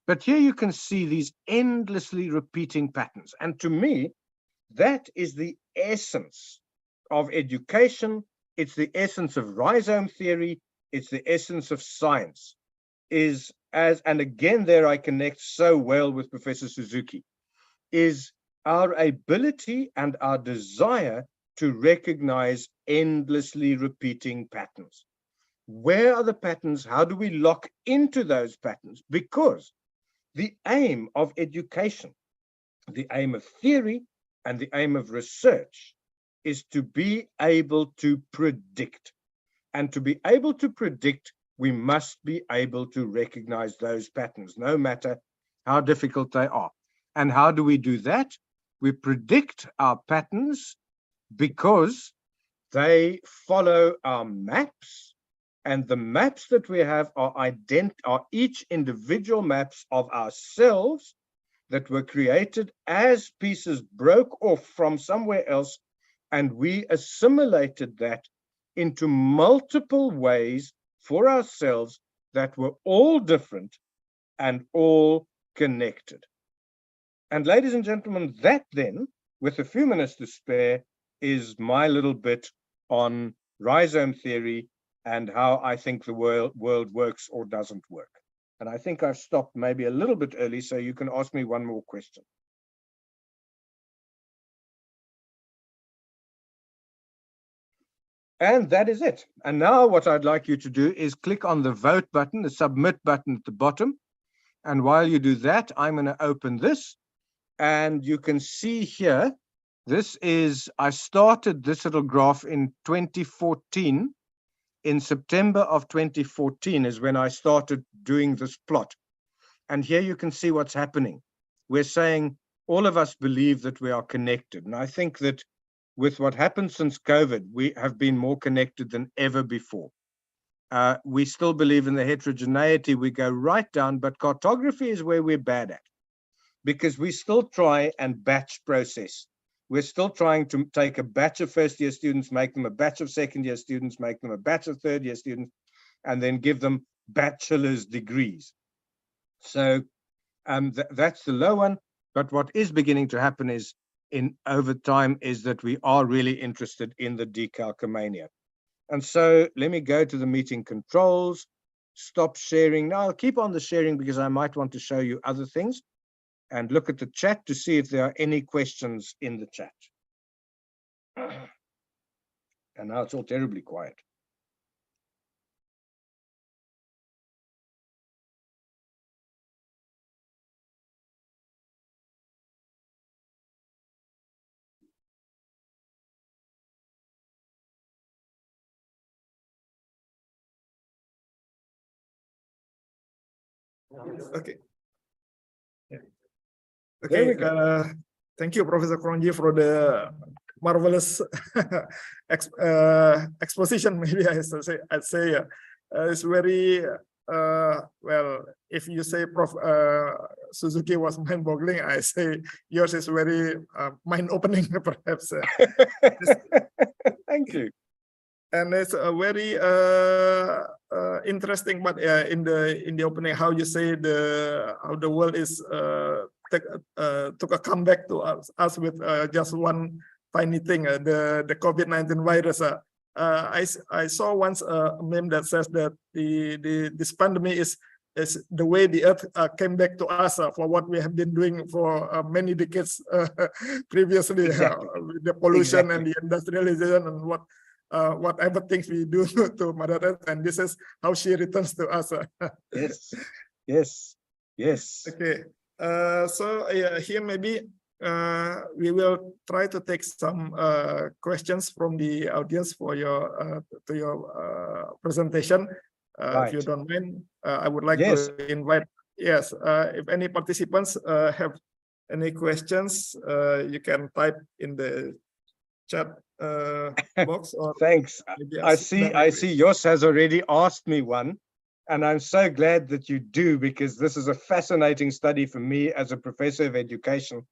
O: But here you can see these endlessly repeating patterns. And to me, that is the essence of education. It's the essence of rhizome theory. It's the essence of science. And again, there I connect so well with Professor Suzuki, is our ability and our desire to recognize endlessly repeating patterns. Where are the patterns? How do we lock into those patterns? Because the aim of education, the aim of theory, and the aim of research is to be able to predict. And to be able to predict, we must be able to recognize those patterns, no matter how difficult they are. And how do we do that? We predict our patterns because they follow our maps, and the maps that we have are each individual maps of ourselves that were created as pieces broke off from somewhere else, and we assimilated that into multiple ways for ourselves that were all different and all connected. And ladies and gentlemen, that then, with a few minutes to spare, is my little bit on rhizome theory and how I think the world works or doesn't work. And I think I've stopped maybe a little bit early, so you can ask me one more question. And that is it. And now what I'd like you to do is click on the vote button, the submit button at the bottom. And while you do that, I'm going to open this. And you can see here, I started this little graph in 2014. In September of 2014 is when I started doing this plot. And here you can see what's happening. We're saying all of us believe that we are connected. And I think that with what happened since COVID, we have been more connected than ever before. We still believe in the heterogeneity. We go right down, but cartography is where we're bad at, because we still try and batch process. We're still trying to take a batch of first-year students, make them a batch of second-year students, make them a batch of third-year students, and then give them bachelor's degrees. So that's the low one. But what is beginning to happen is, over time, is that we are really interested in the decalcomania. And so let me go to the meeting controls, stop sharing. Now I'll keep on the sharing because I might want to show you other things, and look at the chat to see if there are any questions in the chat. And now it's all terribly quiet.
P: Okay.
O: There we
P: Okay.
O: go.
N: Thank you, Professor Kronji, for the marvelous exposition. Maybe I'd say it's very well. If you say Prof Suzuki was mind-boggling, I say yours is very mind-opening, perhaps.
O: Thank you.
N: And it's a very interesting, but in the opening, how you say how the world is took a comeback to us with just one tiny thing, the COVID-19 virus. I saw once a meme that says that this pandemic is the way the earth came back to us for what we have been doing for many decades previously, with the pollution and the industrialization and whatever things we do to Mother Earth, and this is how she returns to us.
O: Yes, yes, yes.
N: Okay, so here maybe we will try to take some questions from the audience for your presentation. If you don't mind, I would like to invite. Yes, if any participants have any questions, you can type in the chat box. Or
O: thanks. I see Jos has already asked me one, and I'm so glad that you do, because this is a fascinating study for me as a professor of education.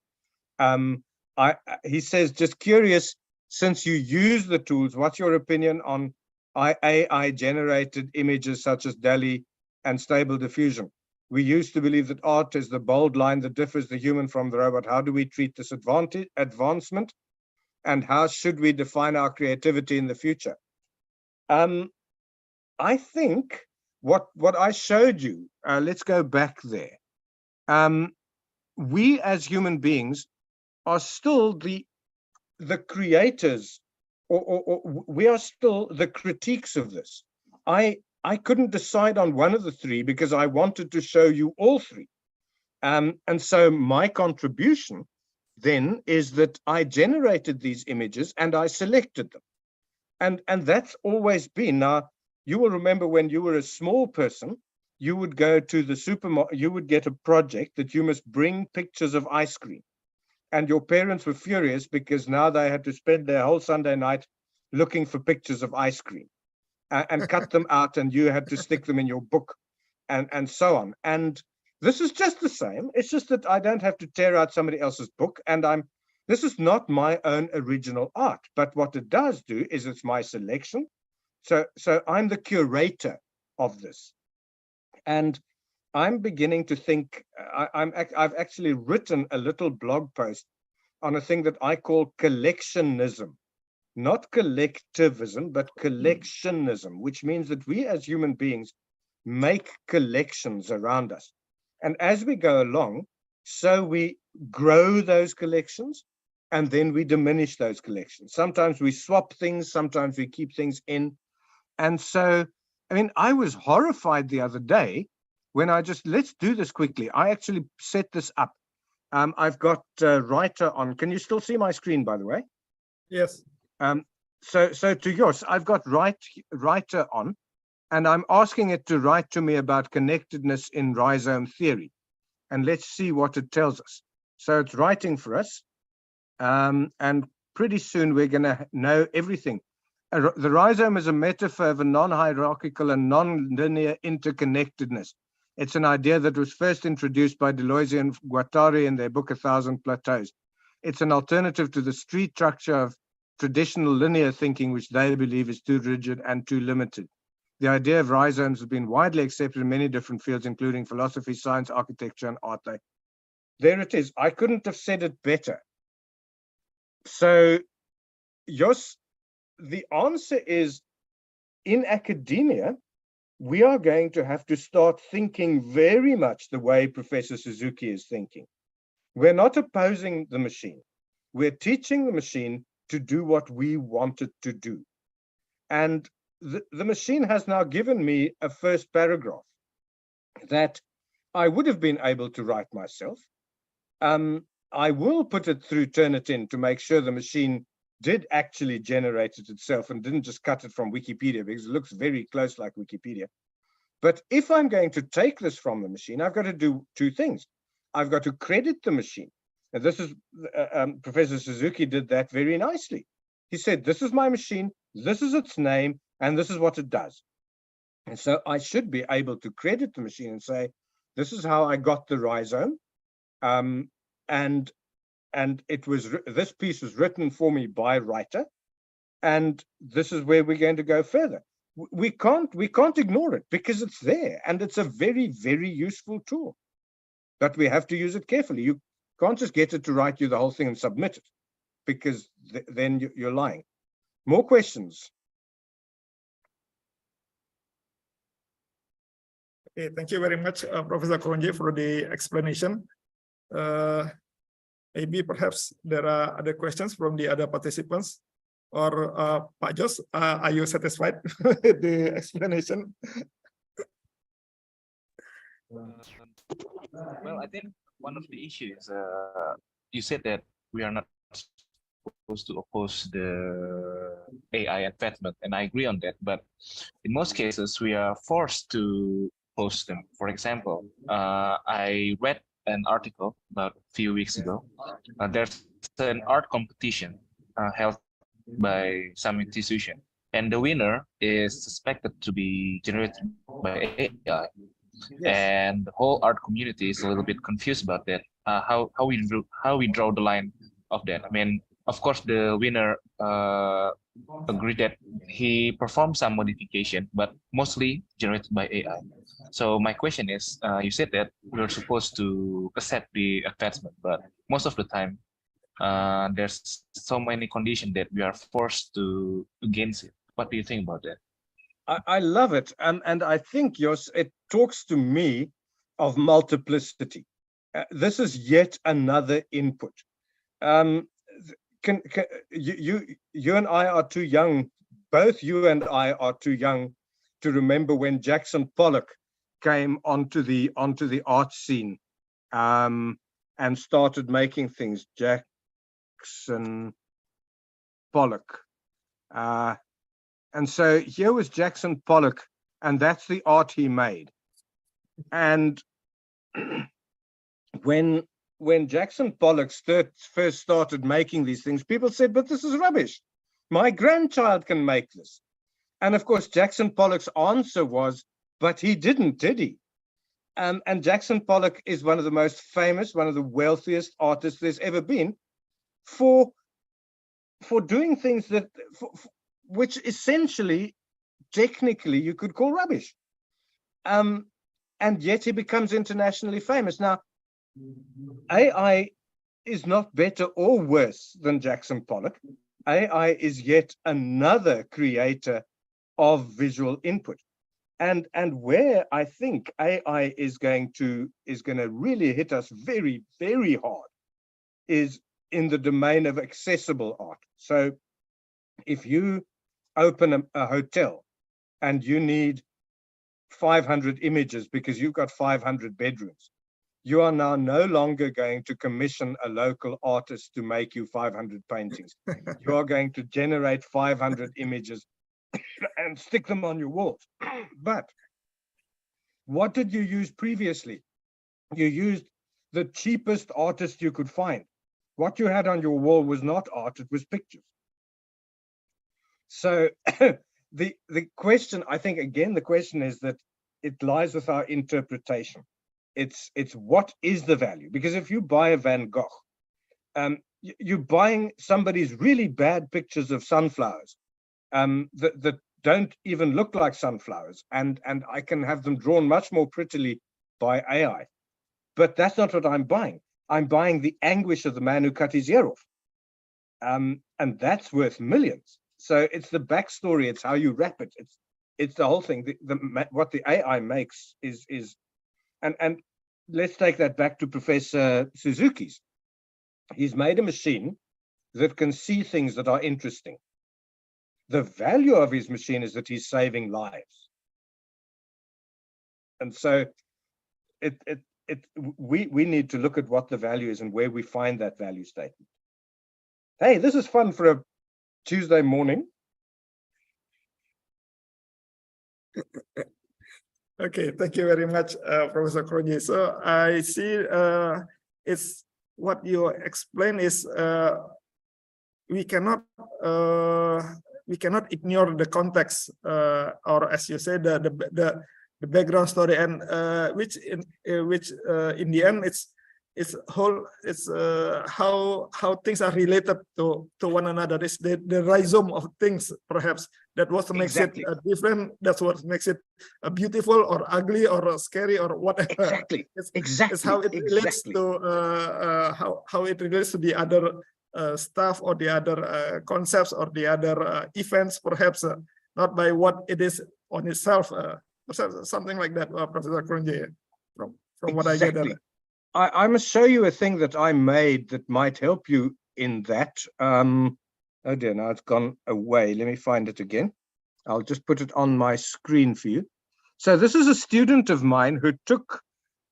O: He says, just curious, since you use the tools, what's your opinion on AI generated images such as DALL-E and Stable Diffusion? We used to believe that art is the bold line that differs the human from the robot. How do we treat this advancement? And how should we define our creativity in the future? I think what I showed you, let's go back there. We as human beings are still the creators, or we are still the critiques of this. I couldn't decide on one of the three because I wanted to show you all three. And so my contribution then is that I generated these images and I selected them. And that's always been. Now, you will remember when you were a small person, you would go to the supermarket, you would get a project that you must bring pictures of ice cream. And your parents were furious because now they had to spend their whole Sunday night looking for pictures of ice cream and cut them out, and you had to stick them in your book and so on. And this is just the same. It's just that I don't have to tear out somebody else's book, and this is not my own original art, but what it does do is it's my selection. So I'm the curator of this. And I'm beginning to think, I've actually written a little blog post on a thing that I call collectionism, not collectivism, but collectionism, which means that we as human beings make collections around us. And as we go along, so we grow those collections, and then we diminish those collections. Sometimes we swap things, sometimes we keep things in. And so, I mean, I was horrified the other day when let's do this quickly. I actually set this up. I've got writer on. Can you still see my screen, by the way?
N: Yes.
O: So to yours, I've got writer on, and I'm asking it to write to me about connectedness in rhizome theory. And let's see what it tells us. So it's writing for us. And pretty soon we're going to know everything. The rhizome is a metaphor of a non-hierarchical and non-linear interconnectedness. It's an idea that was first introduced by Deleuze and Guattari in their book, 1,000 Plateaus. It's an alternative to the street structure of traditional linear thinking, which they believe is too rigid and too limited. The idea of rhizomes has been widely accepted in many different fields, including philosophy, science, architecture, and art. There it is. I couldn't have said it better. So, Jos, the answer is, in academia, we are going to have to start thinking very much the way Professor Suzuki is thinking. We're not opposing the machine. We're teaching the machine to do what we want it to do. And the machine has now given me a first paragraph that I would have been able to write myself. I will put it through Turnitin to make sure the machine did actually generate it itself and didn't just cut it from Wikipedia, because it looks very close like Wikipedia. But if I'm going to take this from the machine, I've got to do two things. I've got to credit the machine And this is, Professor Suzuki did that very nicely. He said, this is my machine, this is its name, and this is what it does. And so I should be able to credit the machine and say, this is how I got the rhizome. And it was, this piece was written for me by writer, and this is where we're going to go further. We can't ignore it because it's there, and it's a very, very useful tool. But we have to use it carefully. You can't just get it to write you the whole thing and submit it, because then you're lying. More questions?
N: Okay, thank you very much, Professor Kronje, for the explanation. Maybe perhaps there are other questions from the other participants, or Pak Jos, are you satisfied with the explanation?
H: Well, I think one of the issues, you said that we are not supposed to oppose the AI advancement, and I agree on that. But in most cases, we are forced to oppose them. For example, I read an article about a few weeks ago. There's an art competition held by some institution, and the winner is suspected to be generated by AI. Yes. And the whole art community is a little bit confused about that. How we draw the line of that. I mean, of course, the winner agreed that he performed some modification, but mostly generated by AI. So my question is, you said that we're supposed to accept the advancement, but most of the time, there's so many conditions that we are forced to against it. What do you think about that?
O: I love it, and I think it talks to me of multiplicity. This is yet another input. You and I are too young. Both you and I are too young to remember when Jackson Pollock came onto the art scene, and started making things. Jackson Pollock. And so here was Jackson Pollock, and that's the art he made. And when Jackson Pollock first started making these things, people said, but this is rubbish. My grandchild can make this. And of course, Jackson Pollock's answer was, but he didn't, did he? And Jackson Pollock is one of the most famous, one of the wealthiest artists there's ever been for doing things that, which essentially, technically, you could call rubbish. And yet he becomes internationally famous. Now, AI is not better or worse than Jackson Pollock. AI is yet another creator of visual input. And where I think AI is going to really hit us very, very hard is in the domain of accessible art. So if you open a hotel and you need 500 images because you've got 500 bedrooms, you are now no longer going to commission a local artist to make you 500 paintings. You are going to generate 500 images and stick them on your walls. But what did you use previously? You used the cheapest artist you could find. What you had on your wall was not art, it was pictures. So the question, I think, again, the question is that it lies with our interpretation. It's what is the value? Because if you buy a Van Gogh, you're buying somebody's really bad pictures of sunflowers that don't even look like sunflowers, and I can have them drawn much more prettily by AI. But that's not what I'm buying. I'm buying the anguish of the man who cut his ear off. And that's worth millions. So it's the backstory, it's how you wrap it, it's the whole thing. What the AI makes is and let's take that back to Professor Suzuki's. He's made a machine that can see things that are interesting. The value of his machine is that he's saving lives. And so we need to look at what the value is and where we find that value statement. Hey, this is fun for a Tuesday morning.
N: Okay, thank you very much, Professor Kronje. So I see it's
P: what you explain is we cannot ignore the context, or as you say, the background story, and which in the end it's how things are related to one another. Is the rhizome of things, perhaps, that what makes
O: Exactly.
P: it different. That's what makes it beautiful or ugly or scary or whatever.
O: Exactly.
P: It's how it relates to how it relates to the other stuff or the other concepts or the other events, perhaps not by what it is on itself. Something like that, Professor Kronje, from what I
O: Exactly.
P: get.
O: I must show you a thing that I made that might help you in that. Oh dear, now it's gone away. Let me find it again. I'll just put it on my screen for you. So this is a student of mine who took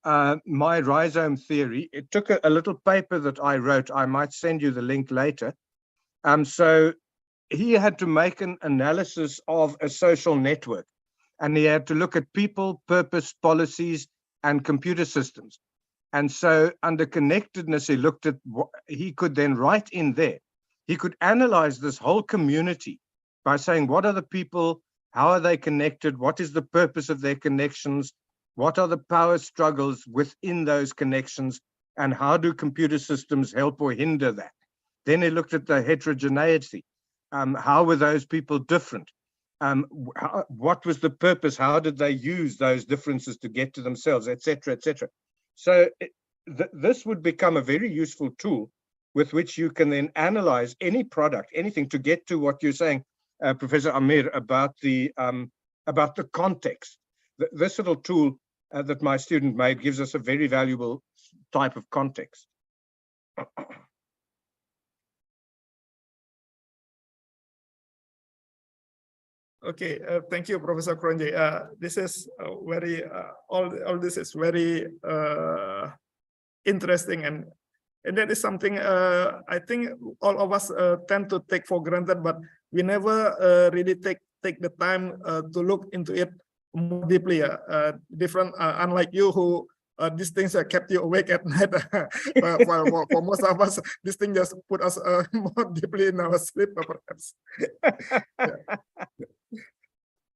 O: my rhizome theory. It took a little paper that I wrote. I might send you the link later. So he had to make an analysis of a social network, and he had to look at people, purpose, policies, and computer systems. And so under connectedness, he looked at what he could then write in there. He could analyze this whole community by saying, what are the people? How are they connected? What is the purpose of their connections? What are the power struggles within those connections? And how do computer systems help or hinder that? Then he looked at the heterogeneity. How were those people different? What was the purpose? How did they use those differences to get to themselves, etc., etc.? So this would become a very useful tool with which you can then analyze any product, anything, to get to what you're saying, Professor Amir, about the context. This little tool that my student made gives us a very valuable type of context.
P: Okay, thank you, Professor Kronje. This is very all this is very interesting, and that is something I think all of us tend to take for granted, but we never really take the time to look into it more deeply. Different, unlike you, who these things kept you awake at night. For most of us, this thing just put us more deeply in our sleep, perhaps.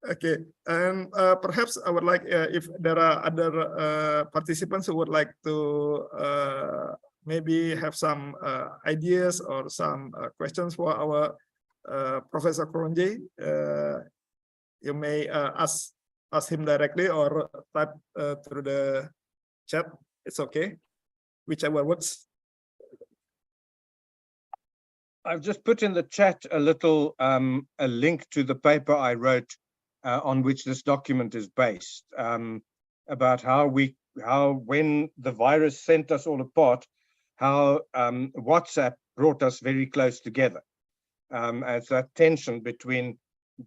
P: Okay, and perhaps I would like, if there are other participants who would like to maybe have some ideas or some questions for our Professor Kronje, you may ask him directly or type through the chat. It's okay, whichever works.
O: I've just put in the chat a little a link to the paper I wrote on which this document is based, about how when the virus sent us all apart, how WhatsApp brought us very close together. As that tension between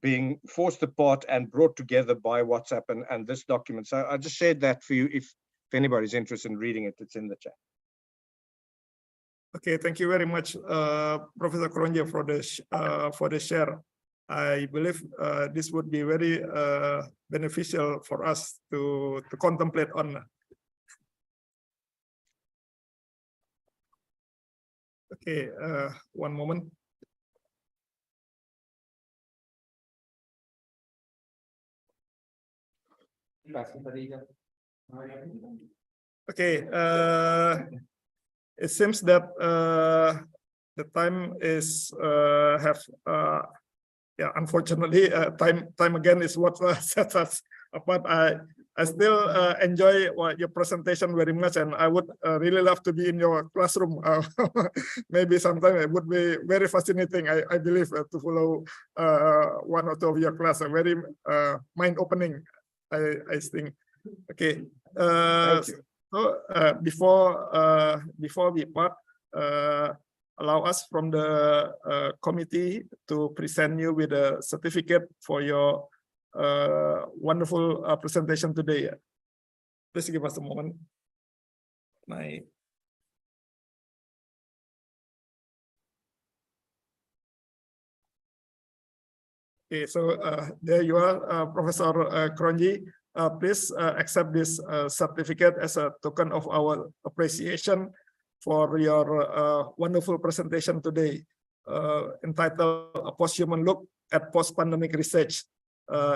O: being forced apart and brought together by WhatsApp and this document. So I just shared that for you. If anybody's interested in reading it, it's in the chat.
P: Okay, thank you very much, Professor Kronje, for the share. I believe this would be very beneficial for us to contemplate on. Okay, one moment. Okay, it seems that the time is yeah, unfortunately, time again is what sets us apart. I still enjoy your presentation very much, and I would really love to be in your classroom. Maybe sometime it would be very fascinating, I believe, to follow one or two of your class. Very mind-opening, I think. Okay.
O: Thank you.
P: So before we part, allow us from the committee to present you with a certificate for your wonderful presentation today. Please give us a moment. Okay, so there you are, Professor Kronje. Please accept this certificate as a token of our appreciation for your wonderful presentation today, entitled A Post-Human Look at Post-Pandemic Research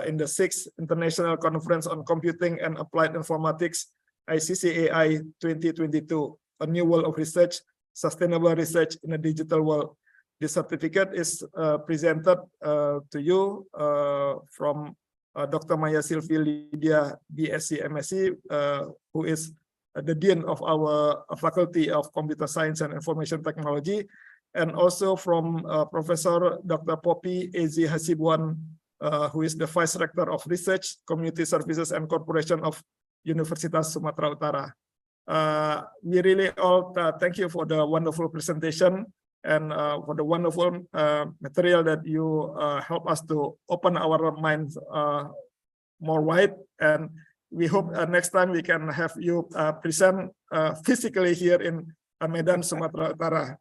P: in the 6th International Conference on Computing and Applied Informatics, ICCAI 2022, A New World of Research, Sustainable Research in a Digital World. This certificate is presented to you from Dr. Maya Sylvie Lydia, BSc MSc, who is the Dean of our Faculty of Computer Science and Information Technology, and also from Professor Dr. Poppy Ezi Hasibuan, who is the Vice Rector of Research, Community Services and Corporation of Universitas Sumatera Utara. We really all thank you for the wonderful presentation and for the wonderful material that you help us to open our minds more wide. And we hope next time we can have you present physically here in Medan, Sumatera Utara.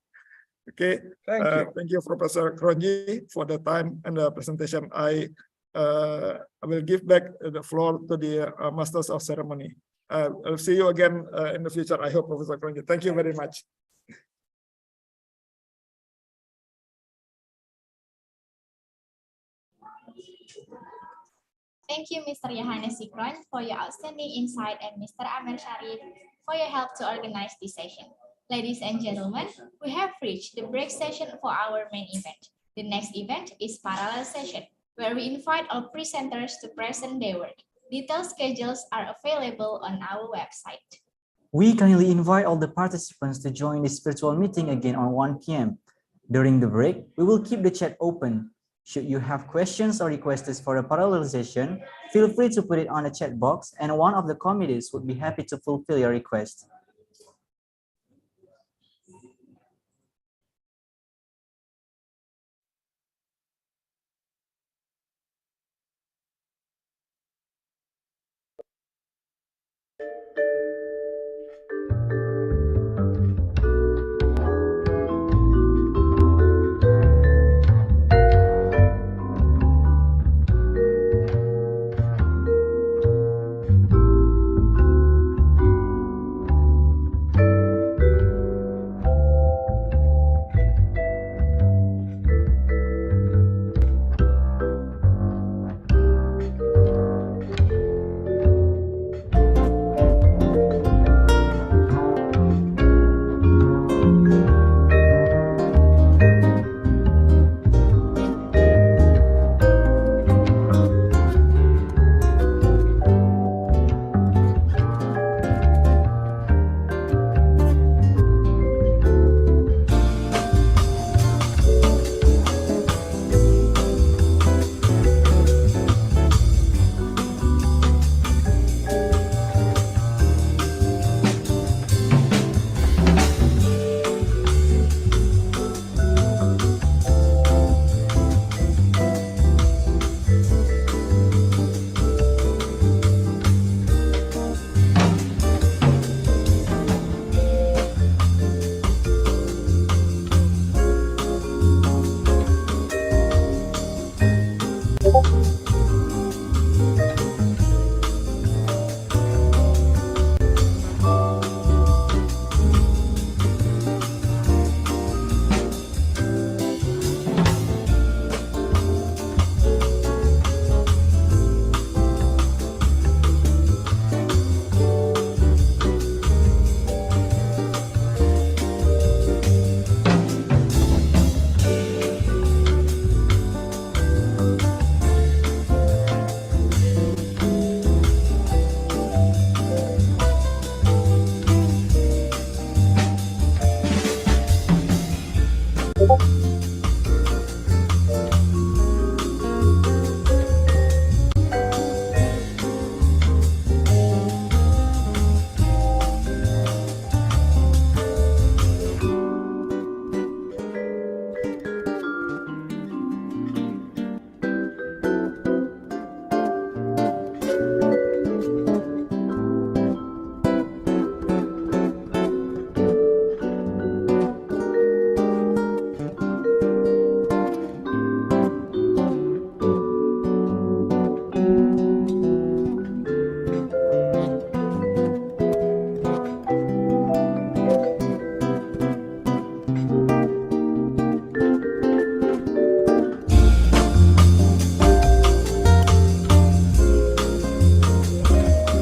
P: Okay, thank you, Professor Kronji, for the time and the presentation. I will give back the floor to the Masters of Ceremony. I'll see you again in the future, I hope, Professor Kronji. Thank you very much.
E: Thank you, Mr. Yohanes Sikron, for your outstanding insight, and Mr. Amer Sharif for your help to organize this session. Ladies and gentlemen, we have reached the break session for our main event. The next event is parallel session, where we invite our presenters to present their work. Detailed schedules are available on our website.
I: We kindly invite all the participants to join this virtual meeting again on 1 p.m. During the break, we will keep the chat open. Should you have questions or requests for a parallel session, feel free to put it on the chat box, and one of the committees would be happy to fulfill your request.